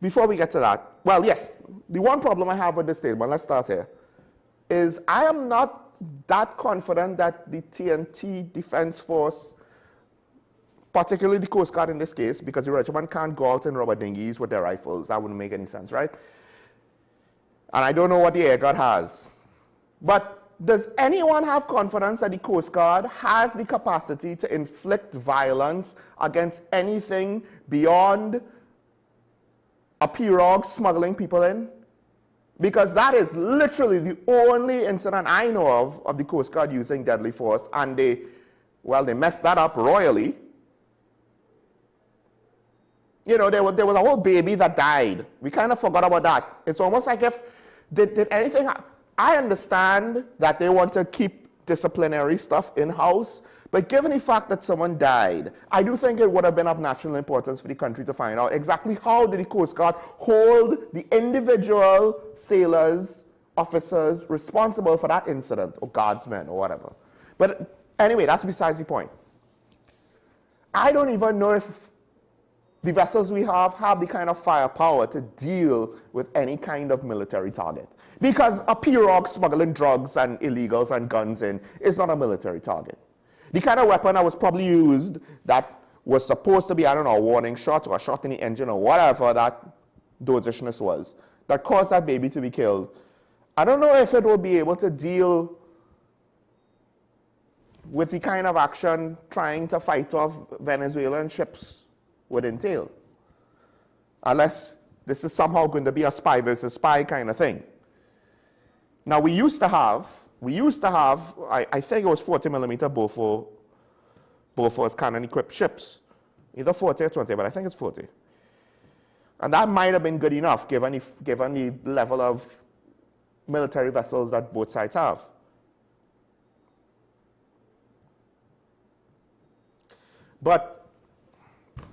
before we get to that, well, yes, the one problem I have with this statement, let's start here, is I am not that confident that the TNT Defense Force, particularly the Coast Guard in this case, because the regiment can't go out in rubber dinghies with their rifles. That wouldn't make any sense, right? And I don't know what the Air Guard has. But does anyone have confidence that the Coast Guard has the capacity to inflict violence against anything beyond a pirogue smuggling people in? Because that is literally the only incident I know of the Coast Guard using deadly force, and they messed that up royally. There was a whole baby that died. We kind of forgot about that. It's almost like if, did anything happen? I understand that they want to keep disciplinary stuff in-house, but given the fact that someone died, I do think it would have been of national importance for the country to find out exactly how did the Coast Guard hold the individual sailors, officers responsible for that incident, or guardsmen, or whatever. But anyway, that's besides the point. I don't even know if the vessels we have the kind of firepower to deal with any kind of military target. Because a pirogue smuggling drugs and illegals and guns in is not a military target. The kind of weapon that was probably used that was supposed to be, I don't know, a warning shot or a shot in the engine or whatever that dosishness was, that caused that baby to be killed. I don't know if it will be able to deal with the kind of action trying to fight off Venezuelan ships would entail. Unless this is somehow going to be a spy versus spy kind of thing. Now, we used to have, I think it was 40mm Bofors cannon-equipped ships. Either 40 or 20, but I think it's 40. And that might have been good enough, given the level of military vessels that both sides have. But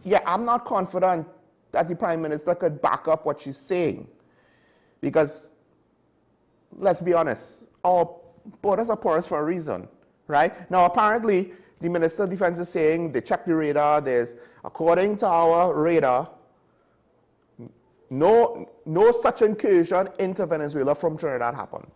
yeah, I'm not confident that the Prime Minister could back up what she's saying. Because, let's be honest, our borders are porous for a reason, right? Now, apparently, the Minister of Defense is saying they checked the radar. There's, according to our radar, no such incursion into Venezuela from Trinidad happened.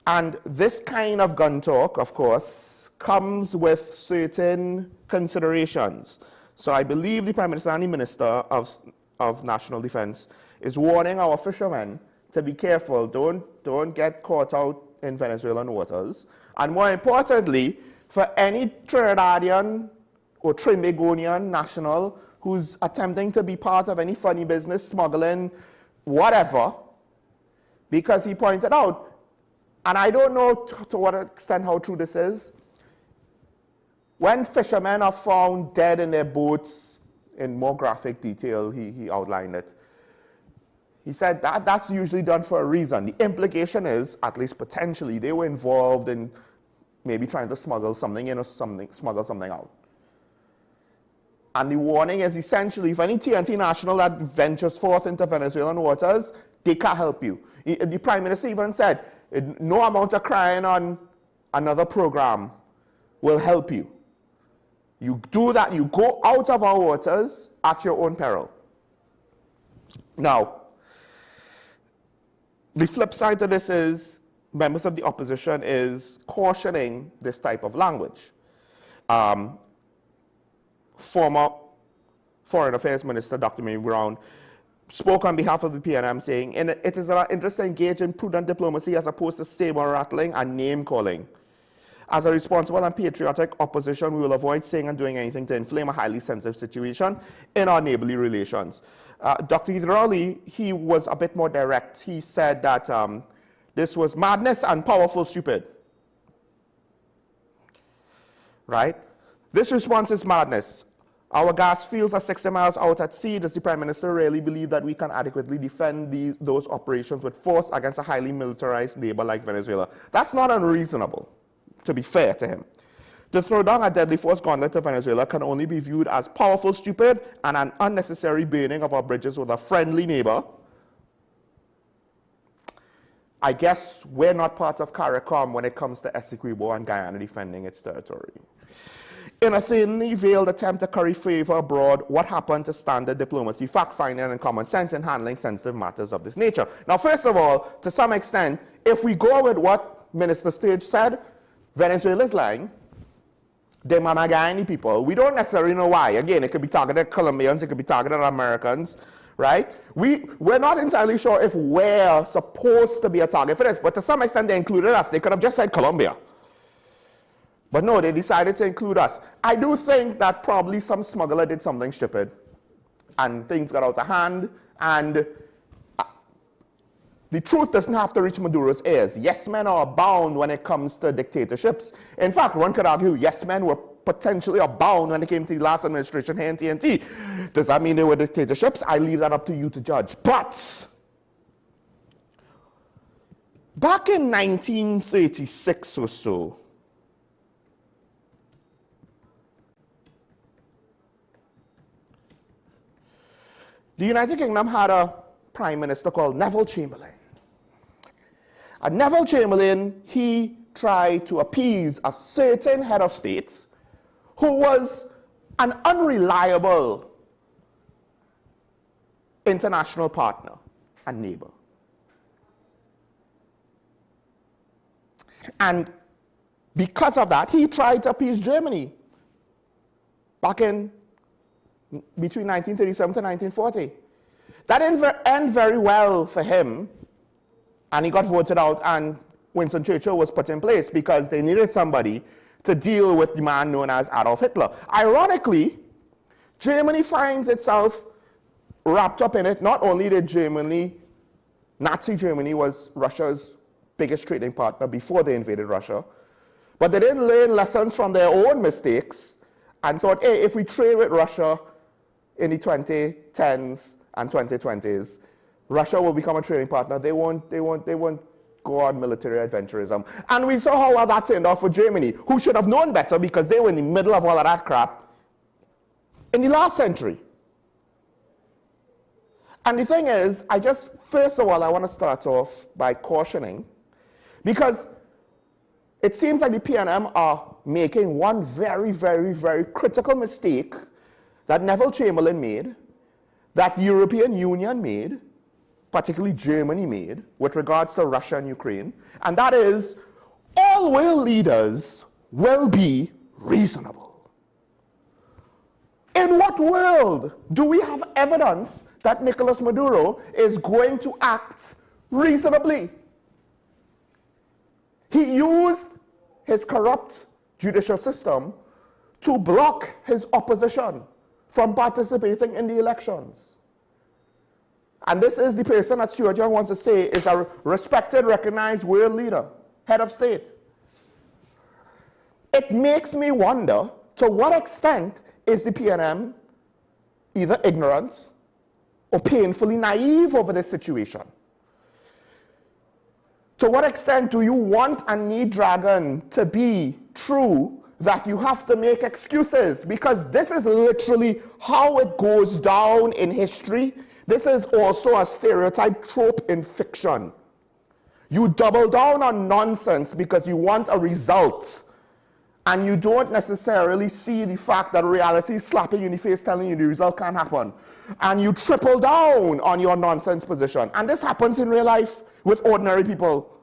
And this kind of gun talk, of course, comes with certain considerations. So I believe the Prime Minister and the Minister of National Defense is warning our fishermen to be careful. Don't get caught out in Venezuelan waters. And more importantly, for any Trinidadian or Trinbagonian national who's attempting to be part of any funny business, smuggling, whatever, because he pointed out, and I don't know to what extent how true this is, when fishermen are found dead in their boats, in more graphic detail, he outlined it. He said that's usually done for a reason. The implication is, at least potentially, they were involved in maybe trying to smuggle something in or smuggle something out. And the warning is essentially, if any TNT national that ventures forth into Venezuelan waters, they can't help you. The Prime Minister even said, no amount of crying on another program will help you. You do that, you go out of our waters at your own peril. Now, the flip side to this is, members of the opposition is cautioning this type of language. Former Foreign Affairs Minister Dr. Mary Brown spoke on behalf of the PNM saying, it is our interest to engage in prudent diplomacy as opposed to saber-rattling and name-calling. As a responsible and patriotic opposition, we will avoid saying and doing anything to inflame a highly sensitive situation in our neighborly relations. Dr. Hidrali, he was a bit more direct. He said that this was madness and powerful stupid. Right? This response is madness. Our gas fields are 60 miles out at sea. Does the Prime Minister really believe that we can adequately defend those operations with force against a highly militarized neighbor like Venezuela? That's not unreasonable, to be fair to him. To throw down a deadly force gauntlet to Venezuela can only be viewed as powerful, stupid, and an unnecessary burning of our bridges with a friendly neighbor. I guess we're not part of CARICOM when it comes to Essequibo and Guyana defending its territory. In a thinly veiled attempt to curry favor abroad, what happened to standard diplomacy, fact-finding, and common sense in handling sensitive matters of this nature? Now, first of all, to some extent, if we go with what Minister Sturge said, Venezuela is lying. They're Managani people. We don't necessarily know why. Again, it could be targeted Colombians, it could be targeted Americans, right? We're not entirely sure if we're supposed to be a target for this, but to some extent they included us. They could have just said Colombia. But no, they decided to include us. I do think that probably some smuggler did something stupid and things got out of hand, and the truth doesn't have to reach Maduro's ears. Yes men are abound when it comes to dictatorships. In fact, one could argue yes men were potentially abound when it came to the last administration here in TNT. Does that mean they were dictatorships? I leave that up to you to judge. But back in 1936 or so, the United Kingdom had a prime minister called Neville Chamberlain. And Neville Chamberlain, he tried to appease a certain head of state who was an unreliable international partner and neighbor. And because of that, he tried to appease Germany back in between 1937 to 1940. That didn't end very well for him, and he got voted out, and Winston Churchill was put in place because they needed somebody to deal with the man known as Adolf Hitler. Ironically, Germany finds itself wrapped up in it. Not only did Nazi Germany was Russia's biggest trading partner before they invaded Russia, but they didn't learn lessons from their own mistakes and thought, hey, if we trade with Russia in the 2010s and 2020s, Russia will become a trading partner. They won't go on military adventurism. And we saw how well that turned out for Germany, who should have known better because they were in the middle of all of that crap in the last century. And the thing is, first of all, I want to start off by cautioning, because it seems like the PNM are making one very, very, very critical mistake that Neville Chamberlain made, that the European Union made, particularly Germany made, with regards to Russia and Ukraine, and that is, all world leaders will be reasonable. In what world do we have evidence that Nicolas Maduro is going to act reasonably? He used his corrupt judicial system to block his opposition from participating in the elections. And this is the person that Stuart Young wants to say is a respected, recognized world leader, head of state. It makes me wonder, to what extent is the PNM either ignorant or painfully naive over this situation? To what extent do you want and need Dragon to be true that you have to make excuses? Because this is literally how it goes down in history. This is also a stereotype trope in fiction. You double down on nonsense because you want a result, and you don't necessarily see the fact that reality is slapping you in the face telling you the result can't happen. And you triple down on your nonsense position. And this happens in real life with ordinary people.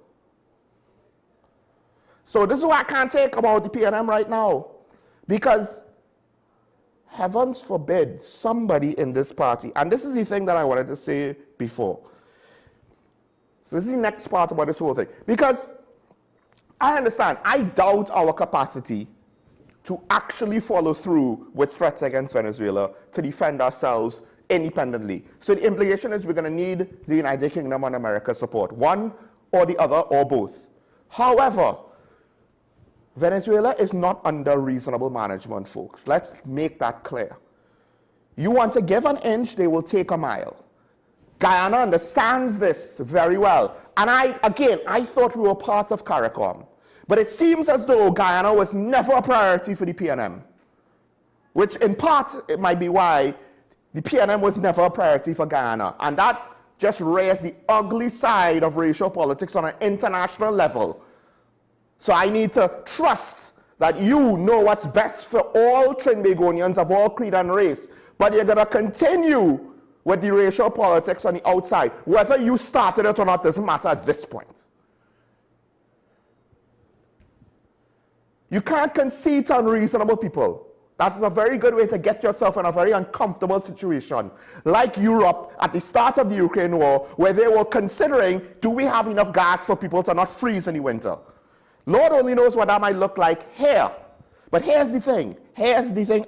So this is what I can't take about the PNM right now. Because heavens forbid somebody in this party, and this is the thing that I wanted to say before. So this is the next part about this whole thing. Because I understand, I doubt our capacity to actually follow through with threats against Venezuela to defend ourselves independently. So the implication is we're going to need the United Kingdom and America's support, one or the other or both. However, Venezuela is not under reasonable management, folks. Let's make that clear. You want to give an inch, they will take a mile. Guyana understands this very well. And I thought we were part of CARICOM. But it seems as though Guyana was never a priority for the PNM. Which in part, it might be why the PNM was never a priority for Guyana. And that just raised the ugly side of racial politics on an international level. So I need to trust that you know what's best for all Trinbagonians of all creed and race. But you're going to continue with the racial politics on the outside. Whether you started it or not doesn't matter at this point. You can't concede to unreasonable people. That is a very good way to get yourself in a very uncomfortable situation. Like Europe at the start of the Ukraine war, where they were considering, do we have enough gas for people to not freeze in the winter? Lord only knows what that might look like here. But here's the thing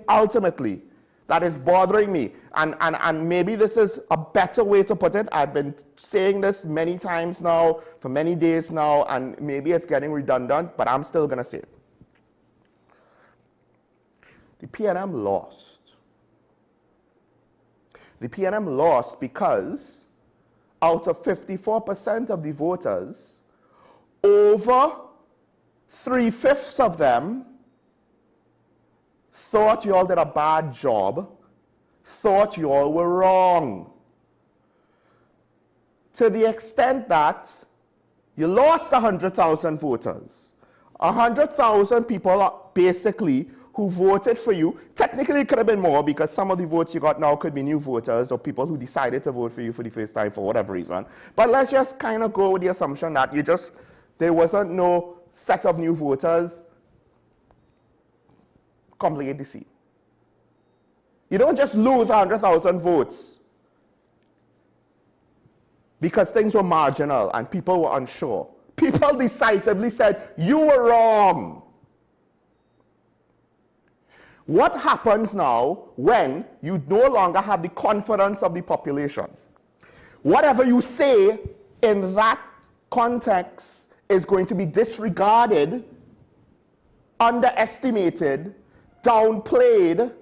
ultimately that is bothering me. And maybe this is a better way to put it. I've been saying this many times now, for many days now, and maybe it's getting redundant, but I'm still going to say it. The PNM lost. The PNM lost because out of 54% of the voters, over 3/5 of them thought you all did a bad job, thought you all were wrong. To the extent that you lost 100,000 voters. 100,000 people basically who voted for you. Technically it could have been more because some of the votes you got now could be new voters or people who decided to vote for you for the first time for whatever reason. But let's just kind of go with the assumption that there wasn't no set of new voters. Complicate the scene. You don't just lose 100,000 votes because things were marginal and people were unsure. People decisively said, you were wrong. What happens now when you no longer have the confidence of the population? Whatever you say in that context is going to be disregarded, underestimated, downplayed,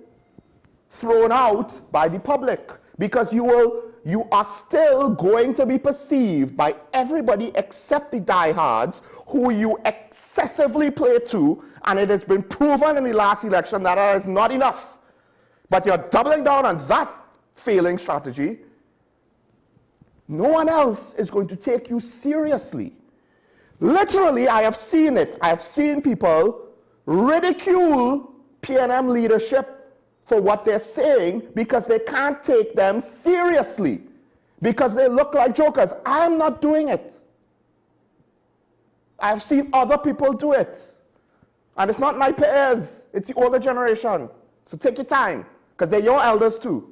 thrown out by the public, because you are still going to be perceived by everybody except the diehards who you excessively play to, and it has been proven in the last election that that is not enough. but you're doubling down on that failing strategy, no one else is going to take you seriously. Literally, I have seen it. I have seen people ridicule PNM leadership for what they're saying because they can't take them seriously, because they look like jokers. I'm not doing it. I've seen other people do it. And it's not my peers, it's the older generation. So take your time, because they're your elders too.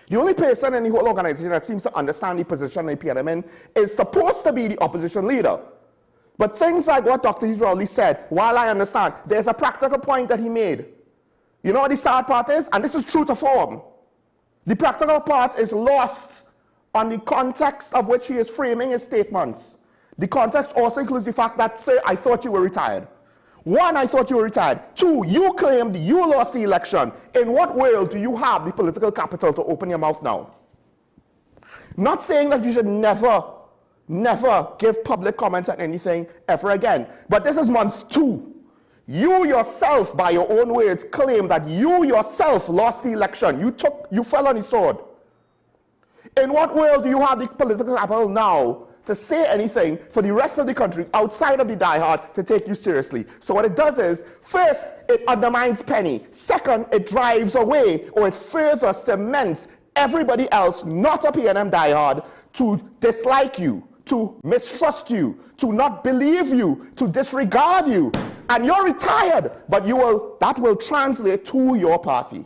The only person in the whole organization that seems to understand the position in PNM is supposed to be the opposition leader. But things like what Dr. Hidrowli said, while I understand, there's a practical point that he made. You know what the sad part is? And this is true to form. The practical part is lost on the context of which he is framing his statements. The context also includes the fact that, say, I thought you were retired. One, I thought you were retired. Two, you claimed you lost the election. In what world do you have the political capital to open your mouth now? Not saying that you should never give public comment on anything ever again. But this is month 2. You yourself, by your own words, claim that you yourself lost the election. You fell on the sword. In what world do you have the political capital now to say anything for the rest of the country outside of the diehard to take you seriously? So what it does is, first, it undermines Penny. Second, it drives away, or it further cements everybody else, not a PNM diehard, to dislike you, to mistrust you, to not believe you, to disregard you. And you're retired, but that will translate to your party.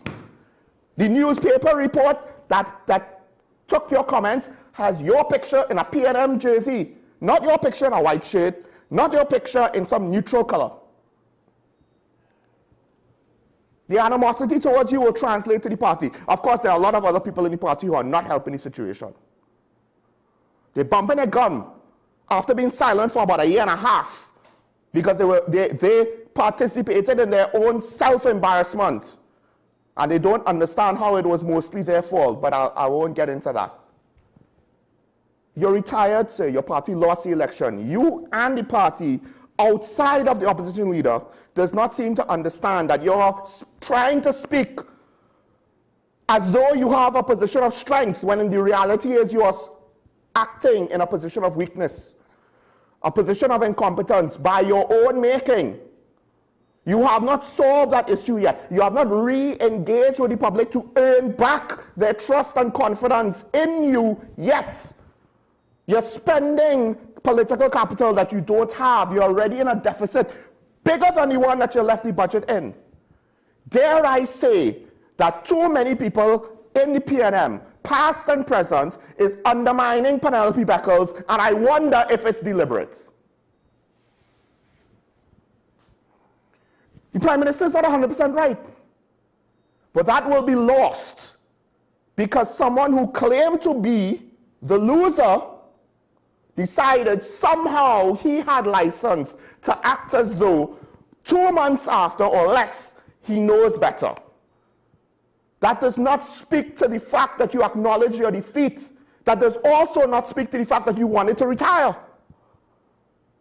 The newspaper report that took your comments has your picture in a PNM jersey, not your picture in a white shirt, not your picture in some neutral color. The animosity towards you will translate to the party. Of course, there are a lot of other people in the party who are not helping the situation. They're bumping their gum after being silent for about a year and a half because they participated in their own self-embarrassment. And they don't understand how it was mostly their fault, but I won't get into that. You're retired, sir. Your party lost the election. You and the party outside of the opposition leader does not seem to understand that you're trying to speak as though you have a position of strength, when in the reality is you are acting in a position of weakness, a position of incompetence by your own making. You have not solved that issue yet. You have not re-engaged with the public to earn back their trust and confidence in you yet. You're spending political capital that you don't have. You're already in a deficit bigger than the one that you left the budget in. Dare I say that too many people in the PNM, past and present, is undermining Penelope Beckles, and I wonder if it's deliberate. The Prime Minister is not 100% right. But that will be lost because someone who claimed to be the loser decided somehow he had license to act as though 2 months after or less, he knows better. That does not speak to the fact that you acknowledge your defeat. That does also not speak to the fact that you wanted to retire.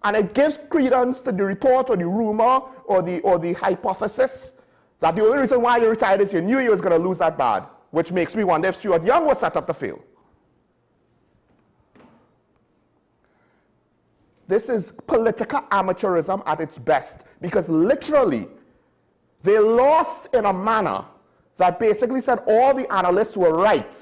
And it gives credence to the report or the rumor or the hypothesis that the only reason why you retired is you knew you was going to lose that bad, which makes me wonder if Stuart Young was set up to fail. This is political amateurism at its best, because literally they lost in a manner that basically said all the analysts were right,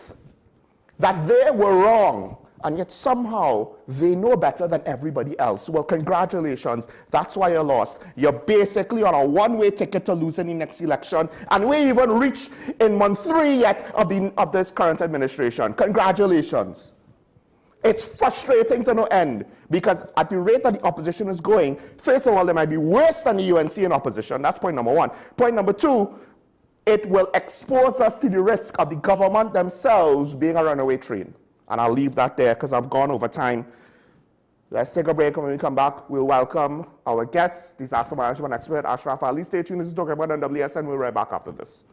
that they were wrong, and yet somehow they know better than everybody else. Well, congratulations, that's why you lost. You're basically on a one-way ticket to losing the next election, and we even reached in month 3 yet of this current administration. Congratulations. It's frustrating to no end, because at the rate that the opposition is going, first of all, they might be worse than the UNC in opposition. That's point number 1. Point number 2, it will expose us to the risk of the government themselves being a runaway train. And I'll leave that there because I've gone over time. Let's take a break, and when we come back, we'll welcome our guest, disaster management expert, Ashraf Ali. Stay tuned. This is Talking About NWS, and we'll be right back after this.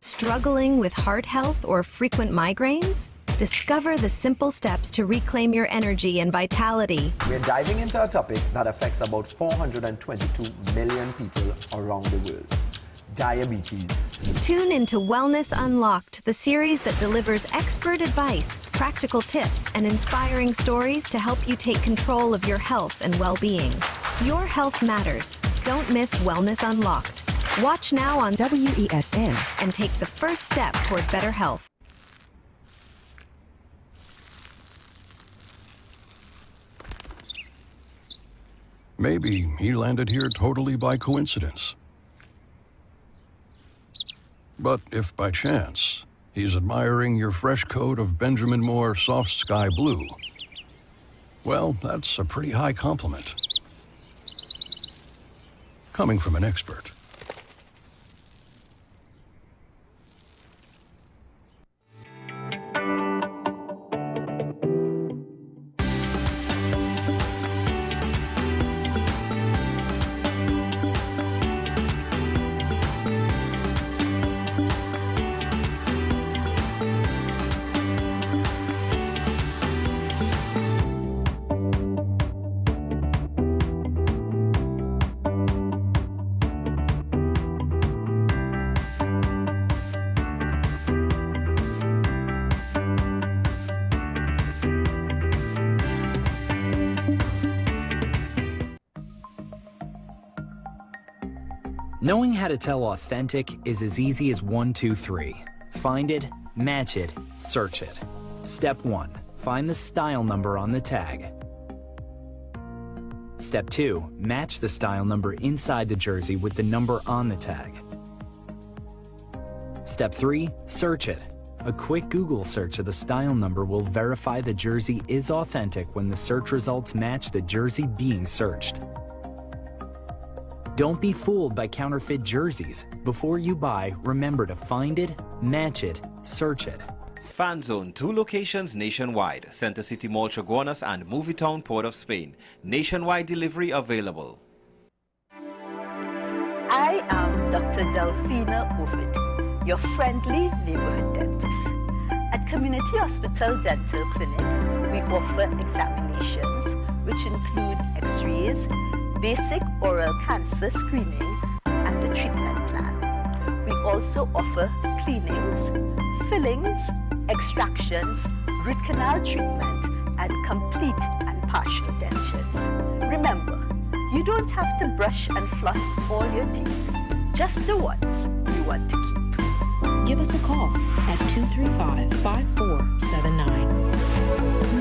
Struggling with heart health or frequent migraines? Discover the simple steps to reclaim your energy and vitality. We're diving into a topic that affects about 422 million people around the world. Diabetes. Tune into Wellness Unlocked, the series that delivers expert advice, practical tips, and inspiring stories to help you take control of your health and well-being. Your health matters. Don't miss Wellness Unlocked. Watch now on WESN and take the first step toward better health. Maybe he landed here totally by coincidence. But if by chance he's admiring your fresh coat of Benjamin Moore soft sky blue, well, that's a pretty high compliment. Coming from an expert. Knowing how to tell authentic is as easy as 1, 2, 3. Find it, match it, search it. Step 1. Find the style number on the tag. Step 2. Match the style number inside the jersey with the number on the tag. Step 3. Search it. A quick Google search of the style number will verify the jersey is authentic when the search results match the jersey being searched. Don't be fooled by counterfeit jerseys. Before you buy, remember to find it, match it, search it. Fan Zone, 2 locations nationwide. Center City Mall, Chaguanas and Movietown, Port of Spain. Nationwide delivery available. I am Dr. Delphina Ovid, your friendly neighborhood dentist. At Community Hospital Dental Clinic, we offer examinations which include x-rays, basic oral cancer screening, and a treatment plan. We also offer cleanings, fillings, extractions, root canal treatment, and complete and partial dentures. Remember, you don't have to brush and floss all your teeth, just the ones you want to keep. Give us a call at 235-5479.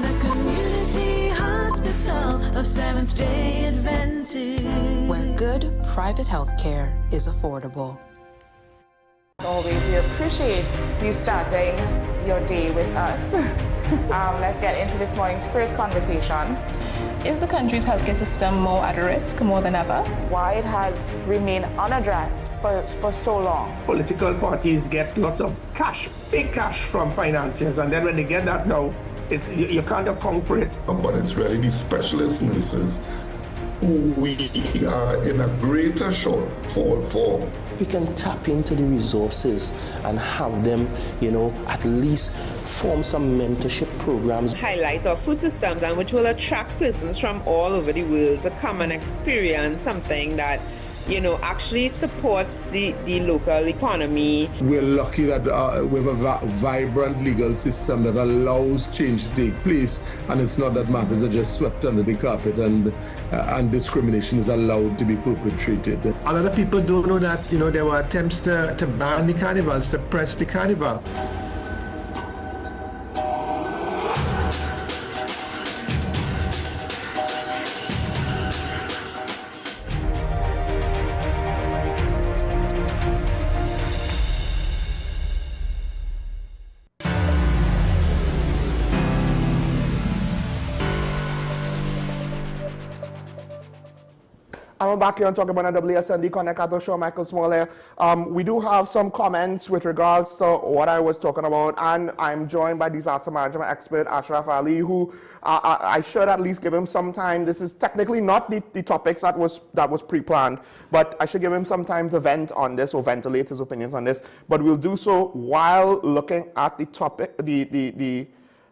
The Community Hospital of Seventh-day Adventist, where good private health care is affordable. As always, we appreciate you starting your day with us. Let's get into this morning's first conversation. Is the country's healthcare system more at risk more than ever? Why it has remained unaddressed for so long. Political parties get lots of cash, big cash from financiers, and then when they get that now, you can't account for it. But it's really the specialist nurses who we are in a greater shortfall for. We can tap into the resources and have them, at least form some mentorship programs. Highlight our food systems, and which will attract persons from all over the world to come and experience something that actually supports the local economy. We're lucky that we have a vibrant legal system that allows change to take place, and it's not that matters are just swept under the carpet and discrimination is allowed to be perpetrated. A lot of people don't know that there were attempts to ban the carnival, suppress the carnival. I'm back here and talking about the WSND Connect Cattle Show. Michael Small here. We do have some comments with regards to what I was talking about, and I'm joined by disaster management expert Ashraf Ali, who I should at least give him some time. This is technically not the topics that was pre-planned, but I should give him some time to vent on this or ventilate his opinions on this. But we'll do so while looking at the topic, the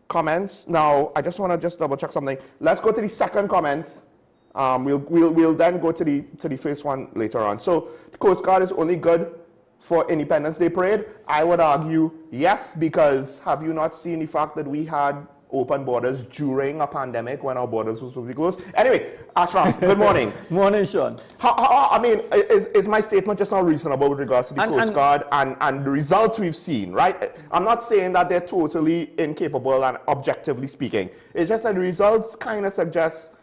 comments. Now, I just want to double check something. Let's go to the second comment. We'll then go to the first one later on. So the Coast Guard is only good for Independence Day Parade. I would argue yes, because have you not seen the fact that we had open borders during a pandemic when our borders were supposed to be closed? Anyway, Ashraf, good morning. Morning, Sean. I mean, is my statement just not reasonable with regards to the Coast Guard and the results we've seen, right? I'm not saying that they're totally incapable and objectively speaking. It's just that the results kind of suggest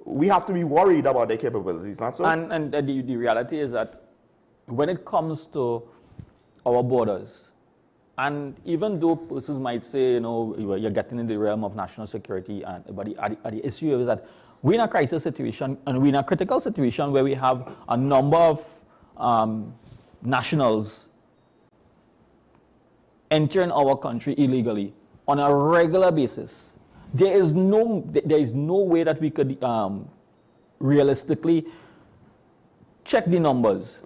we have to be worried about their capabilities, not so? And the reality is that when it comes to our borders, and even though persons might say, you know, you're getting in the realm of national security, but the issue is that we're in a crisis situation and we're in a critical situation where we have a number of nationals entering our country illegally on a regular basis. There is no way that we could realistically check the numbers,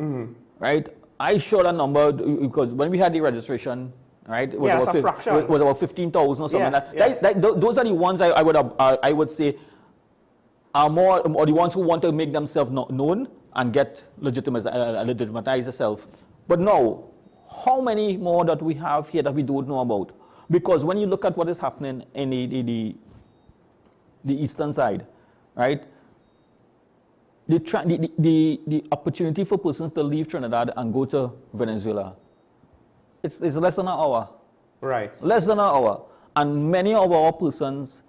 right? I showed a number because when we had the registration, right, it was about 15,000 or something. Those are the ones I would say are more, or the ones who want to make themselves known and get legitimize themselves. But now, how many more that we have here that we don't know about? Because when you look at what is happening in the eastern side, right? The opportunity for persons to leave Trinidad and go to Venezuela, it's less than an hour. Right. Less than an hour. And many of our persons,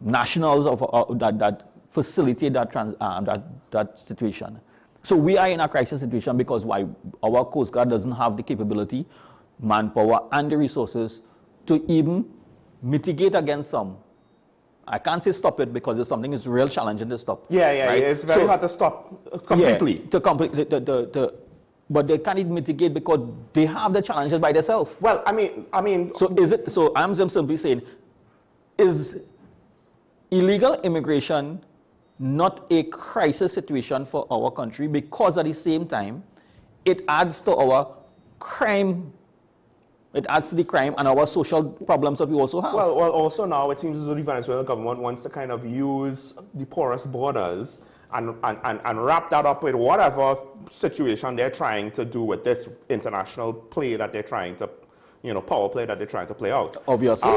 nationals that facilitate that situation. So we are in a crisis situation because our Coast Guard doesn't have the capability, manpower, and the resources to even mitigate against some. I can't say stop it because it's something is real challenging to stop. Yeah, right? It's very hard to stop completely. Yeah, but they can't even mitigate because they have the challenges by themselves. Well, I mean. So I'm simply saying, is illegal immigration not a crisis situation for our country? Because at the same time, it adds to our crime. It adds to the crime and our social problems that we also have. Well, also now it seems as though the Venezuelan government wants to kind of use the porous borders and wrap that up with whatever situation they're trying to do with this international play that they're trying to, power play that they're trying to play out. Obviously.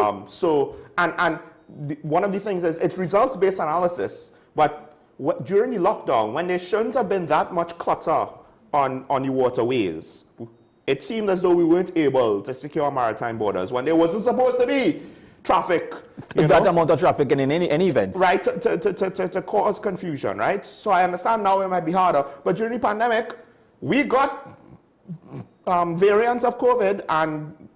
One of the things is it's results-based analysis, but during the lockdown, when there shouldn't have been that much clutter on the waterways, it seemed as though we weren't able to secure maritime borders when there wasn't supposed to be traffic. That amount of traffic in any event. Right, to cause confusion, right? So I understand now it might be harder, but during the pandemic, we got variants of COVID and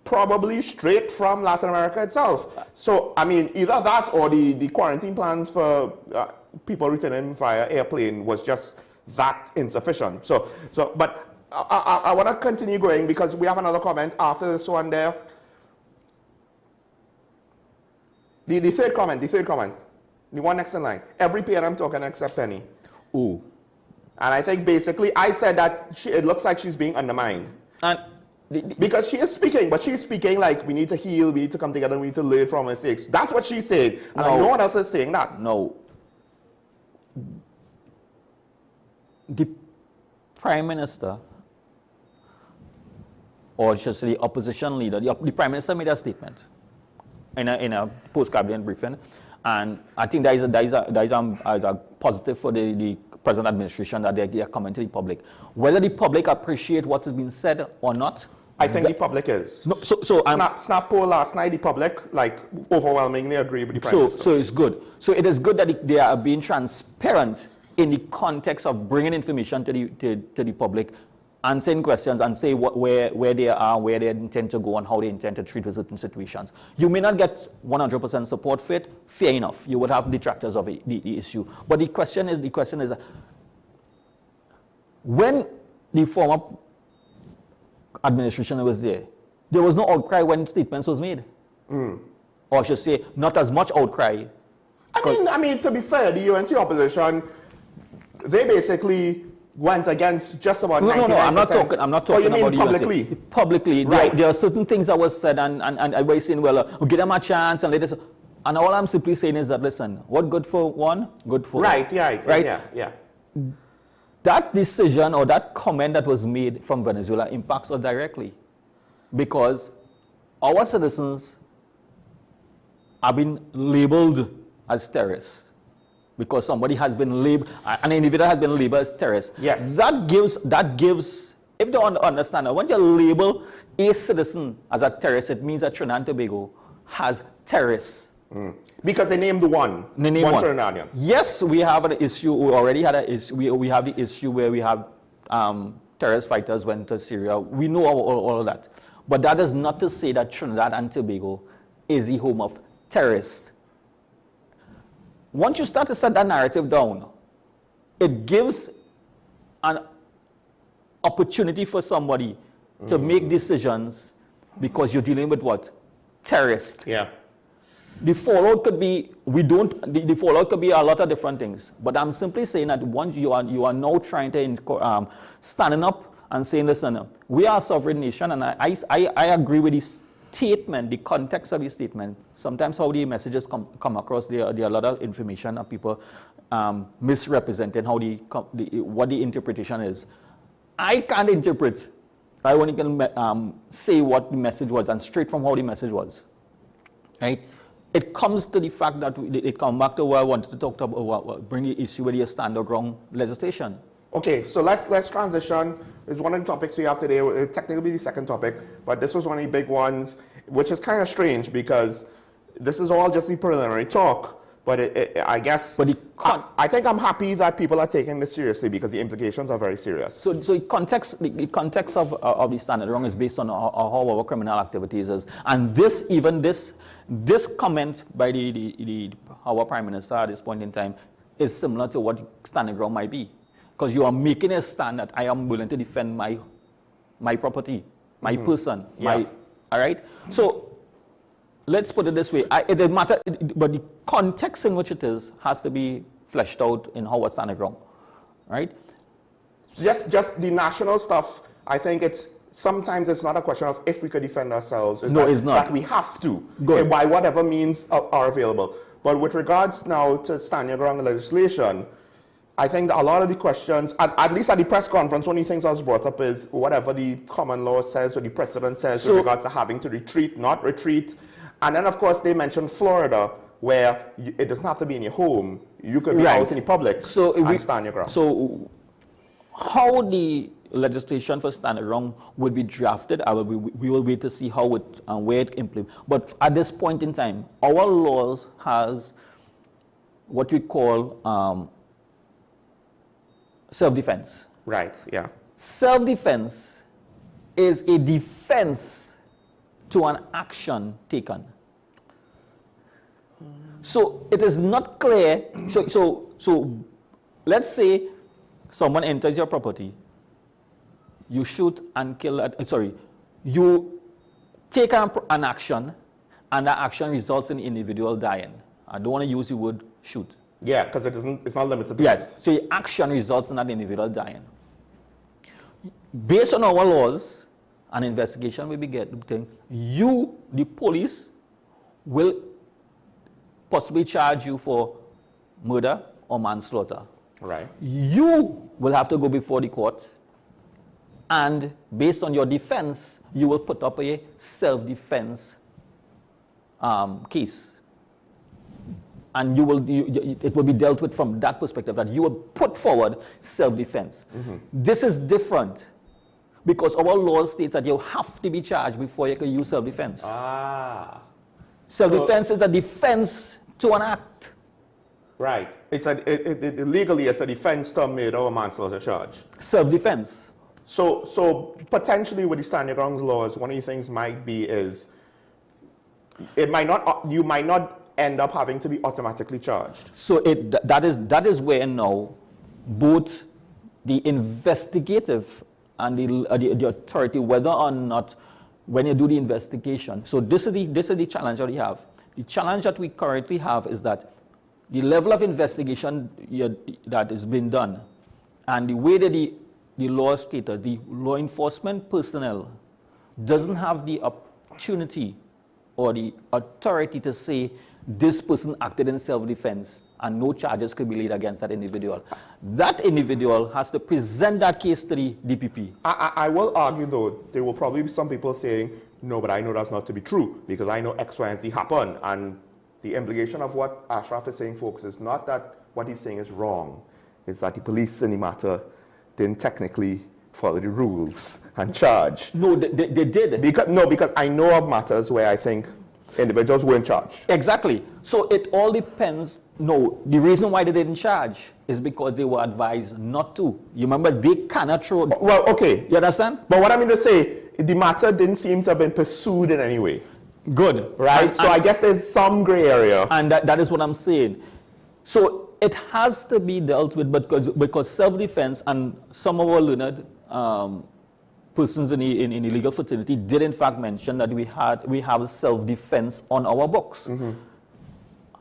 probably straight from Latin America itself. So, I mean, either that or the quarantine plans for people returning via airplane was just that insufficient. But I want to continue going because we have another comment after this one there. The third comment, the one next in line. Every PNM token except Penny. Ooh. And I think basically I said that it looks like she's being undermined. And because she is speaking, but she's speaking like we need to heal, we need to come together, we need to learn from mistakes. That's what she's saying. And no one else is saying that. No. The Prime Minister, or just the opposition leader, the Prime Minister made a statement in a post-cabinet briefing, and I think that is a positive for the present administration that they are coming to the public. Whether the public appreciate what has been said or not, I think the public is. No, Snap poll last night, the public overwhelmingly agree with the Prime Minister. So it's good. So it is good that they are being transparent in the context of bringing information to the public, answering questions and say where they are, where they intend to go, and how they intend to treat with certain situations. You may not get 100% support for it. Fair enough. You would have detractors of the issue. But the question is, when the former administration was there was no outcry when statements was made. Or I should say, not as much outcry. I mean, to be fair, the UNC opposition, they basically went against just about 99%. No, I'm not talking about publicly? USA. Publicly, right. There are certain things that was said, and everybody's saying, well, we'll give them a chance, and let us. And all I'm simply saying is that, listen, what good for one, good for all. Right. Yeah. That decision or that comment that was made from Venezuela impacts us directly, because our citizens have been labeled as terrorists. Because somebody has been labeled, an individual has been labeled as terrorist. Yes. That gives, if they understand, when you label a citizen as a terrorist, it means that Trinidad and Tobago has terrorists. Because they named one. They named one. Trinidadian. Yes, we have an issue. We already had an issue. We have the issue where we have terrorist fighters went to Syria. We know all of that. But that is not to say that Trinidad and Tobago is the home of terrorists. Once you start to set that narrative down, it gives an opportunity for somebody to make decisions because you're dealing with what? Terrorists. Yeah. The fallout could be, the fallout could be a lot of different things. But I'm simply saying that once you are now trying to, standing up and saying, listen, we are a sovereign nation, and I agree with this statement, the context of the statement. Sometimes how the messages come across, there are a lot of information and people misrepresenting how what the interpretation is. I can't interpret. I only can say what the message was and straight from how the message was. Right? It comes to the fact that it comes back to what I wanted to talk about, bring the issue with the standard ground legislation. Okay, so let's transition. It's one of the topics we have today. It'll technically be the second topic, but this was one of the big ones, which is kind of strange because this is all just the preliminary talk. But I guess, I think I'm happy that people are taking this seriously because the implications are very serious. So the context of the standard wrong is based on how our criminal activities is, and this comment by our Prime Minister at this point in time is similar to what standard wrong might be. Because you are making a stand that I am willing to defend my property, my person, all right? So let's put it this way. It doesn't matter, but the context in which it is has to be fleshed out in how it's standing wrong, right? Just the national stuff, I think sometimes it's not a question of if we could defend ourselves. It's not. That we have to, by whatever means are available. But with regards now to standing your ground legislation, I think that a lot of the questions, at least at the press conference, one of the things that was brought up is whatever the common law says or the precedent says with regards to having to retreat, not retreat. And then, of course, they mentioned Florida, where it doesn't have to be in your home. You could be out in the public and stand your ground. So how the legislation for standing wrong would be drafted, we will wait to see how it and where it implements. But at this point in time, our laws has what we call self-defense. Right, yeah. Self-defense is a defense to an action taken. So it is not clear. So let's say someone enters your property, you shoot and kill, you take an action, and that action results in the individual dying. I don't want to use the word shoot. Yeah, because it's not limited to Yes, so the action results in that individual dying. Based on our laws, an investigation will be getting, you, the police, will possibly charge you for murder or manslaughter. Right. You will have to go before the court, and based on your defense, you will put up a self-defense case. And it will be dealt with from that perspective, that you will put forward self-defense. This is different because our law states that you have to be charged before you can use self-defense. Self-defense is a defense to an act. Right. Legally, it's a defense to a murder or manslaughter charge. Self-defense. So potentially with the standing grounds laws, one of the things might be is you might not end up having to be automatically charged. So that is where now both the investigative and the authority, whether or not when you do the investigation. So this is the challenge that we have. The challenge that we currently have is that the level of investigation that is being done And the way that the law is catered, the law enforcement personnel doesn't have the opportunity or the authority to say this person acted in self-defense and no charges could be laid against that individual. That individual has to present that case to the DPP. I will argue, though, there will probably be some people saying, no, but I know that's not to be true because I know X, Y, and Z happened. And the implication of what Ashraf is saying, folks, is not that what he's saying is wrong. It's that the police in the matter didn't technically follow the rules and charge. No, they did. Because I know of matters where I think individuals weren't charged. Exactly. So it all depends. No, the reason why they didn't charge is because they were advised not to. You remember, they cannot throw. Well, okay. You understand? But what I mean to say, the matter didn't seem to have been pursued in any way. Good. Right? So I guess there's some gray area. And that is what I'm saying. So it has to be dealt with because self-defense, and some of our learned persons in the legal fraternity did in fact mention that we have self-defense on our books. Mm-hmm.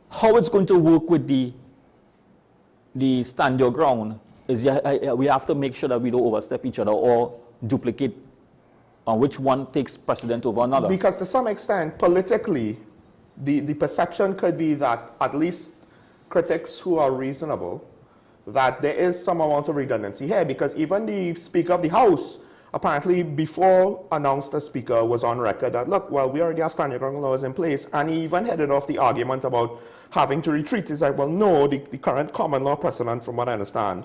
How it's going to work with the stand your ground is we have to make sure that we don't overstep each other or duplicate which one takes precedent over another. Because to some extent, politically, the perception could be that at least critics who are reasonable, that there is some amount of redundancy here, because even the Speaker of the House apparently before announced the Speaker was on record that, look, well, we already have stand your ground laws in place, and he even headed off the argument about having to retreat. He's like, well, no, the current common law precedent, from what I understand,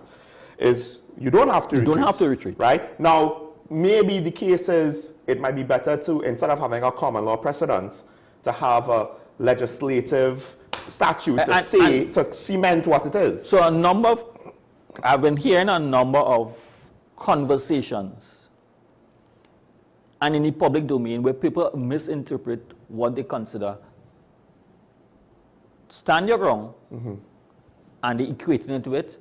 is you don't have to retreat. You don't have to retreat. Right? Now, maybe the case is it might be better to, instead of having a common law precedent, to have a legislative statute to cement what it is. So I've been hearing a number of conversations and in the public domain where people misinterpret what they consider stand your ground, mm-hmm. and they equating it with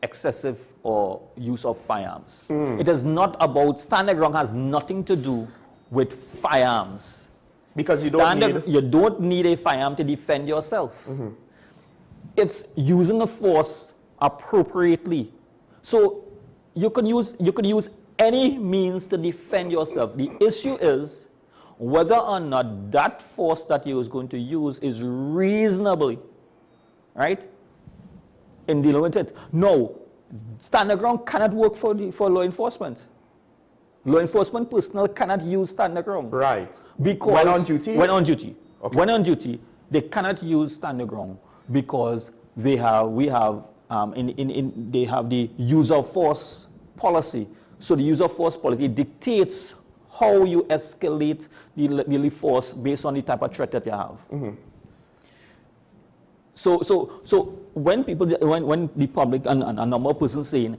excessive or use of firearms. It is not about, stand your ground has nothing to do with firearms. Because you don't need a firearm to defend yourself. Mm-hmm. It's using the force appropriately. So you could use any means to defend yourself. The issue is whether or not that force that you're going to use is reasonably, right, in dealing with it. No, stand your ground cannot work for law enforcement. Law enforcement personnel cannot use stand your ground. Right. Because when on duty? When on duty. Okay. When on duty, they cannot use stand your ground because they have the use of force policy. So the use of force policy dictates how you escalate the force based on the type of threat that you have. Mm-hmm. So when the public and a number of persons saying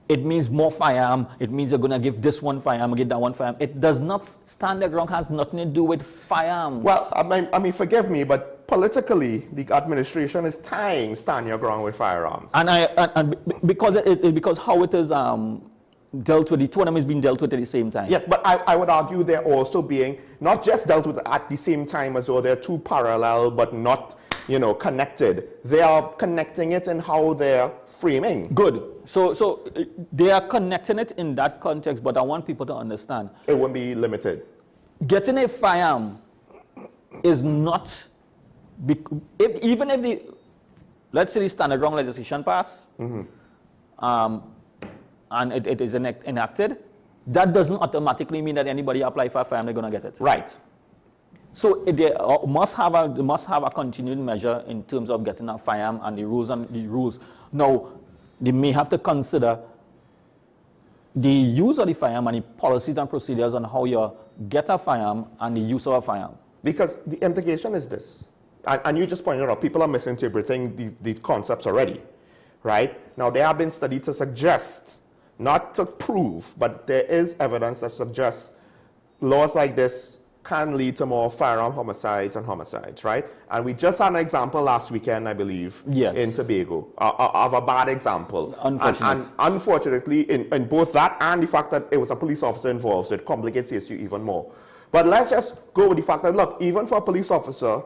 it means more firearm, it means you're going to give this one firearm, get that one firearm, it does not, stand your ground has nothing to do with firearms. Well, I mean, forgive me, but politically, the administration is tying stand your ground with firearms. And because how it is dealt with, the two of them is being dealt with at the same time. Yes, but I would argue they're also being not just dealt with at the same time as though they're two parallel but not, connected. They are connecting it in how they're framing. Good. So they are connecting it in that context, but I want people to understand. It won't be limited. Getting a firearm is not, even if let's say the stand your ground legislation pass, mm-hmm. And it is enacted, that doesn't automatically mean that anybody apply for a firearm, they're going to get it. Right. So they must have a continued measure in terms of getting a firearm and the rules. Now, they may have to consider the use of the firearm and the policies and procedures on how you get a firearm and the use of a firearm. Because the implication is this, and you just pointed out, people are misinterpreting the concepts already, right? Now, there have been studies to suggest, not to prove, but there is evidence that suggests laws like this can lead to more firearm homicides and homicides, right? And we just had an example last weekend, I believe, yes, in Tobago, of a bad example. Unfortunately. And unfortunately, in both that and the fact that it was a police officer involved, so it complicates the issue even more. But let's just go with the fact that, look, even for a police officer,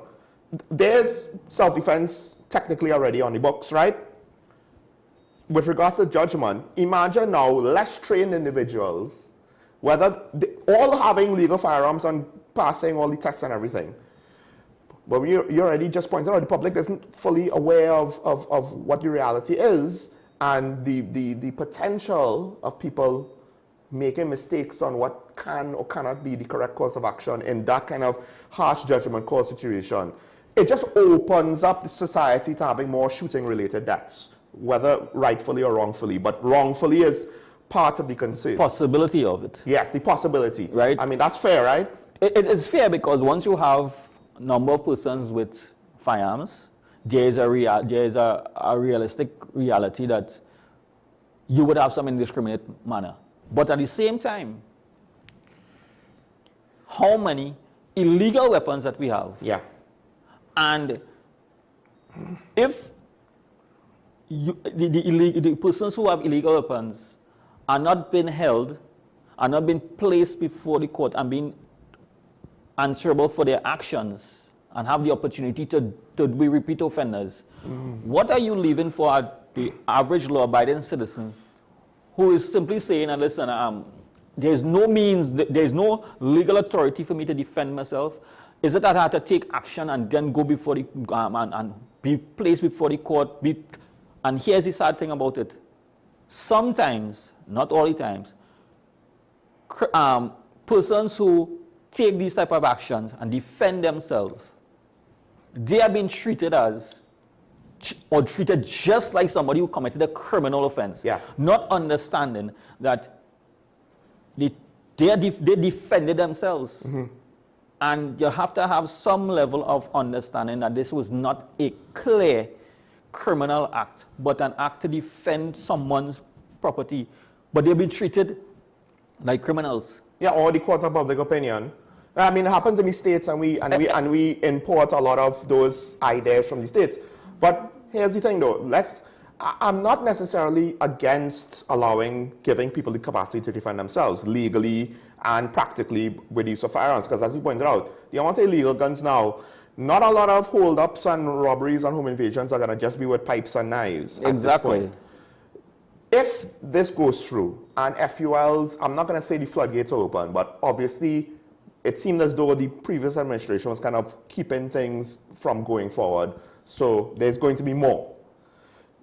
there's self-defense technically already on the books, right? with regards to judgment, imagine now less trained individuals, all having legal firearms and passing all the tests and everything. But you already just pointed out the public isn't fully aware of what the reality is and the potential of people making mistakes on what can or cannot be the correct course of action in that kind of harsh judgment call situation. It just opens up society to having more shooting-related deaths, whether rightfully or wrongfully. But wrongfully is part of the concern. Possibility of it. Yes, the possibility. Right. I mean, that's fair, right? It is fair because once you have a number of persons with firearms, there is a realistic reality that you would have some indiscriminate manner. But at the same time, how many illegal weapons that we have? Yeah. And if the persons who have illegal weapons are not being held, are not being placed before the court and being answerable for their actions and have the opportunity to be repeat offenders, what are you leaving for the average law-abiding citizen who is simply saying, listen, there's no means, there's no legal authority for me to defend myself? Is it that I have to take action and then go before the, and be placed before the court? And here's the sad thing about it. Sometimes, not all the times, persons who take these type of actions and defend themselves, they are being treated as, or treated just like somebody who committed a criminal offense. Yeah. Not understanding that they defended themselves. And you have to have some level of understanding that this was not a clear criminal act, but an act to defend someone's property. But they've been treated like criminals. Yeah, or the court of public opinion. I mean, it happens in the States, and we import a lot of those ideas from the States. But here's the thing, though. I'm not necessarily against giving people the capacity to defend themselves legally and practically with the use of firearms, because as you pointed out, the amount of illegal guns now, not a lot of hold-ups and robberies and home invasions are going to just be with pipes and knives. Exactly. If this goes through and FULs, I'm not going to say the floodgates are open, but obviously it seemed as though the previous administration was kind of keeping things from going forward. So there's going to be more.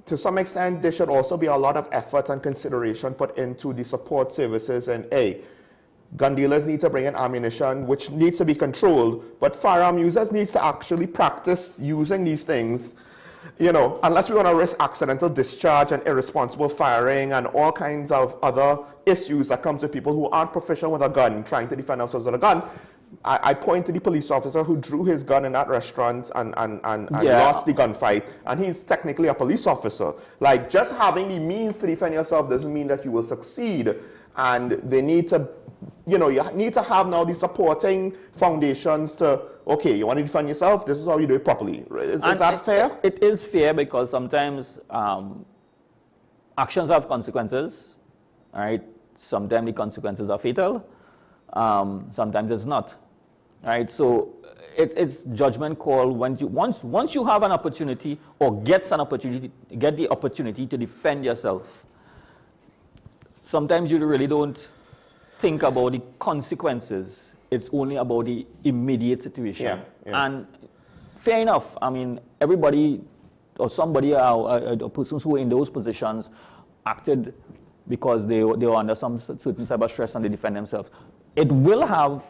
To some extent, there should also be a lot of effort and consideration put into the support services and gun dealers need to bring in ammunition, which needs to be controlled, but firearm users need to actually practice using these things, unless we want to risk accidental discharge and irresponsible firing and all kinds of other issues that comes with people who aren't proficient with a gun, trying to defend themselves with a gun. I point to the police officer who drew his gun in that restaurant and lost the gunfight, and he's technically a police officer. Like, just having the means to defend yourself doesn't mean that you will succeed, and they need to, you need to have now the supporting foundations to, okay, you want to defend yourself, this is how you do it properly. Is that fair? It is fair because sometimes actions have consequences, all right? Sometimes the consequences are fatal. Sometimes it's not, right? So it's judgment call once you have an opportunity or get the opportunity to defend yourself. Sometimes you really don't think about the consequences. It's only about the immediate situation. Yeah. And fair enough. I mean, everybody or somebody, persons who were in those positions acted because they were under some certain cyber stress and they defend themselves. It will have,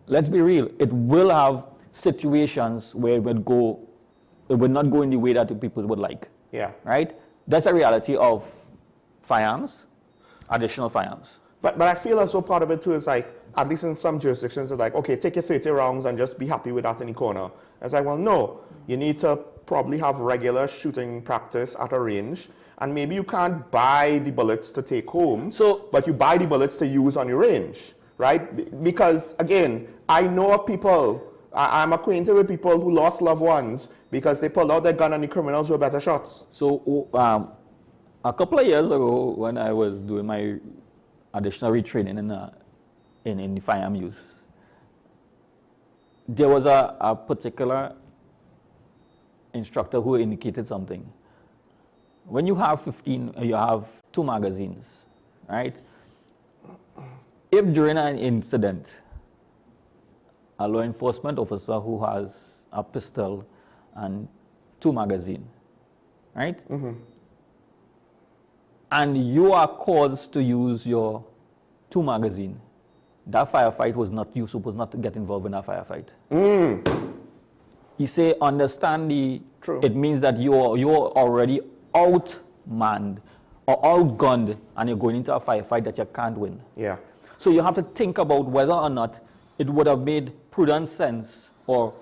let's be real, it will have situations where it would not go in the way that the people would like. Yeah. Right? That's a reality of firearms, additional firearms. But I feel as though part of it too is like, at least in some jurisdictions, it's like, okay, take your 30 rounds and just be happy with that in the corner. It's like, well, no, you need to probably have regular shooting practice at a range. And maybe you can't buy the bullets to take home, but you buy the bullets to use on your range, right? Because, again, I know of people, I'm acquainted with people who lost loved ones because they pulled out their gun and the criminals were better shots. So a couple of years ago, when I was doing my additional retraining in the firearm use, there was a particular instructor who indicated something. when you have 15, you have 2 magazines, right? If during an incident, a law enforcement officer who has a pistol and 2 magazines, right? And you are caused to use your 2 magazine, that firefight was not, you supposed not to get involved in that firefight. You say, understand it means that you're already outmanned or outgunned and you're going into a firefight that you can't win. Yeah. So you have to think about whether or not it would have made prudent sense or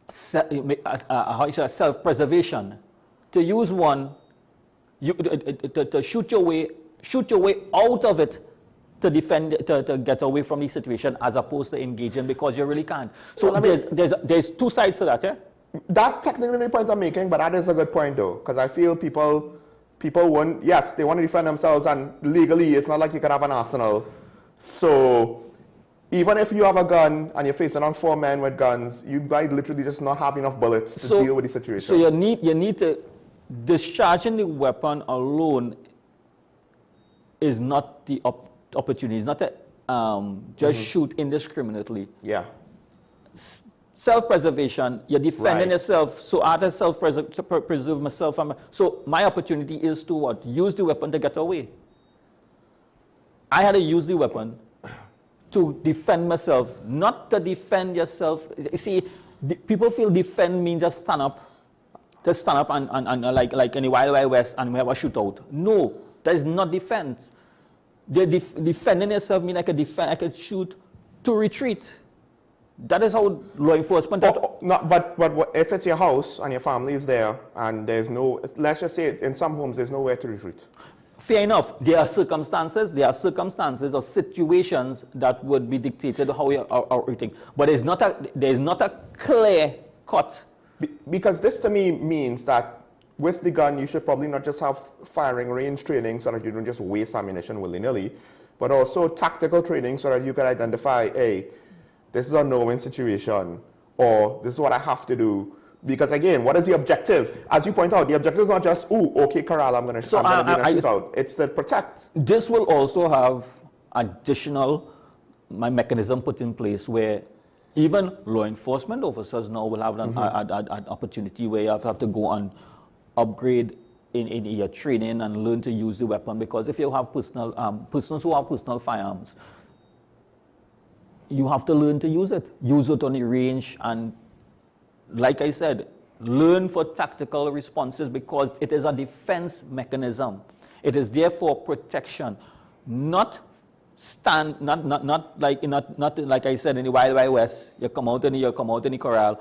self-preservation to use one, to shoot your way out of it to defend, to get away from the situation as opposed to engaging because you really can't. So well, there's 2 sides to that, yeah? That's technically the point I'm making, but that is a good point though, because I feel people want, yes, they want to defend themselves, and legally it's not like you can have an arsenal. So even if you have a gun and you're facing on 4 men with guns, you might literally just not have enough bullets to deal with the situation. So you need to, discharging the weapon alone is not the opportunity. It's not to just shoot indiscriminately. Yeah. Self-preservation, you're defending yourself, so I have to self-preserve myself. So my opportunity is to what? Use the weapon to get away. I had to use the weapon to defend myself, not to defend yourself. You see, people feel defend means just stand up and like in the Wild Wild West and we have a shootout. No, that is not defense. Defending yourself means I could shoot to retreat. That is how law enforcement... But if it's your house and your family is there and there's no... Let's just say in some homes there's nowhere to retreat. Fair enough. There are circumstances or situations that would be dictated how we are eating. But there's not a clear cut. Because this to me means that with the gun, you should probably not just have firing range training so that you don't just waste ammunition willy-nilly, but also tactical training so that you can identify, hey, this is a no-win situation, or this is what I have to do. Because again, what is the objective? As you point out, the objective is not just, ooh, okay, Corral, I'm going to shoot out. It's to protect. This will also have additional mechanism put in place where even law enforcement officers now will have an opportunity where you have to go and upgrade in your training and learn to use the weapon. Because if you have persons who have personal firearms, you have to learn to use it. Use it on the range, and like I said, learn for tactical responses because it is a defense mechanism. It is there for protection, not like I said in the Wild Wild West. You come out in the corral,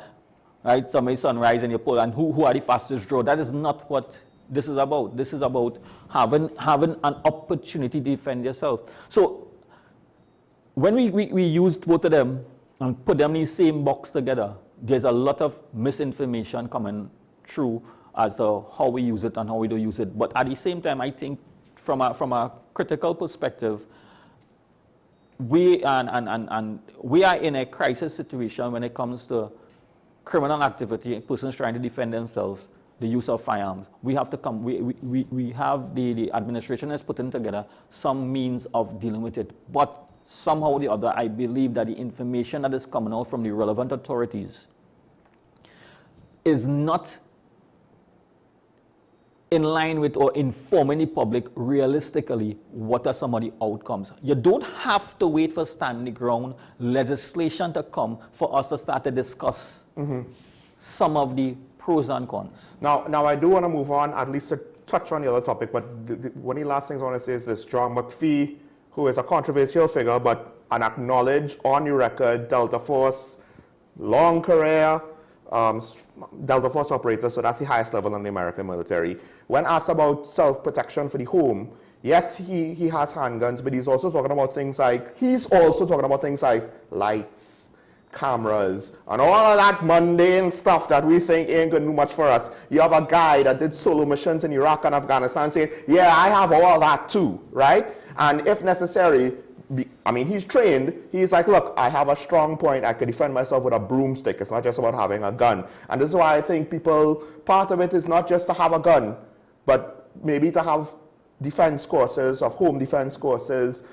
right? Somebody sunrise and you pull, and who are the fastest draw? That is not what this is about. This is about having an opportunity to defend yourself. So when we used both of them and put them in the same box together, there's a lot of misinformation coming through as to how we use it and how we don't use it. But at the same time, I think from a critical perspective, we are in a crisis situation when it comes to criminal activity, persons trying to defend themselves, the use of firearms. We have to come, we have the administration has put in together some means of dealing with it. But somehow or the other, I believe that the information that is coming out from the relevant authorities is not in line with or informing the public realistically what are some of the outcomes. You don't have to wait for standing ground legislation to come for us to start to discuss some of the pros and cons. Now I do want to move on, at least to touch on the other topic, but one of the last things I want to say is this: John McPhee, who is a controversial figure, but an acknowledged, on the record, Delta Force, long career, Delta Force operator, so that's the highest level in the American military. When asked about self-protection for the home, yes, he has handguns, but he's also talking about things like lights, cameras, and all of that mundane stuff that we think ain't gonna do much for us. You have a guy that did solo missions in Iraq and Afghanistan saying, yeah, I have all that too, right? And if necessary, I mean, he's trained. He's like, look, I have a strong point. I can defend myself with a broomstick. It's not just about having a gun. And this is why I think part of it is not just to have a gun, but maybe to have defense courses, of home defense courses,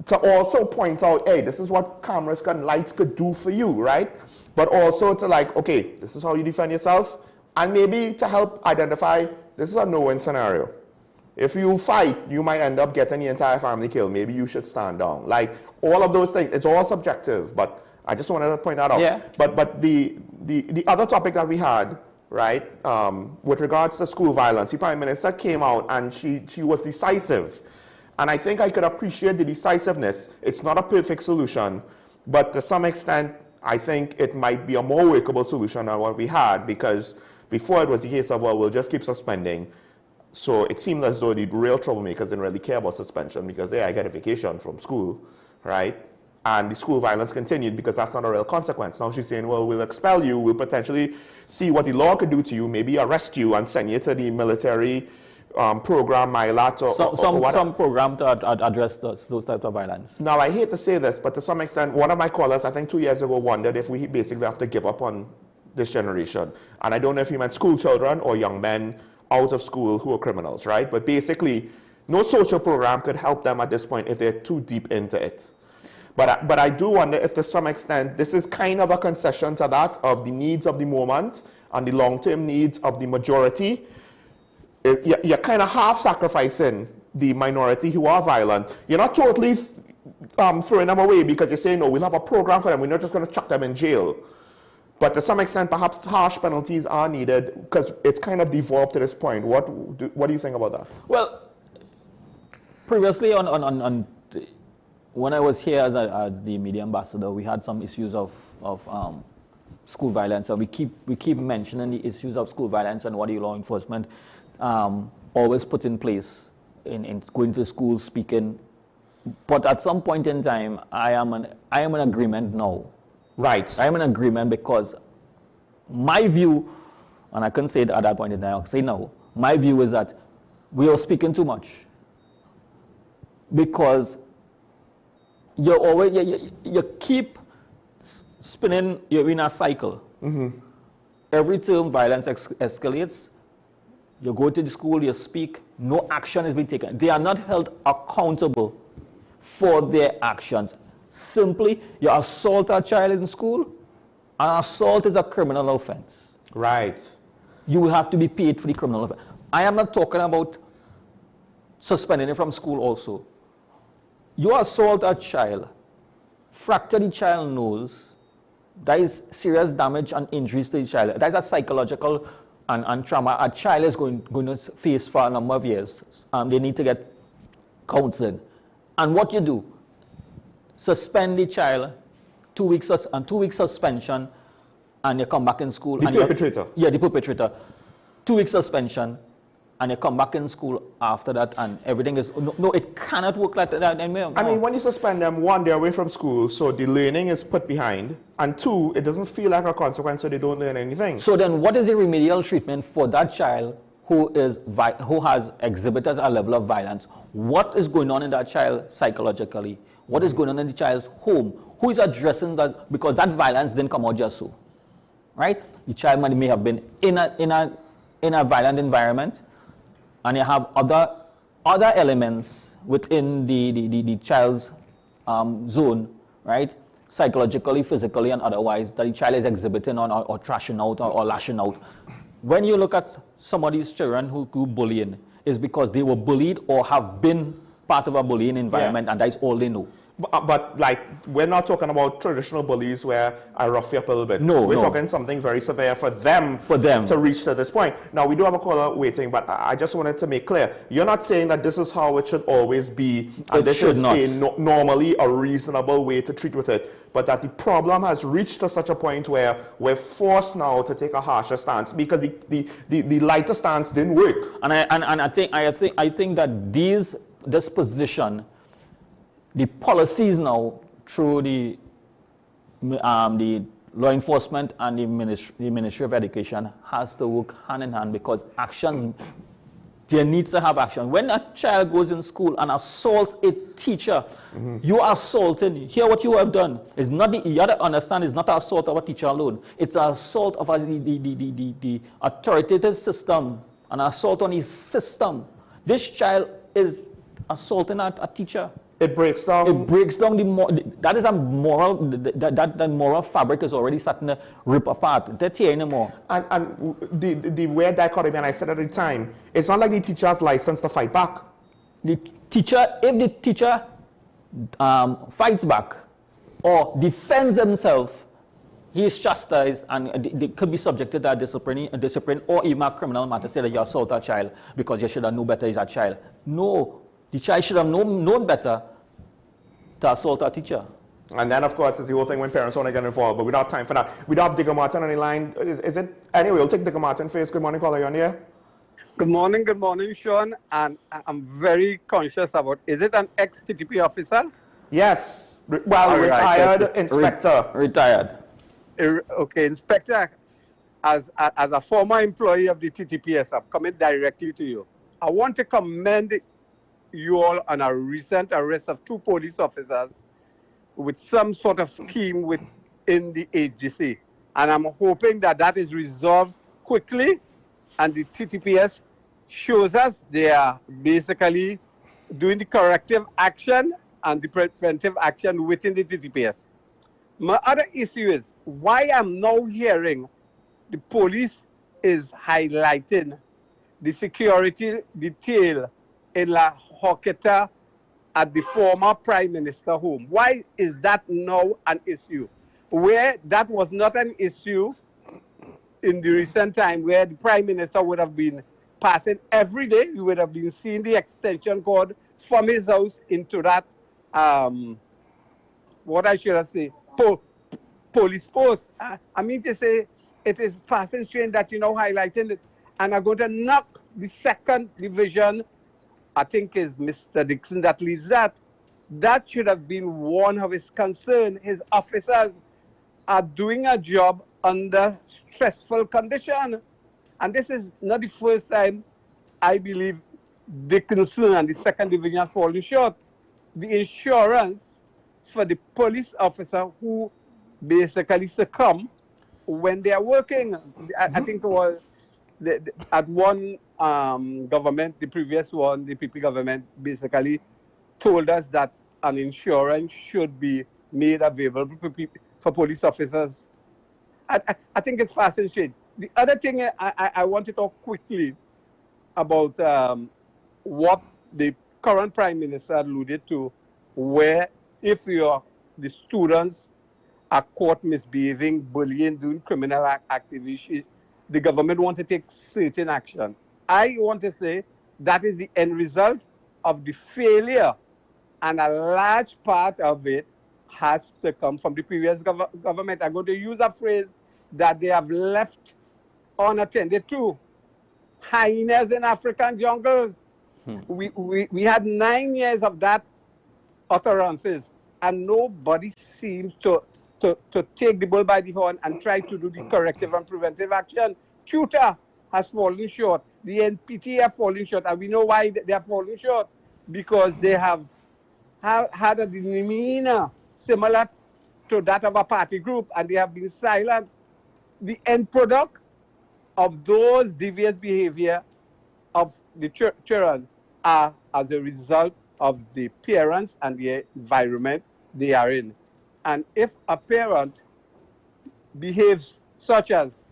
to also point out, hey, this is what cameras and lights could do for you, right? But also to like, okay, this is how you defend yourself, and maybe to help identify, this is a no-win scenario. If you fight, you might end up getting your entire family killed. Maybe you should stand down. Like, all of those things, it's all subjective, but I just wanted to point that out. Yeah. But the other topic that we had, right, with regards to school violence, the Prime Minister came out and she was decisive. And I think I could appreciate the decisiveness. It's not a perfect solution, but to some extent, I think it might be a more workable solution than what we had, because before it was the case of, well, we'll just keep suspending. So it seemed as though the real troublemakers didn't really care about suspension because, hey, I get a vacation from school, right? And the school violence continued because that's not a real consequence. Now she's saying, well, we'll expel you, we'll potentially see what the law could do to you, maybe arrest you and send you to the military program, MILAT, or some program to address those types of violence. Now, I hate to say this, but to some extent, one of my callers, I think 2 years ago, wondered if we basically have to give up on this generation. And I don't know if he meant school children or young men out of school who are criminals, right? But basically, no social program could help them at this point if they're too deep into it. But I do wonder if to some extent, this is kind of a concession to that of the needs of the moment and the long-term needs of the majority. You're kind of half sacrificing the minority who are violent. You're not totally throwing them away because you're saying, no, we'll have a program for them. We're not just going to chuck them in jail. But to some extent, perhaps harsh penalties are needed because it's kind of devolved to this point. What do you think about that? Well, previously when I was here as the media ambassador, we had some issues of school violence. So we keep mentioning the issues of school violence and what the law enforcement always put in place in going to schools, speaking. But at some point in time, I am in agreement now. Right. I am in agreement because my view, and I couldn't say it at that point in time, I'll say now, my view is that we are speaking too much. Because you keep spinning, you're in a cycle. Mm-hmm. Every term violence escalates. You go to the school, you speak, no action is being taken. They are not held accountable for their actions. Simply, you assault a child in school, and assault is a criminal offense. Right. You will have to be paid for the criminal offense. I am not talking about suspending it from school also. You assault a child, fracture the child's nose, that is serious damage and injuries to the child. That is a psychological and trauma a child is going to face for a number of years. They need to get counseling. And what you do, suspend the child, 2 weeks suspension, and you come back in school. The perpetrator? Yeah, the perpetrator. 2 weeks suspension, and you come back in school after that, and everything is... No, it cannot work like that anymore. I mean, when you suspend them, one, they're away from school, so the learning is put behind, and two, it doesn't feel like a consequence, so they don't learn anything. So then what is the remedial treatment for that child who has exhibited a level of violence? What is going on in that child psychologically? What is going on in the child's home? Who is addressing that? Because that violence didn't come out just so, right? The child may have been in a violent environment, and you have other elements within the child's zone, right? Psychologically, physically, and otherwise, that the child is exhibiting or trashing out or lashing out. When you look at some of these children who do bullying, it's because they were bullied or have been part of a bullying environment, and that's all they know. But like, we're not talking about traditional bullies where I rough you up a little bit. No, we're talking something very severe for them to reach to this point. Now, we do have a caller waiting, but I just wanted to make clear, you're not saying that this is how it should always be, and this is normally a reasonable way to treat with it, but that the problem has reached to such a point where we're forced now to take a harsher stance because the lighter stance didn't work. And I think that this position, the policies now through the law enforcement and the Ministry of Education has to work hand in hand, because actions, there needs to have action. When a child goes in school and assaults a teacher, you are assaulting. Hear what you have done. It's not you have to understand, it's not an assault of a teacher alone. It's an assault of the authoritative system, an assault on his system. This child is assaulting a teacher. It breaks down. It breaks down that is a moral. That moral fabric is already starting to rip apart. That's here anymore. And the weird dichotomy, and I said at the time, it's not like the teacher has license to fight back. The teacher, if the teacher fights back or defends himself, he is chastised and they could be subjected to discipline or even a criminal matter. Say that you assault a child because you should have known better as a child. No, the child should have known better to assault a teacher. And then, of course, it's the whole thing when parents want to get involved, but we don't have time for that. We don't have Digger Martin on the line. Is it? Anyway, we'll take Digger Martin first. Good morning, caller. You're on here. Good morning, Sean. And I'm very conscious about, is it an ex-TTP officer? Yes. Well, retired inspector. Retired. Okay, inspector, as a former employee of the TTPS, I'm coming directly to you. I want to commend you all on a recent arrest of 2 police officers with some sort of scheme within the agency. And I'm hoping that that is resolved quickly and the TTPS shows us they are basically doing the corrective action and the preventive action within the TTPS. My other issue is why I'm now hearing the police is highlighting the security detail in La Hoqueta at the former Prime Minister home. Why is that now an issue? Where that was not an issue in the recent time, where the Prime Minister would have been passing every day, you would have been seeing the extension cord from his house into that, what I should say, police post. I mean to say, it is passing strange that you know highlighting it, and I'm going to knock the 2nd division. I think is Mr. Dixon that leads that. That should have been one of his concerns. His officers are doing a job under stressful condition. And this is not the first time I believe Dickinson and the 2nd division have fallen short. The insurance for the police officer who basically succumb when they are working. I think it was at one government, the previous one, the PP government, basically told us that an insurance should be made available for police officers. I think it's passing shade. The other thing I want to talk quickly about what the current Prime Minister alluded to, where if the students are caught misbehaving, bullying, doing criminal activity, the government wants to take certain action. I want to say that is the end result of the failure, and a large part of it has to come from the previous government. I'm going to use a phrase that they have left unattended to. Hyenas in African jungles. We had 9 years of that utterances, and nobody seems to take the bull by the horn and try to do the corrective and preventive action. Tutor has fallen short. The NPT have fallen short, and we know why they are falling short, because they have had a demeanor similar to that of a party group, and they have been silent. The end product of those devious behavior of the children are as a result of the parents and the environment they are in. And if a parent behaves such as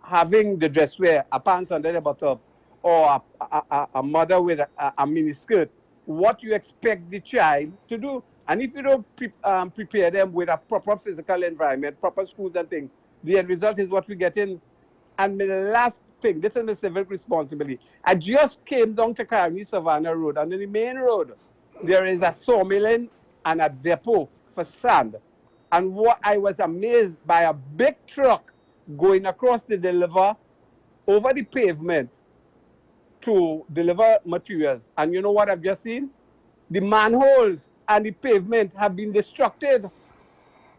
having the dress wear, a pants under the bottom, or a mother with a mini skirt, what you expect the child to do? And if you don't prepare them with a proper physical environment, proper schools and things, the end result is what we get in. And the last thing, this is the civic responsibility. I just came down to Carmi Savannah Road, and on the main road, there is a sawmilling and a depot for sand. And what I was amazed by, a big truck going across to deliver over the pavement to deliver materials. And you know what I've just seen? The manholes and the pavement have been destructed.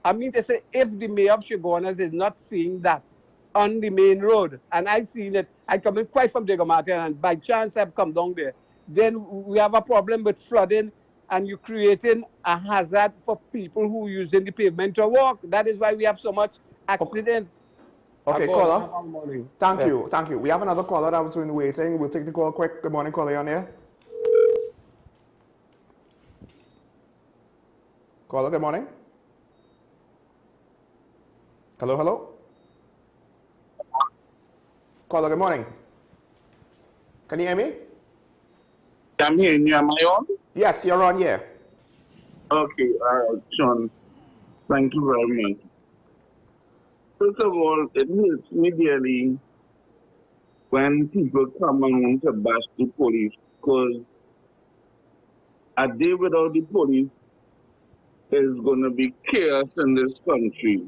I mean to say, if the mayor of Chaguanas is not seeing that on the main road, and I've seen it, I come in quite from Digger Martin, and by chance I've come down there, then we have a problem with flooding, and you're creating a hazard for people who are using the pavement to walk. That is why we have so much accident. Okay, caller. Thank you, thank you. We have another caller that was been waiting. We'll take the call quick. Good morning, caller, on there. Caller, good morning. Hello, hello. Caller, good morning. Can you hear me? I'm hearing you. Am I on? Yes, you're on, yeah. Okay, Sean, thank you very much. First of all, it hurts me dearly when people come and want to bash the police, because a day without the police is going to be chaos in this country.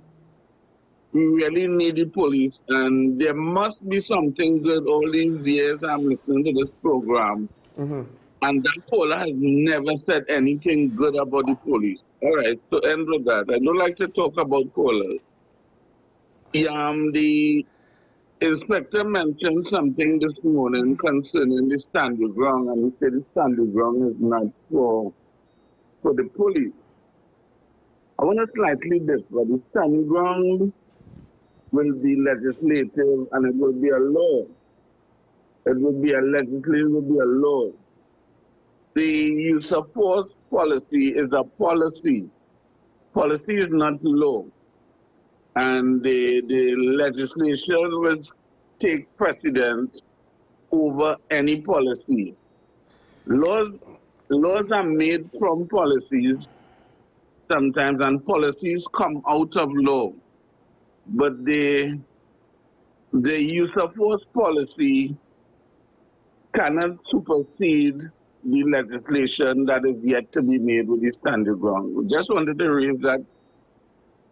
We really need the police, and there must be something good. All these years I'm listening to this program, and that caller has never said anything good about the police. All right, so end with that. I don't like to talk about callers. The inspector mentioned something this morning concerning the standard ground, and he said the standard ground is not for the police. I want to slightly differ. The standard ground will be legislative, and it will be a law. It will be a legislative, it will be a law. The use of force policy is a policy. Policy is not law. And the legislation will take precedent over any policy. Laws are made from policies sometimes, and policies come out of law. But the use of force policy cannot supersede the legislation that is yet to be made with the standard ground. We just wanted to raise that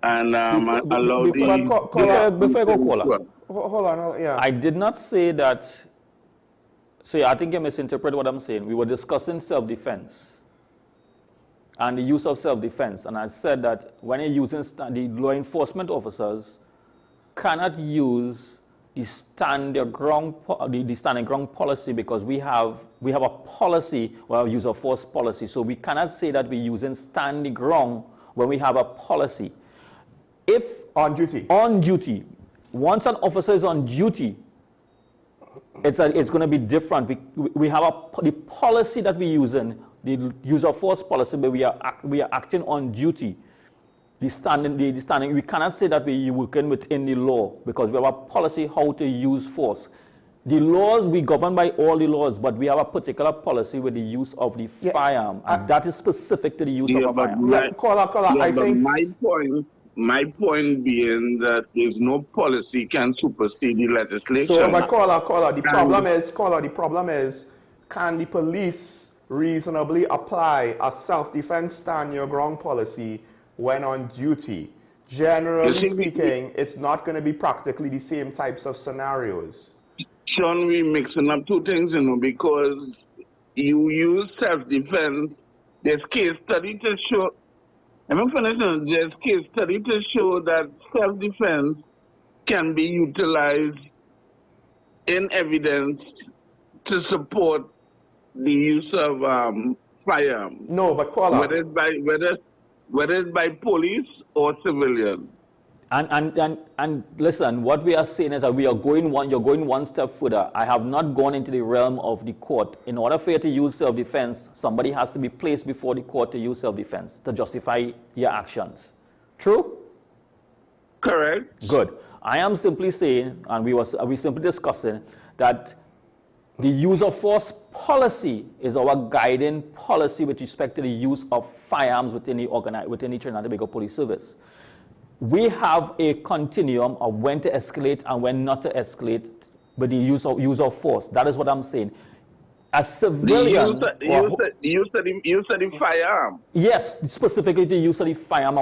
and allow before I go, caller. Hold on, yeah. I did not say that. So I think you misinterpreted what I'm saying. We were discussing self-defense and the use of self-defense, and I said that when you're using the law enforcement officers cannot use the standing ground policy, because we have a policy, well, use of force policy. So we cannot say that we're using standing ground when we have a policy. If on duty, once an officer is on duty, it's going to be different. We have the policy that we're using, the use of force policy, but we are acting on duty. The standing, we cannot say that we're working within the law, because we have a policy how to use force. The laws, we govern by all the laws, but we have a particular policy with the use of the firearm, and that is specific to the use of a firearm. My point being that there's no policy can supersede the legislation. So, but caller, the problem is, can the police reasonably apply a self-defense stand your ground policy when on duty? Generally speaking, it's not going to be practically the same types of scenarios. Sean, we're mixing up two things, because you use self-defense. There's case study to show. There's case study to show that self-defense can be utilized in evidence to support the use of firearms. No, but caller, whether it's by police or civilian. And listen, what we are saying is that you're going one step further. I have not gone into the realm of the court. In order for you to use self-defense, somebody has to be placed before the court to use self-defense to justify your actions. True? Correct. Good. I am simply saying, and we simply discussing, that the use of force policy is our guiding policy with respect to the use of firearms within the Trinidad and Tobago Police Service. We have a continuum of when to escalate and when not to escalate with the use of force. That is what I'm saying. A civilian... You said the firearm. Yes, specifically the use of the firearm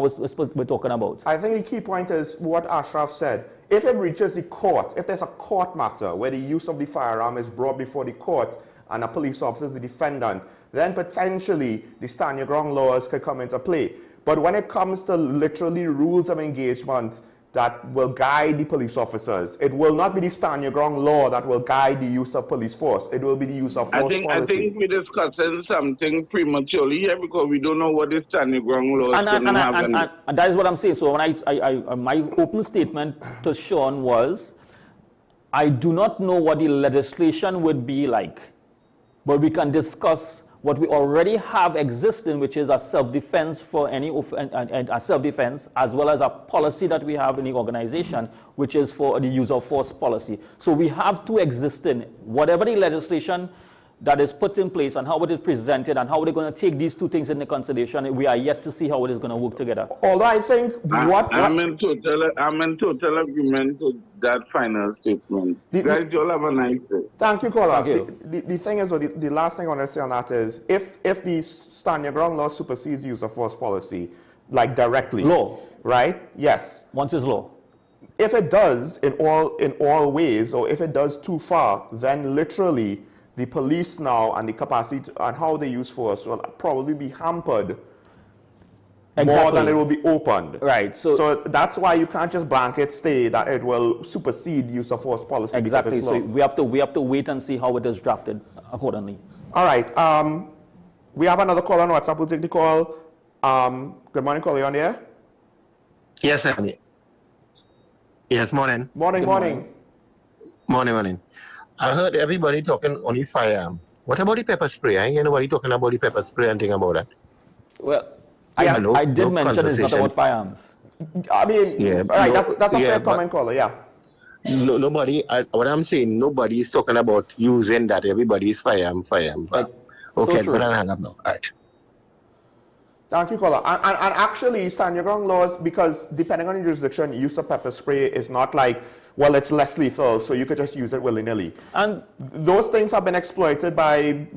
we're talking about. I think the key point is what Ashraf said. If it reaches the court, if there's a court matter where the use of the firearm is brought before the court and a police officer is the defendant, then potentially the stand your ground laws could come into play. But when it comes to literally rules of engagement, that will guide the police officers. It will not be the stand your ground law that will guide the use of police force. It will be the use of force policy. I think we're discussing something prematurely here because we don't know what the stand your ground law is going to have. And that is what I'm saying. So when my open statement to Sean was, I do not know what the legislation would be like, but we can discuss what we already have existing, which is a self-defense for any a self-defense, as well as a policy that we have in the organization, which is for the use of force policy. So we have two existing. Whatever the legislation that is put in place and how it is presented and how they're going to take these two things into consideration, we are yet to see how it is going to work together. Although I think I'm in total agreement with that final statement. Guys, you'll have a nice day. Thank you, caller. The thing is, the last thing I want to say on that is, if the stand your ground law supersedes use of force policy, like directly, law, right? Yes. Once it's law. If it does in all ways, or if it does too far, then literally the police now and the capacity and how they use force will probably be hampered more than it will be opened. Right. So that's why you can't just blanket say that it will supersede use of force policy. Exactly. So we have to wait and see how it is drafted accordingly. All right. We have another call on WhatsApp. We'll take the call. Good morning, caller. You on the air? Yes, sir. Yes, morning. Morning. I heard everybody talking only firearm. What about the pepper spray? I ain't hear nobody talking about the pepper spray and thing about that. Well, I did mention it's not about firearms. I mean, yeah, right, that's a fair comment, caller, yeah. Nobody, what I'm saying, nobody is talking about using that. Everybody is firearm. Okay, but I'll hang up now. All right. Thank you, caller. And actually, stand your ground laws, because depending on the jurisdiction, use of pepper spray is not like, well, it's less lethal, so you could just use it willy-nilly. And those things have been exploited by,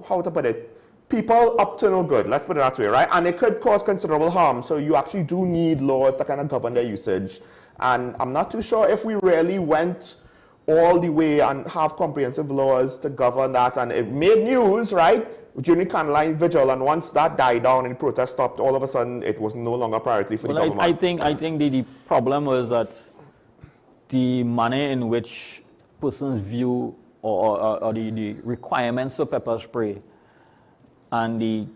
how to put it, people up to no good, let's put it that way, right? And it could cause considerable harm, so you actually do need laws to kind of govern their usage. And I'm not too sure if we really went all the way and have comprehensive laws to govern that. And it made news, right, during the candlelight vigil, and once that died down and the protest stopped, all of a sudden it was no longer a priority for the government. I think the problem was that the manner in which persons view or the requirements for pepper spray and the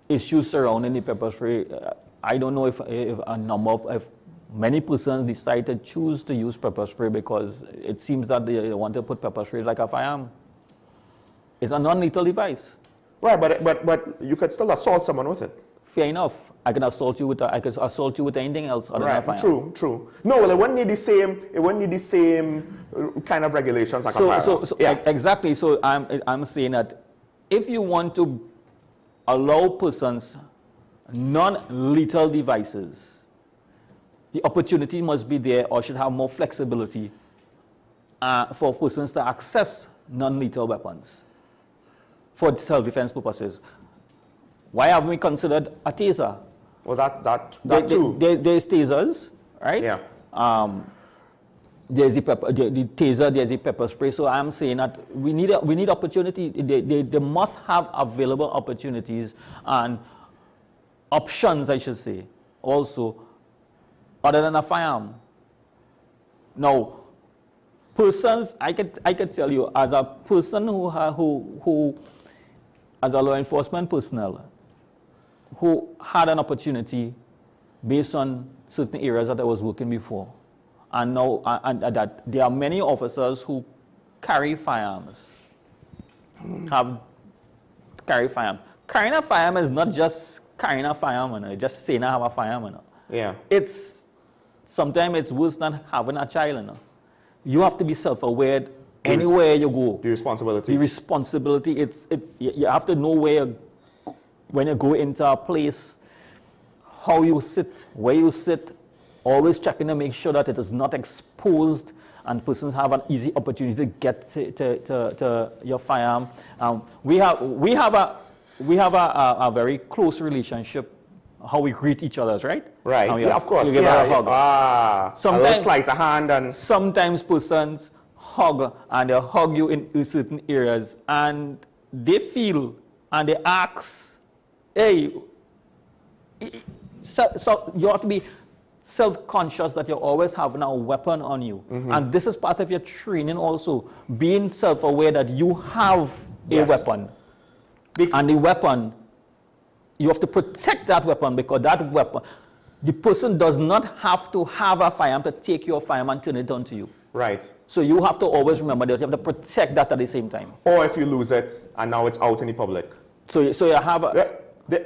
issues surrounding the pepper spray, I don't know if many persons decide to choose to use pepper spray because it seems that they want to put pepper spray like a firearm. It's a non-lethal device. Right, but you could still assault someone with it. Fair enough. I can assault you with anything else other than a firearm. True. No, well, it wouldn't need the same kind of regulations like a firearm. Yeah. Exactly. So I'm saying that if you want to allow persons non-lethal devices, the opportunity must be there, or should have more flexibility for persons to access non-lethal weapons for self-defense purposes. Why haven't we considered a taser? Well, that too. There's tasers, right? Yeah. There's the taser, there's the pepper spray. So I'm saying that we need opportunity. They must have available opportunities and options, I should say, also, other than a firearm. Now, persons, I could tell you, as a person who as a law enforcement personnel, who had an opportunity based on certain areas that I was working before, and now that there are many officers who carry firearms, carry firearms. Carrying a firearm is not just carrying a firearm, just saying I have a firearm. Yeah. Sometimes it's worse than having a child. You have to be self-aware anywhere you go. The responsibility. You have to know when you go into a place, how you sit, where you sit, always checking to make sure that it is not exposed and persons have an easy opportunity to get to your firearm. We have a very close relationship, how we greet each other, right? Right. Yeah, of course. You give her a hug. Sometimes slight a hand, and sometimes persons hug and they hug you in certain areas, and they feel and they ask, hey, so you have to be self-conscious that you're always having a weapon on you. And this is part of your training also, being self-aware that you have a weapon. And the weapon, you have to protect that weapon, because that weapon, the person does not have to have a firearm to take your firearm and turn it on to you. Right. So you have to always remember that you have to protect that at the same time. Or if you lose it and now it's out in the public. So you have a...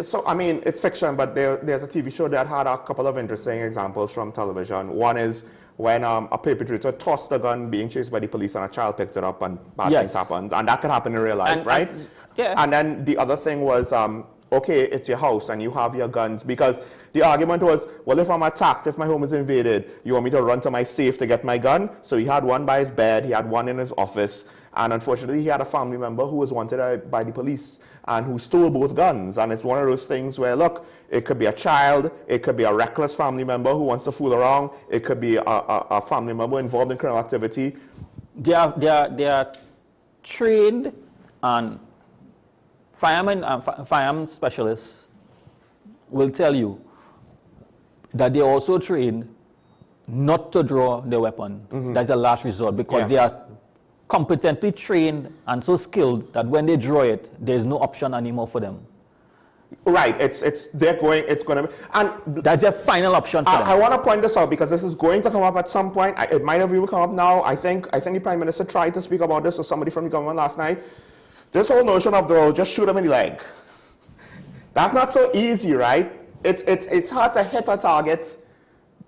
So, I mean, it's fiction, but there's a TV show that had a couple of interesting examples from television. One is when a perpetrator tossed a gun being chased by the police and a child picks it up and bad things happen. And that could happen in real life, right? And then the other thing was, okay, it's your house and you have your guns. Because the argument was, well, if I'm attacked, if my home is invaded, you want me to run to my safe to get my gun? So he had one by his bed, he had one in his office. And unfortunately, he had a family member who was wanted by the police and who stole both guns. And it's one of those things where, look, it could be a child, it could be a reckless family member who wants to fool around, it could be a family member involved in criminal activity. They are trained, and firemen and firearm specialists will tell you that they're also trained not to draw their weapon. That's a last resort, because they are competently trained and so skilled that when they draw it, there's no option anymore for them. Right, it's going to be, and that's their final option for them. I want to point this out because this is going to come up at some point. It might have even come up now. I think the Prime Minister tried to speak about this with somebody from the government last night. This whole notion of just shoot them in the leg. That's not so easy, right? It's hard to hit a target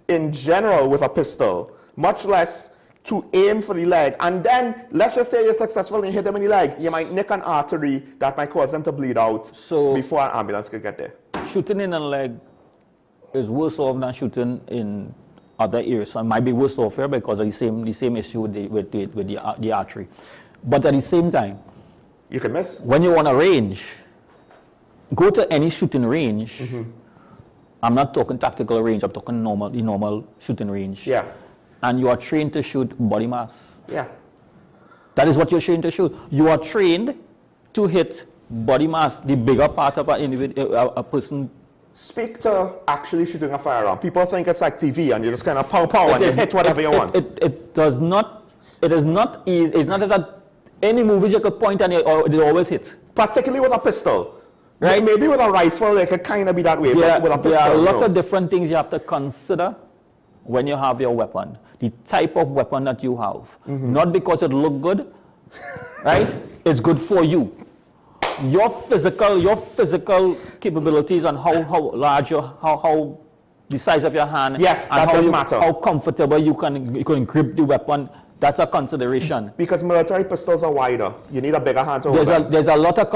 in general with a pistol, much less to aim for the leg. And then, let's just say you're successful and you hit them in the leg. You might nick an artery that might cause them to bleed out before an ambulance could get there. Shooting in a leg is worse off than shooting in other areas. So it might be worse off here because of the same issue with the artery. But at the same time, you can miss. When you're on a range, go to any shooting range. I'm not talking tactical range, I'm talking the normal shooting range. Yeah. And you are trained to shoot body mass. Yeah. That is what you're trained to shoot. You are trained to hit body mass, the bigger part of a person. Speak to actually shooting a firearm. People think it's like TV and you just kind of pow pow and you hit whatever you want. It does not, it is not easy. It's not that any movies you could point and it always hit. Particularly with a pistol. Right? Maybe with a rifle it could kind of be that way, but with a pistol. There are a lot of different things you have to consider when you have your weapon. The type of weapon that you have. Not because it looks good, right? It's good for you. Your physical capabilities and how large how the size of your hand. Yes, and that does matter. How comfortable you can grip the weapon. That's a consideration. Because military pistols are wider. You need a bigger hand to hold them. There's a lot of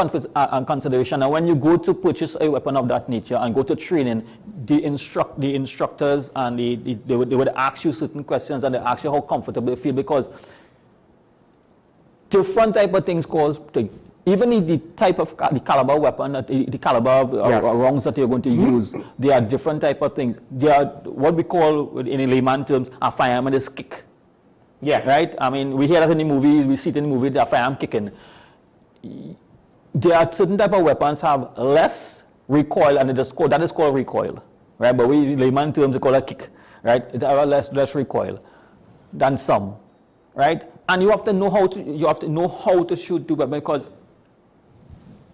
consideration. And when you go to purchase a weapon of that nature and go to training, the instructors and they would ask you certain questions and they ask you how comfortable you feel, because different type of things cause even the type of the caliber weapon, the caliber of rounds that you're going to use, there are different type of things. They are what we call in layman terms a fireman is kick. Yeah. Right? I mean, we hear that in the movies, we see it in the movie, the firearm kicking. There are certain type of weapons have less recoil, and that is called recoil. Right? But we, in layman terms, we call it kick. Right? It has less recoil than some. Right? And you have to know how to shoot the weapon, because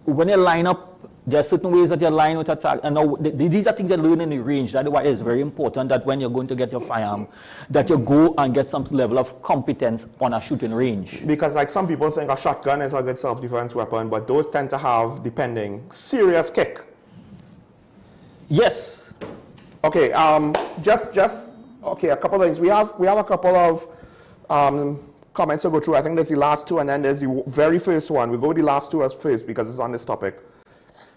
when you line up, there are certain ways that you line with attack, and now these are things you learn in the range. That's why it's very important that when you're going to get your firearm, that you go and get some level of competence on a shooting range. Because like some people think a shotgun is a good self-defense weapon, but those tend to have, depending, serious kick. Yes. Okay. Okay. A couple of things. We have a couple of comments to go through. I think there's the last two, and then there's the very first one. We'll go with the last two as first because it's on this topic.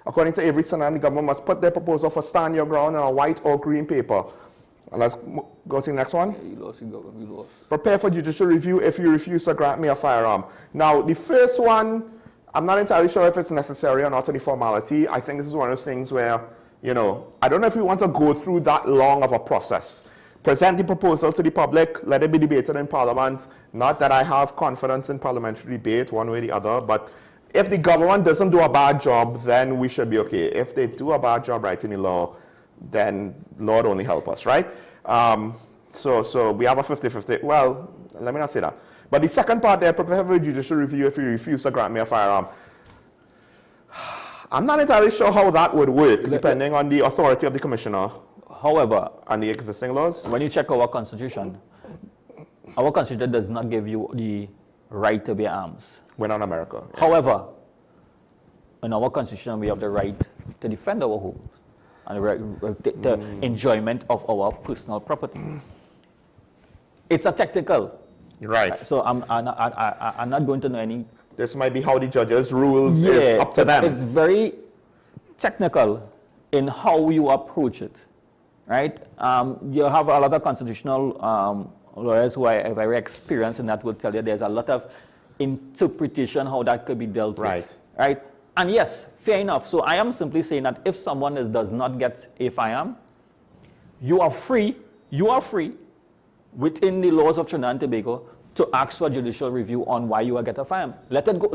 According to Avery Sanan, the government must put their proposal for stand your ground on a white or green paper. And let's go to the next one. You lost. Prepare for judicial review if you refuse to grant me a firearm. Now, the first one, I'm not entirely sure if it's necessary or not, to the formality. I think this is one of those things where, I don't know if we want to go through that long of a process. Present the proposal to the public, let it be debated in Parliament. Not that I have confidence in parliamentary debate one way or the other, but if the government doesn't do a bad job, then we should be okay. If they do a bad job writing the law, then Lord only help us, right? So we have a 50-50. Well, let me not say that. But the second part there, prepare for a judicial review if you refuse to grant me a firearm. I'm not entirely sure how that would work, depending on the authority of the commissioner. However, and the existing laws. When you check our constitution does not give you the right to bear arms. We're not America. Yeah. However, in our constitution, we have the right to defend our homes and the enjoyment of our personal property. It's a technical. Right. So I'm not going to know any. This might be how the judges rules is up to them. It's very technical in how you approach it, right? You have a lot of constitutional lawyers who are very experienced in that will tell you there's a lot of interpretation how that could be dealt with, right? And yes, fair enough. So I am simply saying that if someone does not get a firearm, you are free within the laws of Trinidad and Tobago to ask for judicial review on why you get a firearm. Let it go.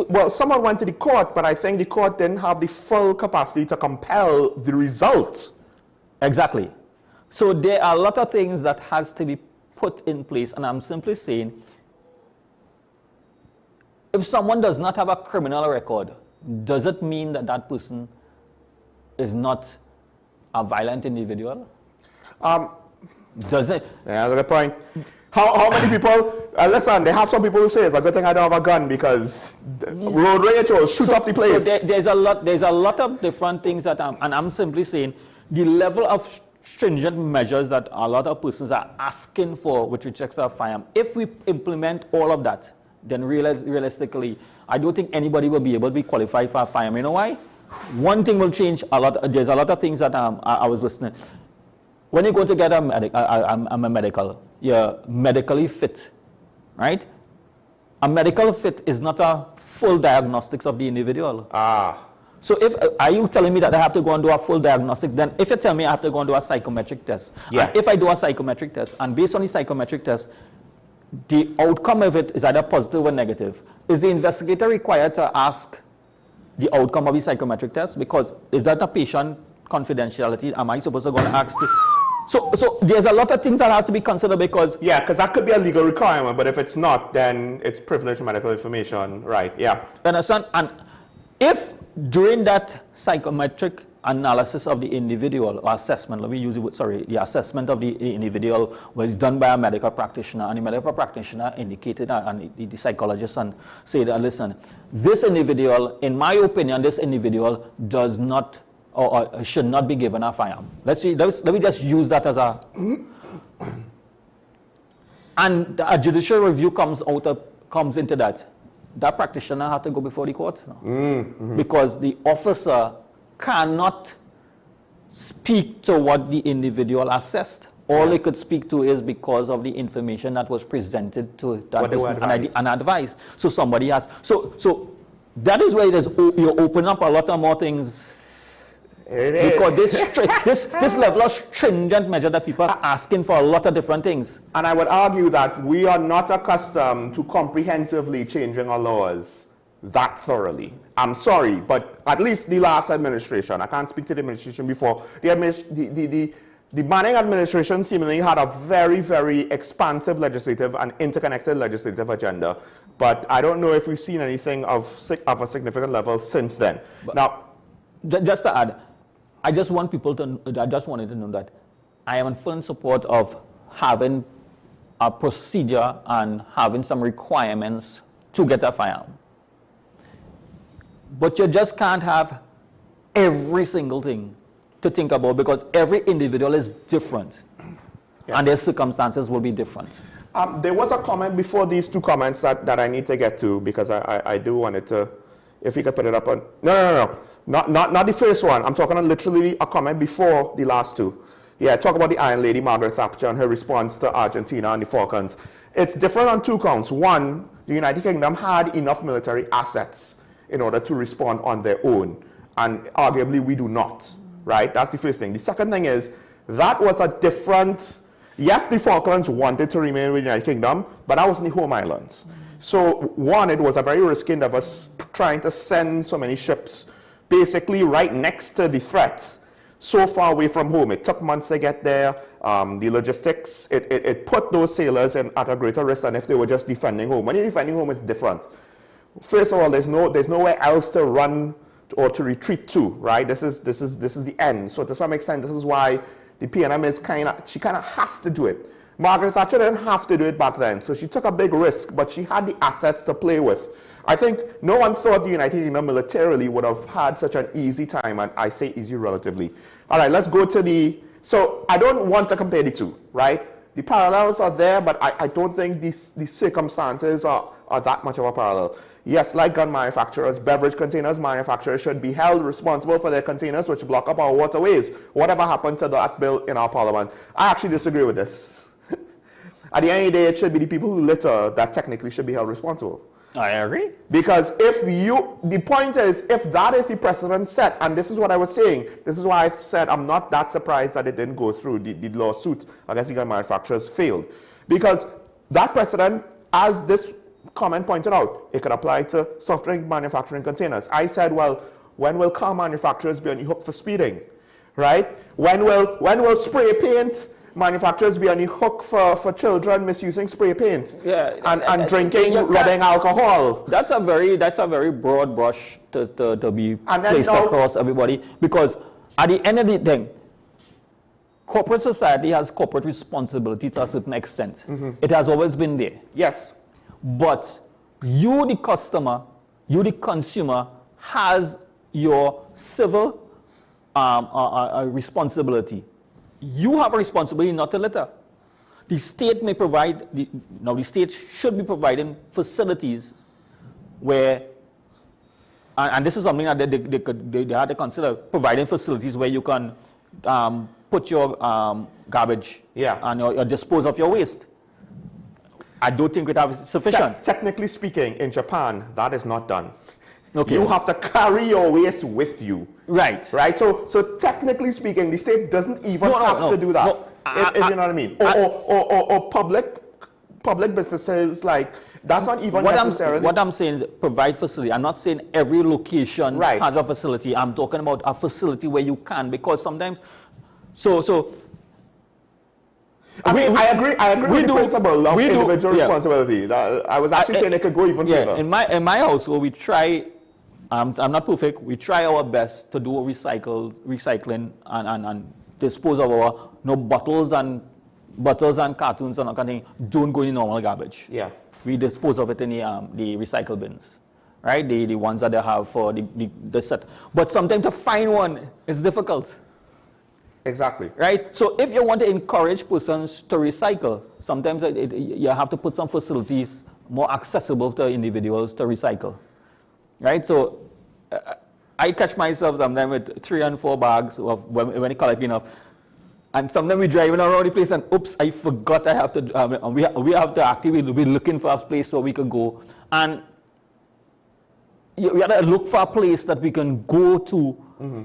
Well, someone went to the court, but I think the court didn't have the full capacity to compel the result. Exactly. So there are a lot of things that has to be put in place, and I'm simply saying, if someone does not have a criminal record, does it mean that that person is not a violent individual? Does it? Yeah, that's a good point. How many people, listen, they have some people who say it's a good thing I don't have a gun because road rage will shoot up the place. So there's a lot of different things that I'm simply saying the level of stringent measures that a lot of persons are asking for with respect to a firearm. If we implement all of that, then realistically, I don't think anybody will be able to be qualified for a firearm. You know why? One thing will change a lot. There's a lot of things that I was listening. When you go to get a medical, you're medically fit, right? A medical fit is not a full diagnostics of the individual. So are you telling me that I have to go and do a full diagnostics? Then if you tell me I have to go and do a psychometric test, and if I do a psychometric test, and based on the psychometric test, the outcome of it is either positive or negative, is the investigator required to ask the outcome of the psychometric test? Because is that a patient confidentiality? Am I supposed to go and ask So there's a lot of things that has to be considered because... Yeah, because that could be a legal requirement, but if it's not, then it's privileged medical information, right, yeah. Understand? And if during that psychometric analysis of the individual, or assessment, let me use the assessment of the individual was done by a medical practitioner, and the medical practitioner indicated, and the psychologist and said, listen, this individual, in my opinion, this individual does not or should not be given a firearm. Let me just use that as a... And a judicial review comes into that. That practitioner had to go before the court. Because the officer cannot speak to what the individual assessed. All they could speak to is because of the information that was presented to that person and advice. So somebody has... So that is where you open up a lot of more things. Because this level of stringent measure that people are asking for a lot of different things. And I would argue that we are not accustomed to comprehensively changing our laws that thoroughly. I'm sorry, but at least the last administration, I can't speak to the administration before, the Manning administration seemingly had a very, very expansive legislative and interconnected legislative agenda. But I don't know if we've seen anything of a significant level since then. But now, just to add, I just wanted to know that I am in full support of having a procedure and having some requirements to get a firearm. But you just can't have every single thing to think about because every individual is different and their circumstances will be different. There was a comment before these two comments that I need to get to because I do want it to, if you could put it up on, no. Not the first one. I'm talking literally a comment before the last two. Yeah, talk about the Iron Lady, Margaret Thatcher, and her response to Argentina and the Falklands. It's different on two counts. One, the United Kingdom had enough military assets in order to respond on their own. And arguably, we do not. Right? That's the first thing. The second thing is, that was a different... Yes, the Falklands wanted to remain with the United Kingdom, but that was in the home islands. So, one, it was a very risky endeavor trying to send so many ships basically right next to the threat. so far away from home. It took months to get there. The logistics, it put those sailors at a greater risk than if they were just defending home. When you're defending home, it's different. First of all, there's nowhere else to run or to retreat to, right? This is the end. So to some extent, this is why the PNM is kind of has to do it. Margaret Thatcher didn't have to do it back then, so she took a big risk, but she had the assets to play with. I think no one thought the United Kingdom militarily would have had such an easy time, and I say easy relatively. All right, let's go to so I don't want to compare the two, right? The parallels are there, but I don't think the circumstances are that much of a parallel. Yes, like gun manufacturers, beverage containers manufacturers should be held responsible for their containers which block up our waterways. Whatever happened to that bill in our parliament? I actually disagree with this. At the end of the day, it should be the people who litter that technically should be held responsible. I agree. Because the point is, if that is the precedent set, and this is what I was saying, this is why I said I'm not that surprised that it didn't go through, the lawsuit against the gun manufacturers failed. Because that precedent, as this comment pointed out, it could apply to soft drink manufacturing containers. I said, well, when will car manufacturers be on the hook for speeding, right? When will spray paint manufacturers be on the hook for children misusing spray paint and drinking, rubbing alcohol? That's a very broad brush to be placed across everybody, because at the end of the thing, corporate society has corporate responsibility to a certain extent. It has always been there. Yes. But you, the customer, you, the consumer, has your civil responsibility. You have a responsibility not to litter. The state may provide, the state should be providing facilities where, and this is something that they had to consider, providing facilities where you can put your garbage and or dispose of your waste. I don't think it is sufficient. Technically speaking, in Japan, that is not done. Okay. You have to carry your waste with you. Right. Right? So technically speaking, the state doesn't even have to do that. If you know what I mean. Or public businesses, like, that's not even necessarily. What I'm saying is provide facility. I'm not saying every location has a facility. I'm talking about a facility where you can, because sometimes, I agree with the principle of individual responsibility. I was actually saying it could go even further. In my household, we try, I'm not perfect, we try our best to do recycling and dispose of our bottles and cartoons and that kind of thing don't go in the normal garbage. Yeah. We dispose of it in the recycle bins, right? The ones that they have for the set. But sometimes to find one is difficult. Exactly. Right? So if you want to encourage persons to recycle, sometimes you have to put some facilities more accessible to individuals to recycle. Right? So I catch myself sometimes with 3 and 4 bags of when I collect enough. And sometimes we're driving around the place and, oops, I forgot I have to, we have to actively be looking for a place where we can go. And we have to look for a place that we can go to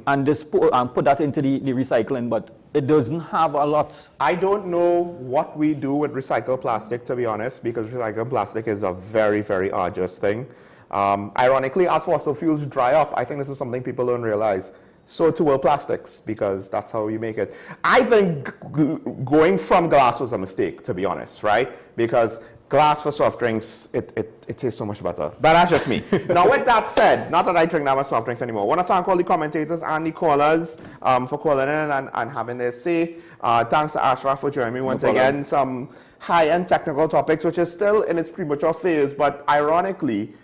and put that into the recycling, but it doesn't have a lot. I don't know what we do with recycled plastic, to be honest, because recycled plastic is a very, very arduous thing. Ironically, as fossil fuels dry up, I think this is something people don't realize. So too will plastics, because that's how you make it. I think going from glass was a mistake, to be honest, right? Because glass for soft drinks, it tastes so much better. But that's just me. Now, with that said, not that I drink that much soft drinks anymore, I want to thank all the commentators and the callers for calling in and having their say. Thanks to Ashraf for joining me once again. Some high-end technical topics, which is still in its premature phase, but ironically,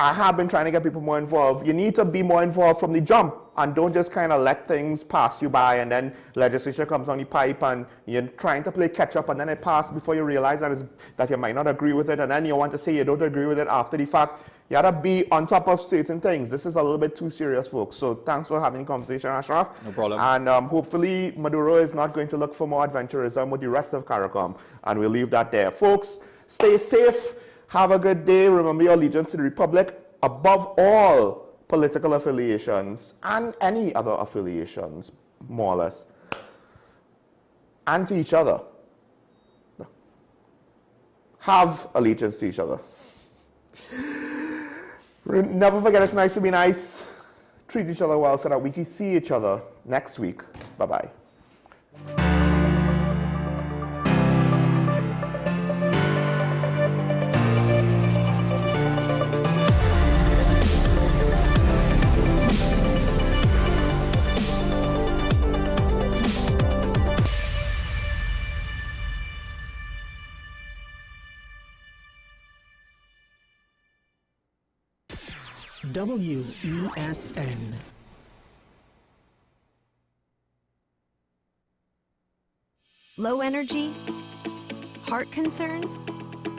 I have been trying to get people more involved. You need to be more involved from the jump and don't just kind of let things pass you by and then legislation comes on the pipe and you're trying to play catch up and then it passes before you realize that you might not agree with it and then you want to say you don't agree with it after the fact. You gotta be on top of certain things. This is a little bit too serious, folks. So thanks for having the conversation, Ashraf. No problem. And hopefully Maduro is not going to look for more adventurism with the rest of CARICOM. And we'll leave that there. Folks, stay safe. Have a good day. Remember your allegiance to the Republic above all political affiliations and any other affiliations, more or less, and to each other. Have allegiance to each other. Never forget it's nice to be nice. treat each other well so that we can see each other next week. Bye-bye. WESN. Low energy? Heart concerns?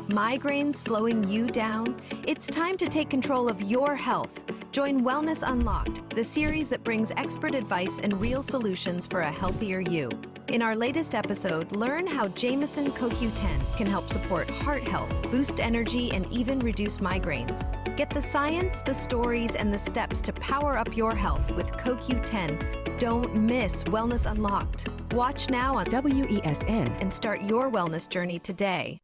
Migraines slowing you down? It's time to take control of your health. Join Wellness Unlocked, the series that brings expert advice and real solutions for a healthier you. In our latest episode, learn how Jameson CoQ10 can help support heart health, boost energy, and even reduce migraines. Get the science, the stories, and the steps to power up your health with CoQ10. Don't miss Wellness Unlocked. Watch now on WESN and start your wellness journey today.